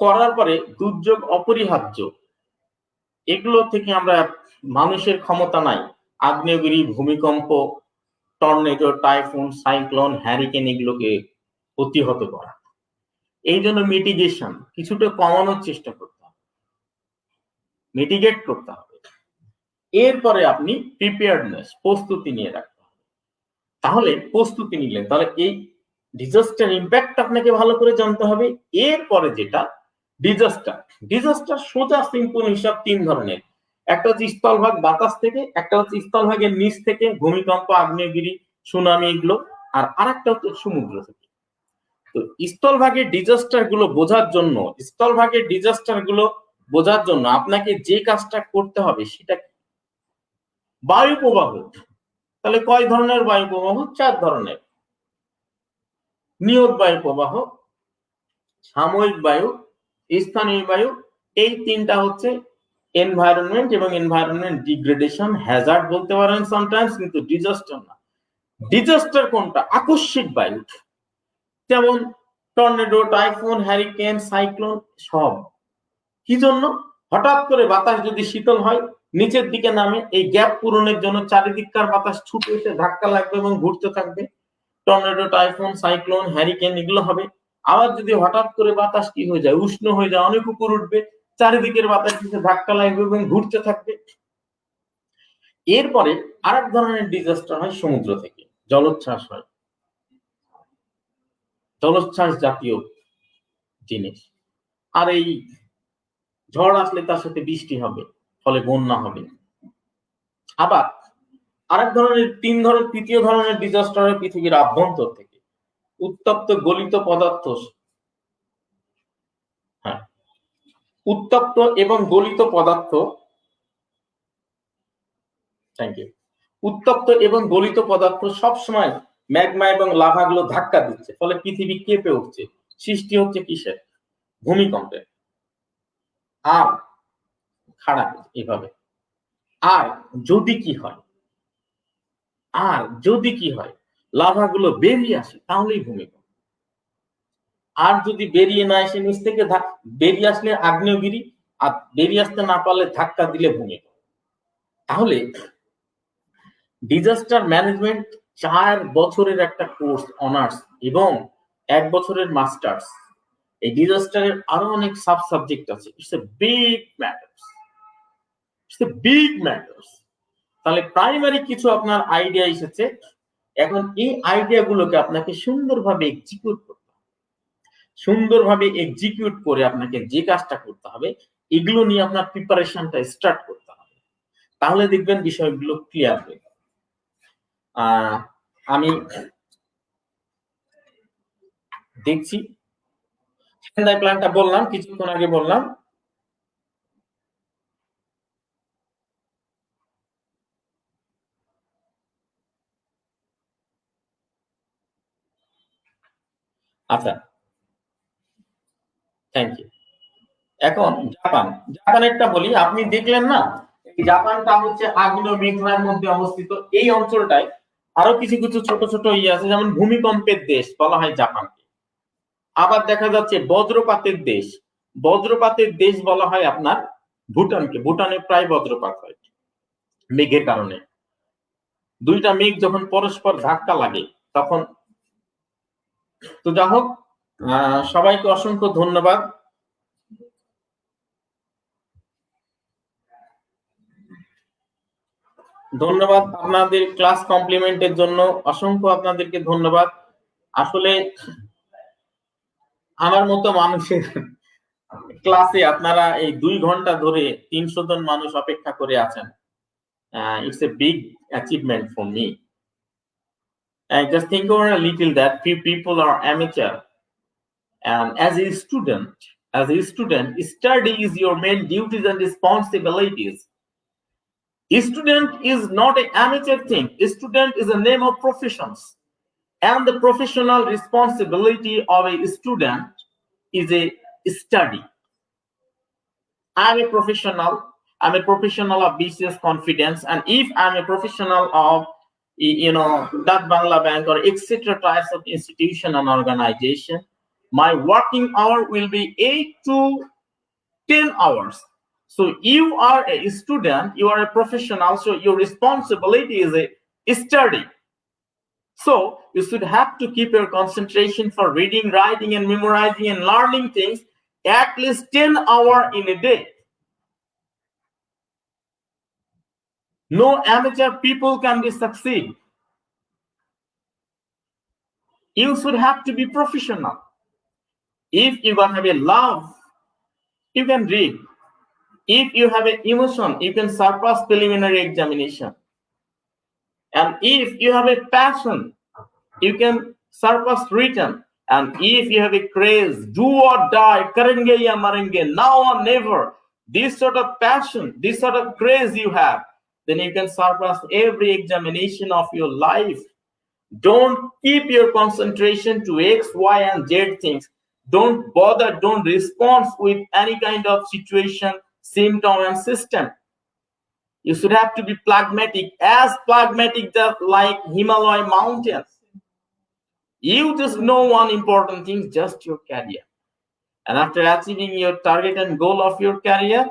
করার পরে দুর্যোগ অপরিহার্য, এগুলো থেকে আমরা, মানুষের ক্ষমতা নাই আগ্নেয়গিরি, ভূমিকম্প, টর্নেডো, টাইফুন, সাইক্লোন, হ্যারিকেন এগুলোকে প্রতিহত করা। এই জন্য মিটিগেশন কিছুটা কমানোর চেষ্টা করতে হবে, মিটিগেট করতে হবে। এরপরে আপনি প্রিপেয়ারনেস, প্রস্তুতি নিয়ে রাখতে হবে। তাহলে প্রস্তুতি নিলেন, তাহলে এই ডিজাস্টার ইম্প্যাক্ট আপনাকে ভালো করে জানতে হবে। এরপরে যেটা ডিজাস্টার, ডিজাস্টার সোজা সিম্পল হিসাব তিন ধরনের। একটা হচ্ছে স্থলভাগ বাতাস থেকে, একটা হচ্ছে স্থলভাগের নিচ থেকে ভূমিকম্প, আগ্নেয়গিরি, সুনামি এগুলো, আর আরেকটা হচ্ছে সমুদ্র থেকে। তো স্থলভাগের ডিজাস্টার গুলো বোঝার জন্য, স্থলভাগের ডিজাস্টার গুলো বোঝার জন্য আপনাকে যে কাজটা করতে হবে সেটা বায়ু প্রবাহ। তাহলে কয় ধরনের বায়ু প্রবাহ? চার ধরনের। নিয়ত বায়ু প্রবাহ, সাময়িক বায়ু, স্থানীয় বায়ু, এই তিনটা হচ্ছে এনভায়রনমেন্ট এবং এনভায়রনমেন্ট ডিগ্রেডেশন হ্যাজার্ড বলতে পারেন সামটাইমস, কিন্তু ডিজাস্টার না। ডিজাস্টার কোনটা? আকস্মিক বায়ু, যেমন টর্নেডো, টাইফুন, হ্যারিকেন, সাইক্লোন সব। কি জন্য? হঠাৎ করে বাতাস যদি শীতল হয়, নিচের দিকে নামে, এই গ্যাপ পূরণের জন্য চারিদিককার বাতাস ছুটে এসে ধাক্কা লাগবে এবং ঘুরতে থাকবে। টর্নেডো, টাইফুন, সাইক্লোন, হ্যারিকেন এগুলো হবে। আবার যদি হঠাৎ করে বাতাস কি হয়ে যায়, উষ্ণ হয়ে যায়, অনেক উপর উঠবে, চারিদিকের বাতাস এসে ধাক্কা লাগবে এবং ঘুরতে থাকবে। এরপরে আরেক ধরনের ডিজাস্টার হয় সমুদ্র থেকে, জলোচ্ছ্বাস হয়, জলোচ্ছ্বাস জাতীয় জিনিস। আর এই ঝড় আসলে তার সাথে বৃষ্টি হবে, ফলে বন্যা হবে। আবার আরেক ধরনের, তৃতীয় ধরনের ডিজাস্টার হয় পৃথিবীর আভ্যন্তর থেকে, উত্তপ্ত গলিত পদার্থ। হ্যাঁ, উত্তপ্ত এবং গলিত পদার্থ, থ্যাংক ইউ। উত্তপ্ত এবং গলিত পদার্থ সবসময় ম্যাগমা এবং লাভা গুলো ধাক্কা দিচ্ছে, ফলে পৃথিবী কেঁপে উঠছে, সৃষ্টি হচ্ছে কিসের? ভূমিকম্পের। আর খারাপ এভাবে। আর যদি কি হয়, লাভাগুলো বেরিয়ে আসে, তাহলেই ভূমিকম্প। আর যদি বেরিয়ে না এসে নিচ থেকে বেরিয়ে আসলে আগ্নেয়গিরি, আর বেরিয়ে আসতে না পারলে ধাক্কা দিলে ভূমিকম্প। তাহলে ডিজাস্টার ম্যানেজমেন্ট 4 বছরের একটা কোর্স, অনার্স, এবং 1 বছরের মাস্টার্স। এই ডিজাস্টারের আরো অনেক সাব সাবজেক্ট আছে। It's a big matters. তাহলে প্রাইমারি কিছু আপনার আইডিয়া এসেছে। এখন এই আইডিয়া গুলোকে আপনাকে সুন্দরভাবে এক্সিকিউট করে আপনাকে যে কাজটা করতে হবে, এগুলো নিয়ে আপনার প্রিপারেশনটা স্টার্ট করতে হবে। তাহলে দেখবেন বিষয়গুলো ক্লিয়ার হয়ে গেল। আমি দেখছি প্ল্যানটা বললাম, কিছুক্ষণ আগে বললাম। আচ্ছা, থ্যাংক ইউ। এখন জাপানেরটা বলি। আপনি দেখলেন না, জাপানটা হচ্ছে আগ্নেয় মেঘনার মধ্যে অবস্থিত। এই অঞ্চলটায় আরো কিছু কিছু ছোট ছোট ইয়ে আছে, যেমন ভূমিকম্পের দেশ বলা হয় জাপানকে। আবার দেখা যাচ্ছে বজ্রপাতের দেশ বলা হয় আপনার ভুটানকে। ভুটানে প্রায় বজ্রপাত হয় মেঘের কারণে। দুইটা মেঘ যখন পরস্পর ধাক্কা লাগে তখন। তো যা হোক, সবাইকে অসংখ্য ধন্যবাদ। আপনাদের ক্লাস কমপ্লিমেন্টের জন্য অসংখ্য আপনাদেরকে ধন্যবাদ। আসলে আমার মতো মানুষের ক্লাসে আপনারা এই 2 ঘন্টা ধরে 300 জন মানুষ অপেক্ষা করে আছেন। It's a big achievement for me. Just think over a little that few people are amateur, and as a student, study is your main duties and responsibilities. Student is not an amateur thing. Student is a name of professions. And the professional responsibility of a student is a study. I'm a professional. I'm a professional of BCS Confidence. And if I'm a professional of, that Bangla Bank or etc. types of institution and organization, my working hour will be 8 to 10 hours. So you are a student, you are a professional, so your responsibility is a study. So you should have to keep your concentration for reading, writing, and memorizing and learning things at least 10 hours in a day. No amateur people can be succeed. You should have to be professional. If you have a love, you can read. If you have an emotion, you can surpass preliminary examination. And if you have a passion, you can surpass written. And if you have a craze, do or die, karenge ya marenge, now or never, this sort of passion, this sort of craze you have, then you can surpass every examination of your life. Don't keep your concentration to X, Y, and Z things. Don't bother, don't respond with any kind of situation, symptom, and system. You should have to be pragmatic, as pragmatic just like Himalaya mountains. You just know one important thing, just your career. And after achieving your target and goal of your career,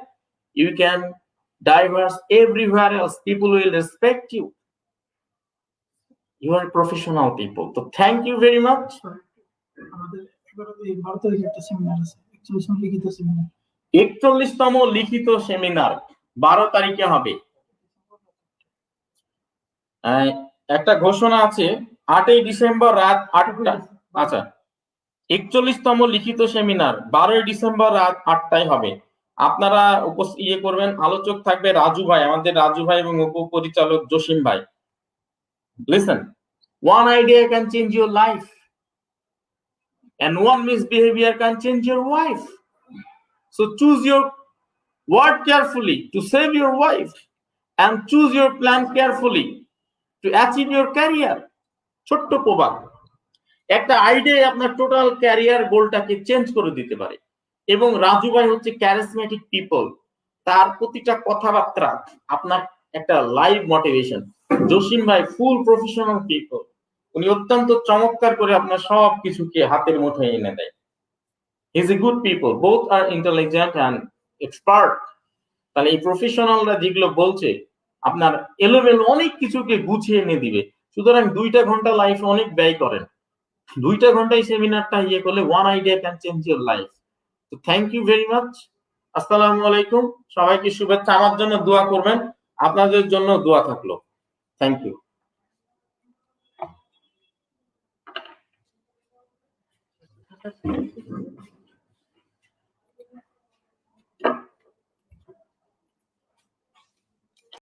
you can diverse everywhere else. People will respect you. You are professional people. So thank you very much. 41তম লিখিত seminar 12 তারিখে হবে। একটা ঘোষণা আছে 8ই December রাত 8টা। আচ্ছা, 41তম লিখিত seminar 12ই December রাত 8টায় হবে। আপনারা করবেন, আলোচক থাকবে রাজু ভাই, আমাদের রাজু ভাই এবং উপপরিচালক জসিম ভাই। Listen, one idea can change your life and one misbehavior can change your wife. So choose your word carefully to save your wife and choose your plan carefully to achieve your career. ছোট্ট প্রবাদ, একটা idea আপনার total career গোলটাকে change করে দিতে পারে। এবং রাজু ভাই হচ্ছে ক্যারিজমেটিক পিপল, তার প্রতিটা কথাবার্তা আপনার একটা লাইভ মোটিভেশন। জসিম ভাই ফুল প্রফেশনাল পিপল, উনি অত্যন্ত চমৎকার করে আপনার সব কিছুকে হাতের মুঠোয় এনে দেয়। He is a good people, both are intelligent and expert. তাহলে এই প্রফেশনালরা যেগুলো বলছে আপনার এলোমেলো অনেক কিছুকে গুছিয়ে এনে দিবে। সুতরাং 2টা ঘন্টা লাইফে অনেক ব্যয় করেন, 2টা ঘন্টায় সেমিনারটা করলে one idea can change your life. তো থ্যাংক ইউ ভেরি মাচ। আসসালামু আলাইকুম, সবাইকে শুভেচ্ছা। আমার জন্য দোয়া করবেন, আপনাদের জন্য দোয়া থাকলো। Thank you.